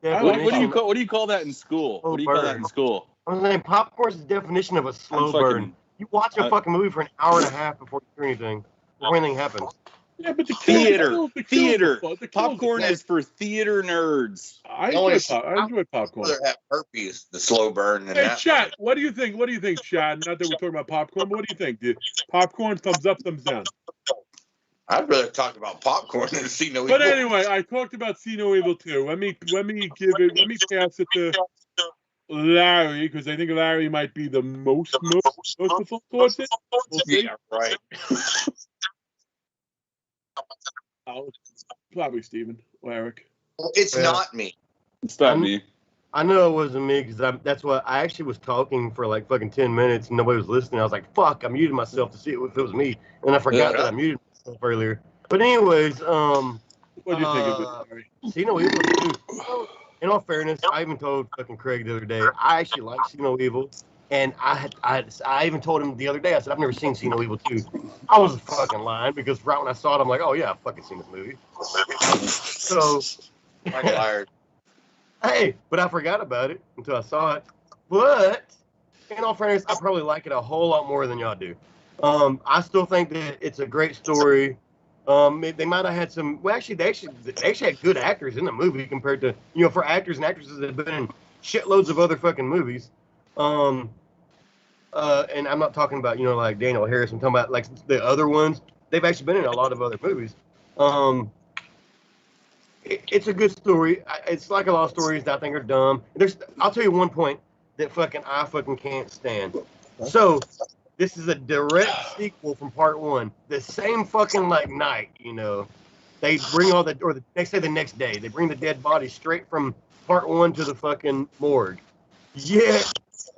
What do you call that in school? What do you call that in school? I was saying popcorn's the definition of a slow burn. You watch a fucking movie for an hour and a half before you do anything. Before anything happens. Yeah, but the theater. Popcorn is for theater nerds. I enjoy popcorn. Have herpes, the slow burn. Hey, chat. What do you think? Chad? Not that we're talking about popcorn, but what do you think, dude? Popcorn, thumbs up, thumbs down. I'd rather talk about popcorn than See No Evil. But anyway, I talked about See No Evil 2. Let me pass it to Larry, because I think Larry might be the most towards it. Yeah, right. Probably Steven or Eric. Well, it's not me. It's not me. I know it wasn't me because that's what I actually was talking for like fucking 10 minutes and nobody was listening. I was like, fuck, I muted myself to see if it was me. And I forgot that I muted myself earlier. But anyways, what do you think of it, Larry? See No Evil 2. In all fairness, I even told fucking Craig the other day, I actually like See No Evil. And I even told him the other day, I said, I've never seen See No Evil 2. I was fucking lying because right when I saw it, I'm like, oh yeah, I've fucking seen this movie. So, hey, but I forgot about it until I saw it. But, in all fairness, I probably like it a whole lot more than y'all do. I still think that it's a great story. They might have had some, well, actually, they actually had good actors in the movie compared to, for actors and actresses that have been in shitloads of other fucking movies. And I'm not talking about, like Daniel Harris. I'm talking about like the other ones. They've actually been in a lot of other movies. it's a good story. It's like a lot of stories that I think are dumb. I'll tell you one point that I fucking can't stand. So this is a direct sequel from part 1. The same fucking like night, you know. They bring the next day, they bring the dead body straight from part 1 to the fucking morgue. Yet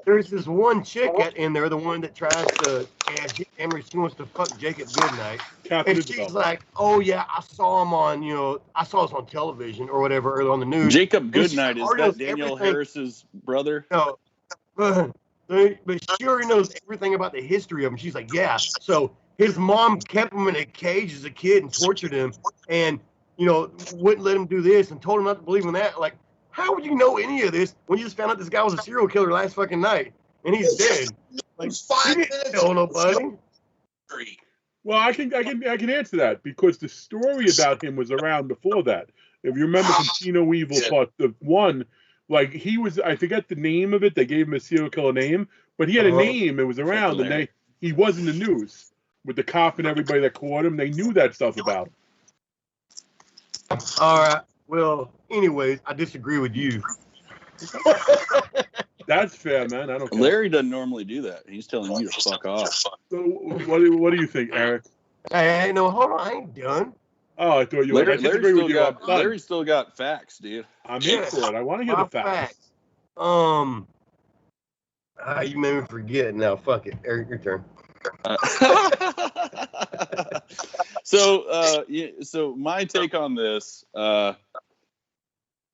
there's this one chick in there, the one that tries to she wants to fuck Jacob Goodnight. And she's like, oh yeah, I saw this on television or whatever, or on the news. Jacob Goodnight, is that Daniel Harris's brother? No. But she already knows everything about the history of him. She's like, yeah. So his mom kept him in a cage as a kid and tortured him and, wouldn't let him do this and told him not to believe in that. Like, how would you know any of this when you just found out this guy was a serial killer last fucking night and he's dead? Like, he didn't tell nobody. Well, I can answer that because the story about him was around before that. If you remember from Kino Evil Part 1, like he was, I forget the name of it. They gave him a serial killer name, but he had a name. It was around, and he was in the news with the cop and everybody that caught him. They knew that stuff about him. All right. Well, anyways, I disagree with you. That's fair, man. I don't care. Larry doesn't normally do that. He's telling you to fuck off. So, what do you think, Eric? Hey, no, hold on. I ain't done. Oh, I thought you were. Larry still got facts, dude. I'm in for it. I want to hear the facts. You made me forget now. Fuck it. Eric, your turn. So my take on this,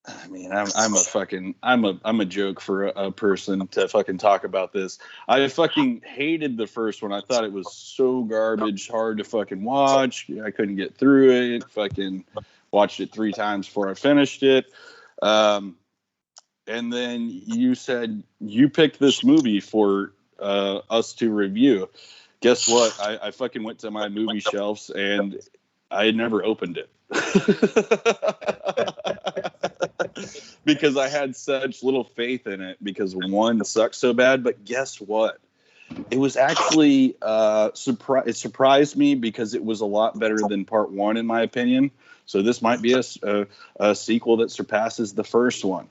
I mean, I'm a joke for a person to fucking talk about this. I fucking hated the first one. I thought it was so garbage, hard to fucking watch. I couldn't get through it. Fucking watched it 3 times before I finished it. And then you said you picked this movie for us to review. Guess what? I fucking went to my movie shelves and I had never opened it. Because I had such little faith in it because 1 sucked so bad. But guess what? It was actually it surprised me because it was a lot better than part 1 in my opinion. So this might be a sequel that surpasses the first one.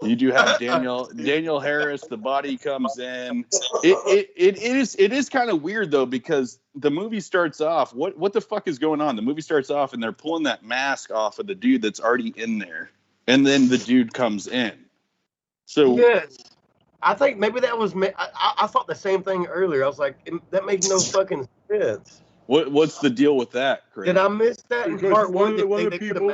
You do have Daniel Harris. The body comes in. It is kind of weird though because the movie starts off. What the fuck is going on? The movie starts off and they're pulling that mask off of the dude that's already in there, and then the dude comes in. So yes, I think maybe that was. I thought the same thing earlier. I was like, that makes no fucking sense. What's the deal with that, Chris? Did I miss that in part 1? One of the people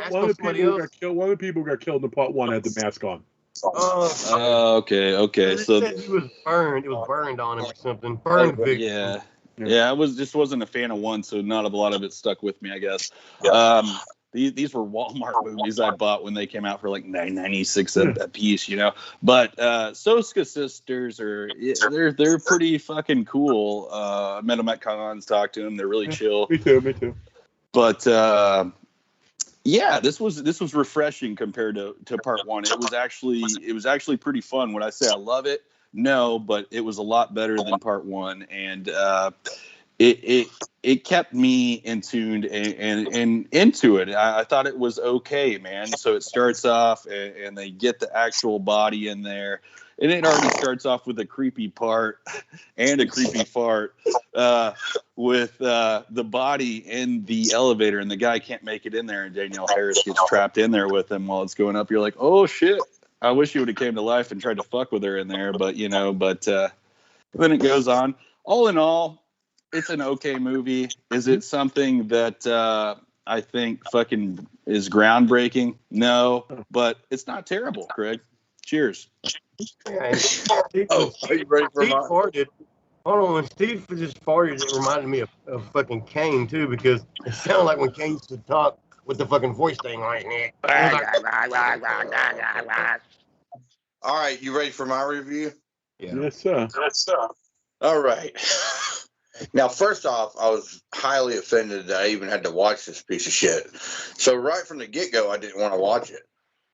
got killed in part 1 had the mask on. Okay. So he was burned. It was burned on him or something. Burned victim. Yeah. I wasn't a fan of 1, so not a lot of it stuck with me, I guess. These were Walmart movies I bought when they came out for like $9.96 a piece, But Soska sisters they're pretty fucking cool. I met them at cons, talked to them. They're really chill. Me too. But yeah, this was refreshing compared to part 1. It was actually pretty fun. When I say I love it, no, but it was a lot better than part 1, and it kept me in tuned and into it. I thought it was okay, man. So it starts off and they get the actual body in there. And it already starts off with a creepy part and a creepy fart with the body in the elevator, and the guy can't make it in there, and Danielle Harris gets trapped in there with him while it's going up. You're like, oh shit! I wish you would have came to life and tried to fuck with her in there, but then it goes on. All in all, it's an okay movie. Is it something that I think fucking is groundbreaking? No, but it's not terrible, Craig. Cheers. Yeah, are you ready for Steve farted. Hold on, when Steve just farted, it reminded me of fucking Kane too, because it sounded like when Kane used to talk with the fucking voice thing right now. All right, you ready for my review? Yeah. Yes, sir. All right. Now, first off, I was highly offended that I even had to watch this piece of shit. So right from the get-go, I didn't want to watch it.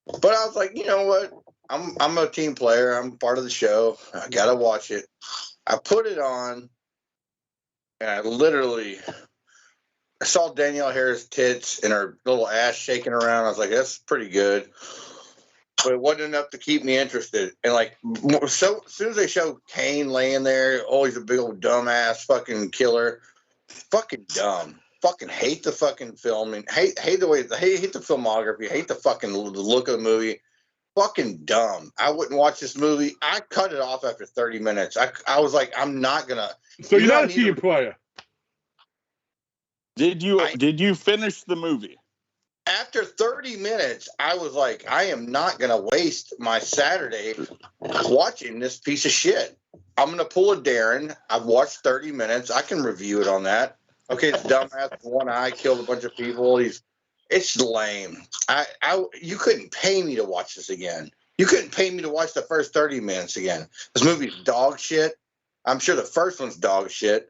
But I was like, you know what? I'm a team player. I'm part of the show. I gotta watch it. I put it on, and I literally I saw Danielle Harris' tits and her little ass shaking around. I was like, that's pretty good. But it wasn't enough to keep me interested. And like, so as soon as they show Kane laying there, oh, he's a big old dumbass fucking killer. Fucking dumb. Fucking hate the fucking film and hate the way, hate the filmography, hate the fucking look of the movie. Fucking dumb. I wouldn't watch this movie. I cut it off after 30 minutes. I was like, I'm not gonna. So you're not a team player. Did you finish the movie? After 30 minutes, I was like, I am not going to waste my Saturday watching this piece of shit. I'm going to pull a Darren. I've watched 30 minutes. I can review it on that. Okay, it's dumbass with one eye, killed a bunch of people. It's lame. You couldn't pay me to watch this again. You couldn't pay me to watch the first 30 minutes again. This movie's dog shit. I'm sure the first one's dog shit.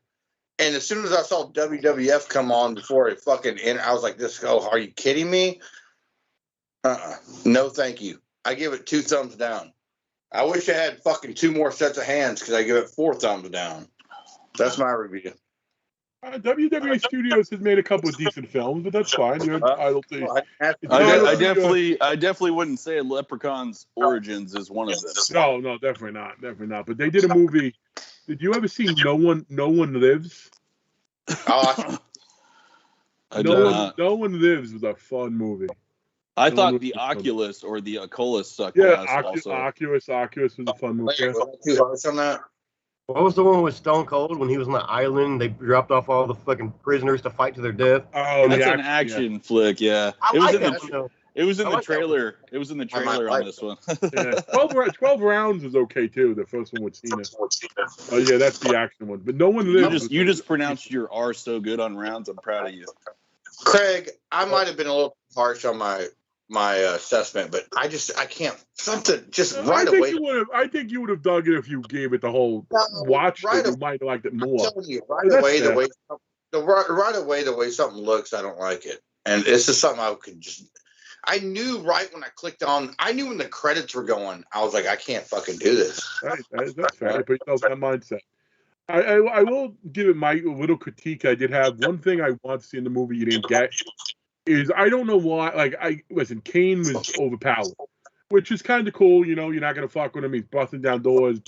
And as soon as I saw WWF come on before it fucking ended, I was like, are you kidding me? No, thank you. I give it 2 thumbs down. I wish I had fucking 2 more sets of hands because I give it 4 thumbs down. That's my review. WWE Studios has made a couple of decent films, but that's fine. You're entitled to. I definitely wouldn't say Leprechaun's Origins is one of them. No, definitely not. But they did a movie. Did you ever see No One Lives? I No One Lives was a fun movie. I thought the Oculus or the Oculus sucked. Yeah, Oculus was a fun movie. Too harsh on that. What was the one with Stone Cold when he was on the island? They dropped off all the fucking prisoners to fight to their death. Oh, that's an action flick. Yeah, it was in the trailer. It was in the trailer on this one. Yeah. 12 rounds is okay too. The first one with Cena. Oh yeah, that's the action one. But No One Lives. You just pronounced your R so good on rounds. I'm proud of you, Craig. I might have been a little harsh on my assessment, but I can't. Something just right away. I think you would have dug it if you gave it the whole watch. Right, you might have liked it more. I'm telling you, right away the way something looks, I don't like it, and it's just something I could just. I knew right when I clicked on. I knew when the credits were going. I was like, I can't fucking do this. Right, that's fair. I put yourself in that mindset. I will give it my little critique. I did have one thing I want to see in the movie you didn't get. Is I don't know why. Listen, Kane was overpowered, which is kind of cool. You know, you're not gonna fuck with him. He's busting down doors,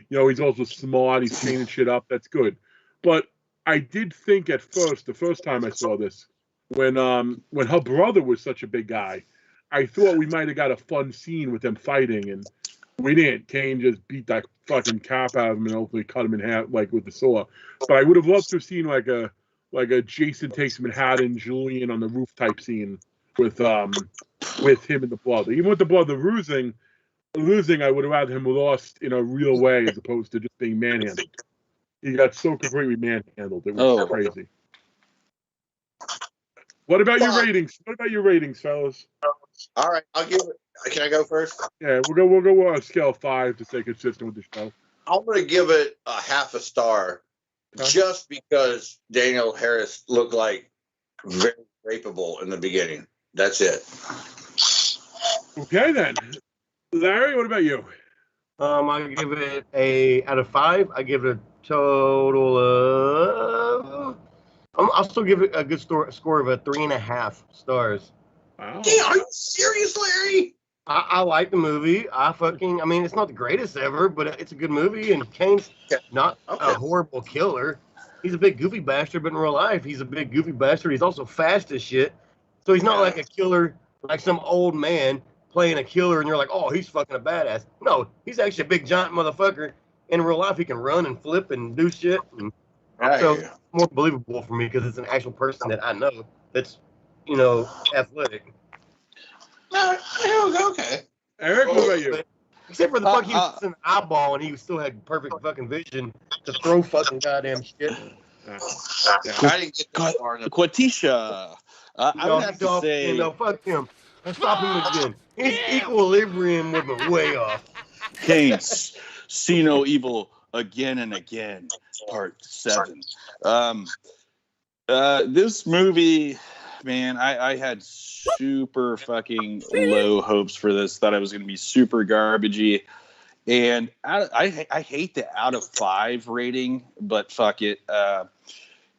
he's also smart. He's cleaning shit up. That's good. But I did think at first, the first time I saw this, when her brother was such a big guy, I thought we might have got a fun scene with them fighting, and we didn't. Kane just beat that fucking cap out of him and hopefully cut him in half, like with the saw. But I would have loved to have seen like a Jason Takes Manhattan, Julian on the roof type scene with him and the brother. Even with the brother losing, I would have rather him lost in a real way as opposed to just being manhandled. He got so completely manhandled. It was crazy. What about your ratings? Fellas? All right, I'll give it. Can I go first? Yeah, we'll go on a scale of 5 to stay consistent with the show. I'm going to give it a 0.5 star. Just because Danielle Harris looked like very rapeable in the beginning. That's it. Okay, then. Larry, what about you? I give it out of 5. I give it a total of. I'll still give it a good score of a 3.5 stars. Wow. Yeah, are you serious, Larry? I like the movie. I mean, it's not the greatest ever, but it's a good movie. And Kane's not a horrible killer. He's a big goofy bastard, but in real life, he's a big goofy bastard. He's also fast as shit. So he's not like a killer, like some old man playing a killer, and you're like, oh, he's fucking a badass. No, he's actually a big giant motherfucker. In real life, he can run and flip and do shit. And so it's more believable for me because it's an actual person that I know that's, athletic. Okay. Eric, what about you? Except for the fuck he was an eyeball and he still had perfect fucking vision to throw fucking goddamn shit. I didn't get that far. Quatisha. I would have to say. No, fuck him. Let's stop him again. His equilibrium went way off. Kane, see no evil again and again. Part 7. This movie. Man, I had super fucking low hopes for this. Thought I was going to be super garbagey. And I hate the out of 5 rating, but fuck it.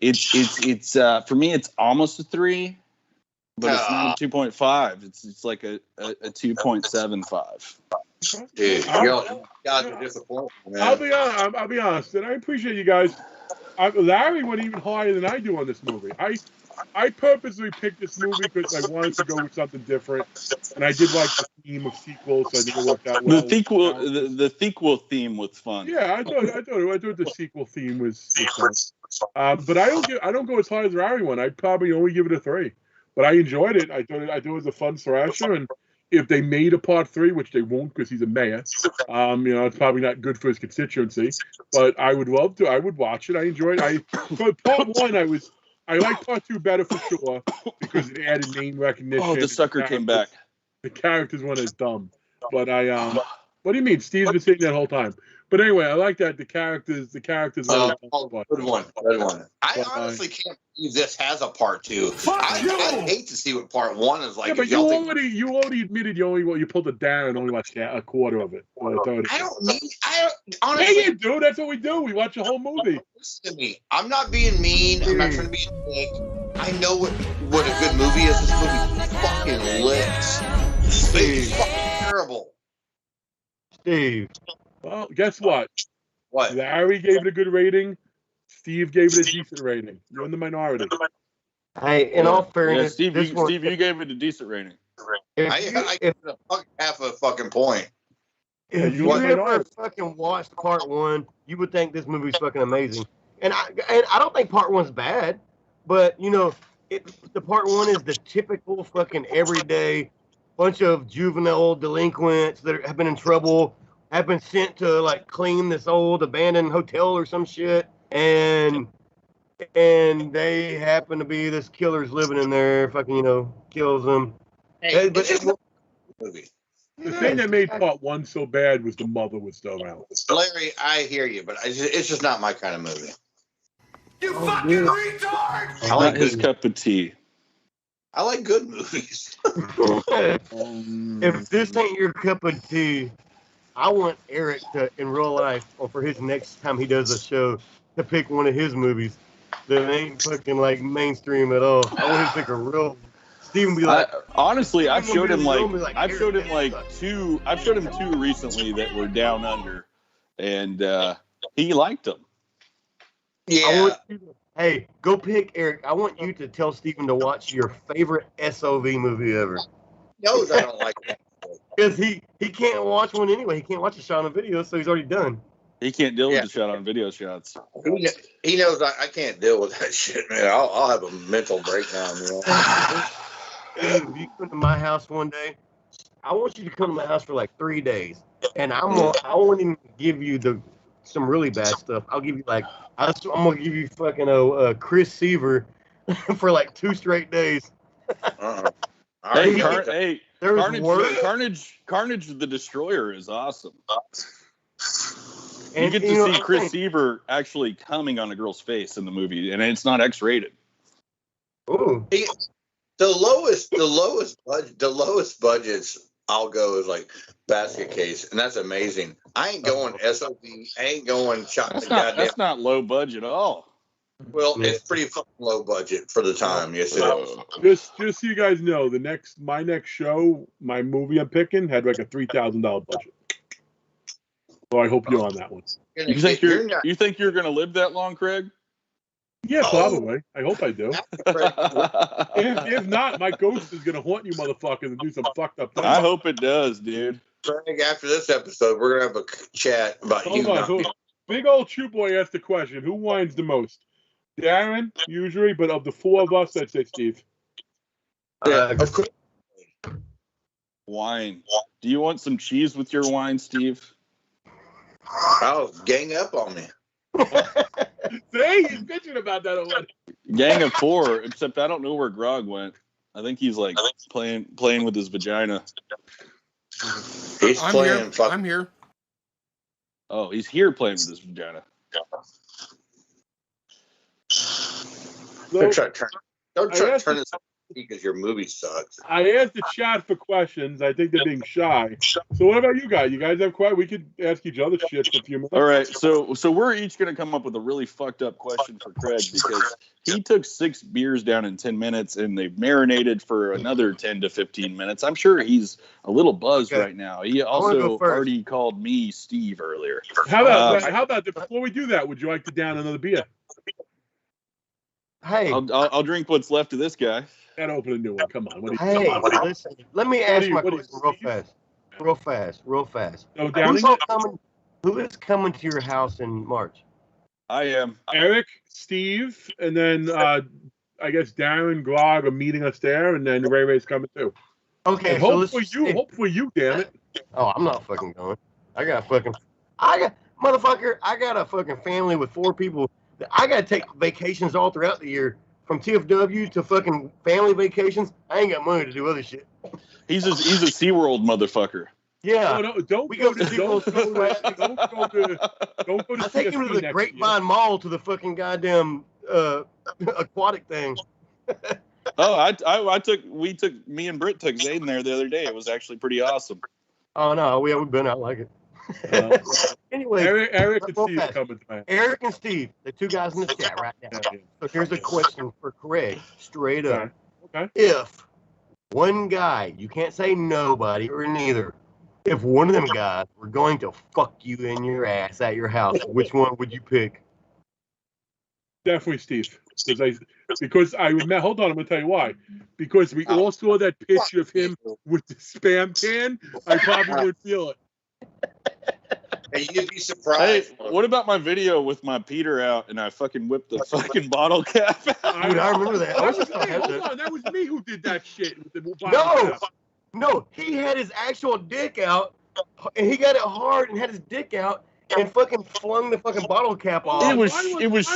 It's for me, it's almost a 3, but it's not a 2.5. It's like a 2.75. Dude, y'all guys are disappointing, man. I'll be honest, and I appreciate you guys. Larry went even higher than I do on this movie. I purposely picked this movie because I wanted to go with something different, and I did like the theme of sequels, so I think it worked out well. The sequel theme was fun. Yeah, I thought the sequel theme was fun. But I don't go as high as Larry one. I'd probably only give it a 3. But I enjoyed it. I thought it was a fun slasher, and if they made a part 3, which they won't because he's a mayor, it's probably not good for his constituency. But I would love to. I would watch it. I enjoyed it. For part 1, I like part 2 better for sure because it added name recognition. Oh, the sucker came back. The characters weren't as dumb. But what do you mean? Steve's been saying that the whole time. But anyway, I like that the characters. Good one. I honestly can't believe this has a part 2. I'd hate to see what part 1 is like. Yeah, but you already admitted you pulled it down and only watched a quarter of it. Honestly, yeah, you do. That's what we do. We watch the whole movie. Listen to me. I'm not being mean. I'm not trying to be a dick. I know what a good movie is. This movie fucking licks. It's fucking terrible. Steve. Well, guess what? What? Larry gave it a good rating. Steve gave it a decent rating. You're in the minority. Hey, in all fairness, Steve, you gave it a decent rating. I give it half a fucking point. If you ever fucking watched part 1, you would think this movie's fucking amazing. And I don't think part 1's bad, but the part 1 is the typical fucking everyday bunch of juvenile delinquents that have been in trouble, have been sent to like clean this old abandoned hotel or some shit, and they happen to be this killer's living in there, fucking kills them. Hey, but it's a movie. The thing that made part 1 so bad was the mother was still around. Larry, I hear you, but it's just not my kind of movie. You fucking retard! I like his cup of tea. I like good movies. If this ain't your cup of tea, I want Eric to, in real life, or for his next time he does a show, to pick one of his movies that ain't fucking like mainstream at all. I want him to pick a real. Steven be like. Honestly, I've showed him two. I've showed him 2 recently that were down under, and he liked them. Yeah. Hey, go pick Eric. I want you to tell Steven to watch your favorite SOV movie ever. He knows I don't like that. Because he can't watch one anyway. He can't watch a shot on video, so he's already done. He can't deal with the shot on video shots. He knows I can't deal with that shit, man. I'll have a mental breakdown. If you come to my house one day, I want you to come to my house for like 3 days, and I won't even give you some really bad stuff. I'll give you I'm gonna give you fucking Chris Seaver for like 2 straight days. Hey, Carnage the Destroyer is awesome. And you get to see Chris Seaver actually coming on a girl's face in the movie, and it's not X-rated. Ooh. The lowest budgets I'll go is like Basket Case, and that's amazing. I ain't going SOB. I ain't going shot. That's not low budget at all. Well, it's pretty fucking low budget for the time. Yes, it is. Just so you guys know, my next show, my movie I'm picking had like a $3,000 budget. So I hope you're on that one. You think you're gonna live that long, Craig? Yeah, probably. I hope I do. if not, my ghost is gonna haunt you, motherfuckers, and do some fucked up things. I hope it does, dude. Craig, after this episode, we're gonna have a chat about Big old Chew Boy asked the question: who whines the most? Darren, usually, but of the 4 of us, I'd say Steve. Of course. Wine. Do you want some cheese with your wine, Steve? Oh, gang up on me. See, he's bitching about that already. Gang of 4, except I don't know where Grog went. I think he's like playing with his vagina. I'm here. Oh, he's here playing with his vagina. Don't try to turn this because your movie sucks. I asked the chat for questions. I think they're being shy. So what about you guys? You guys have questions? We could ask each other shit for a few minutes. All right, so we're each going to come up with a really fucked up question for Craig because he took 6 beers down in 10 minutes and they've marinated for another 10 to 15 minutes. I'm sure he's a little buzzed right now. He also already called me Steve earlier. How about before we do that, would you like to down another beer? Hey, I'll drink what's left of this guy. And open a new one. Come on. Hey, listen. Let me ask my question real fast. No Who is coming to your house in March? I am. Eric, Steve, and then I guess Darren, Grog are meeting us there, and then Ray Ray's coming too. Okay, and so hope for you, damn it. Oh, I'm not fucking going. I got a fucking family with 4 people. I gotta take vacations all throughout the year, from TFW to fucking family vacations. I ain't got money to do other shit. He's a SeaWorld motherfucker. Yeah. No, don't go to I take him to the Grapevine Mall to the fucking goddamn aquatic thing. Me and Britt took Zayden there the other day. It was actually pretty awesome. Oh no, we've been out like it. Anyway, Eric and Steve coming tonight. Eric and Steve, the 2 guys in the chat right now. So here's a question for Craig, straight up. Okay. If one guy, you can't say nobody or neither, if one of them guys were going to fuck you in your ass at your house, which one would you pick? Definitely Steve. Because I remember, hold on, I'm going to tell you why. Because we all saw that picture of him with the Spam can, I probably would feel it. Hey, you'd be surprised. Hey, what about my video with my Peter out and I fucking whipped the fucking bottle cap out? Dude, I remember that. Hold on, that was me who did that shit. With the No, he had his actual dick out, and he got it hard and had his dick out and fucking flung the fucking bottle cap off. It was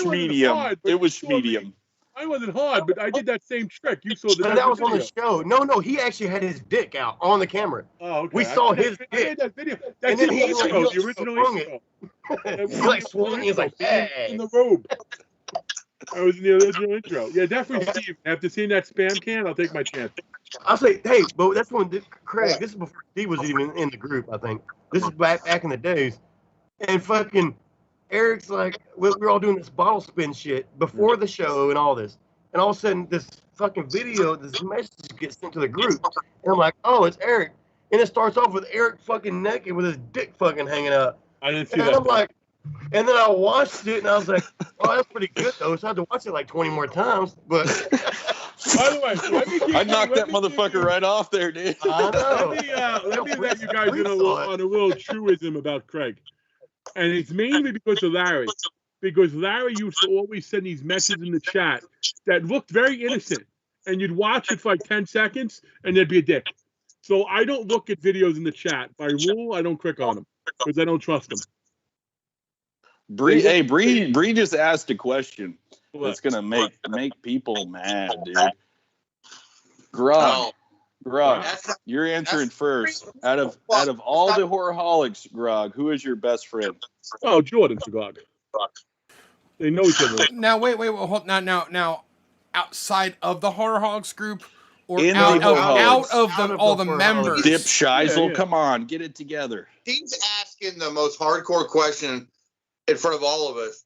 medium. It was medium. I wasn't hard, but I did that same trick. You saw But that was on the show. No, he actually had his dick out on the camera. Oh, okay. We saw his dick. I made that video. And That's then he the original intro. He like swung. He was like, hey. In the robe. I was in the original intro. Yeah, definitely Steve. After seeing that Spam can, I'll take my chance. I'll say, hey, but that's when Craig. This is before Steve was even in the group. I think this is back in the days, and fucking Eric's like, we're all doing this bottle spin shit before the show and all this, and all of a sudden this fucking video, this message gets sent to the group, and I'm like, oh, it's Eric, and it starts off with Eric fucking naked with his dick fucking hanging out. I didn't see and that. I'm like, and then I watched it and I was like, oh, that's pretty good though. So I had to watch it like 20 more times, but. By the way, I knocked that motherfucker right off there, dude. I know. Let me let you guys in on a little truism about Craig. And it's mainly because of Larry. Because Larry used to always send these messages in the chat that looked very innocent. And you'd watch it for like 10 seconds and there'd be a dick. So I don't look at videos in the chat. By rule, I don't click on them because I don't trust them. Bree just asked a question that's gonna make people mad, dude. Grog, you're answering first. Out of all the Horrorholics, Grog, who is your best friend? Oh, Jordan's Grog. They know each other. Now wait, hold now. Outside of the Horrorholics group, or In out the of all the members? Dip Scheisel, come on, get it together. He's asking the most hardcore question in front of all of us.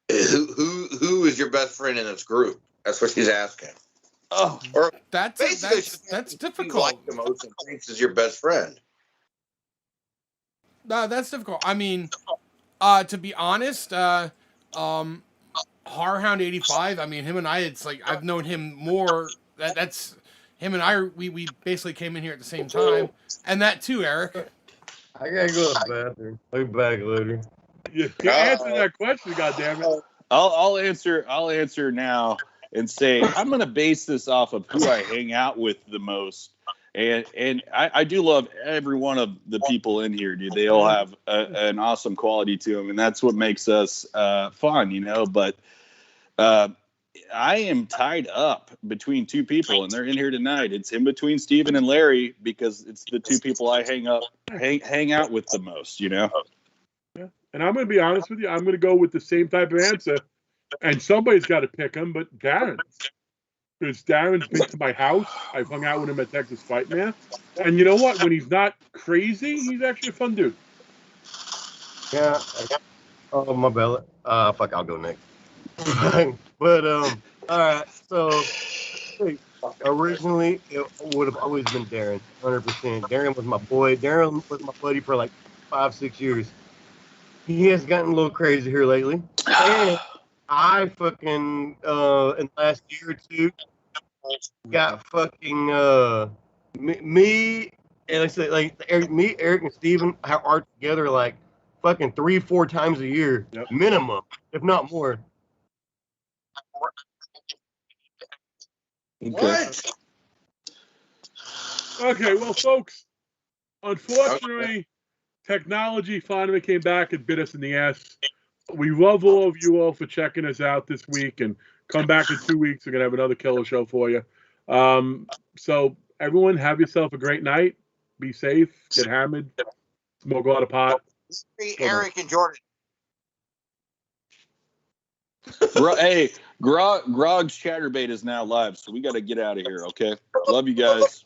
Who is your best friend in this group? That's what she's asking. Oh, or that's difficult. You like the most and thinks is your best friend. That's difficult. I mean, to be honest, Horrorhound 85. I mean, him and I. It's like I've known him more. That's him and I. We basically came in here at the same time, and that too, Eric. I gotta go to the bathroom. I'll be back later. You answer that question, goddammit. I'll answer now and say I'm gonna base this off of who I hang out with the most. And I do love every one of the people in here, dude. They all have an awesome quality to them, and that's what makes us fun, you know. But I am tied up between 2 people, and they're in here tonight. It's in between Steven and Larry because it's the 2 people I hang out with the most, you know. Yeah. And I'm going to be honest with you. I'm going to go with the same type of answer, and somebody's got to pick him, but Darren. because Darren's been to my house. I've hung out with him at Texas Fight Man. And you know what? When he's not crazy, he's actually a fun dude. Yeah. Oh, my bad. Fuck, I'll go next. But all right. So originally, it would have always been Darren, 100%. Darren was my boy. Darren was my buddy for like 5-6 years. He has gotten a little crazy here lately, and I fucking in the last year or two got fucking me and I said like me, Eric, and Steven are together like fucking 3-4 times a year minimum, if not more. What? Okay, well, folks, unfortunately, technology finally came back and bit us in the ass. We love all of you all for checking us out this week, and come back in 2 weeks. We're going to have another killer show for you. So, everyone, have yourself a great night. Be safe. Get hammered. Smoke a lot of pot. Eric and Jordan. Hey, Grog's Chatterbait is now live, so we got to get out of here, okay? Love you guys.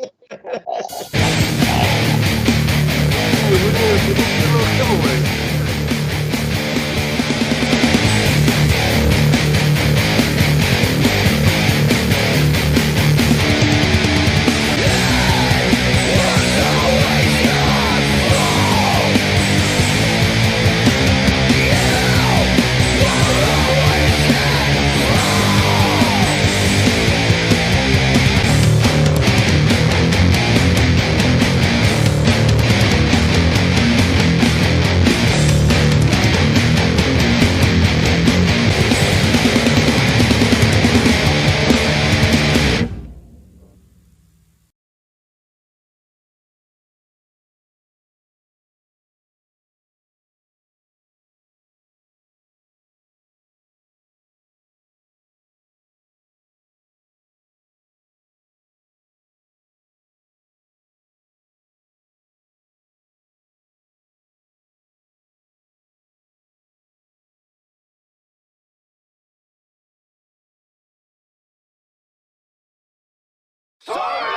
Sorry!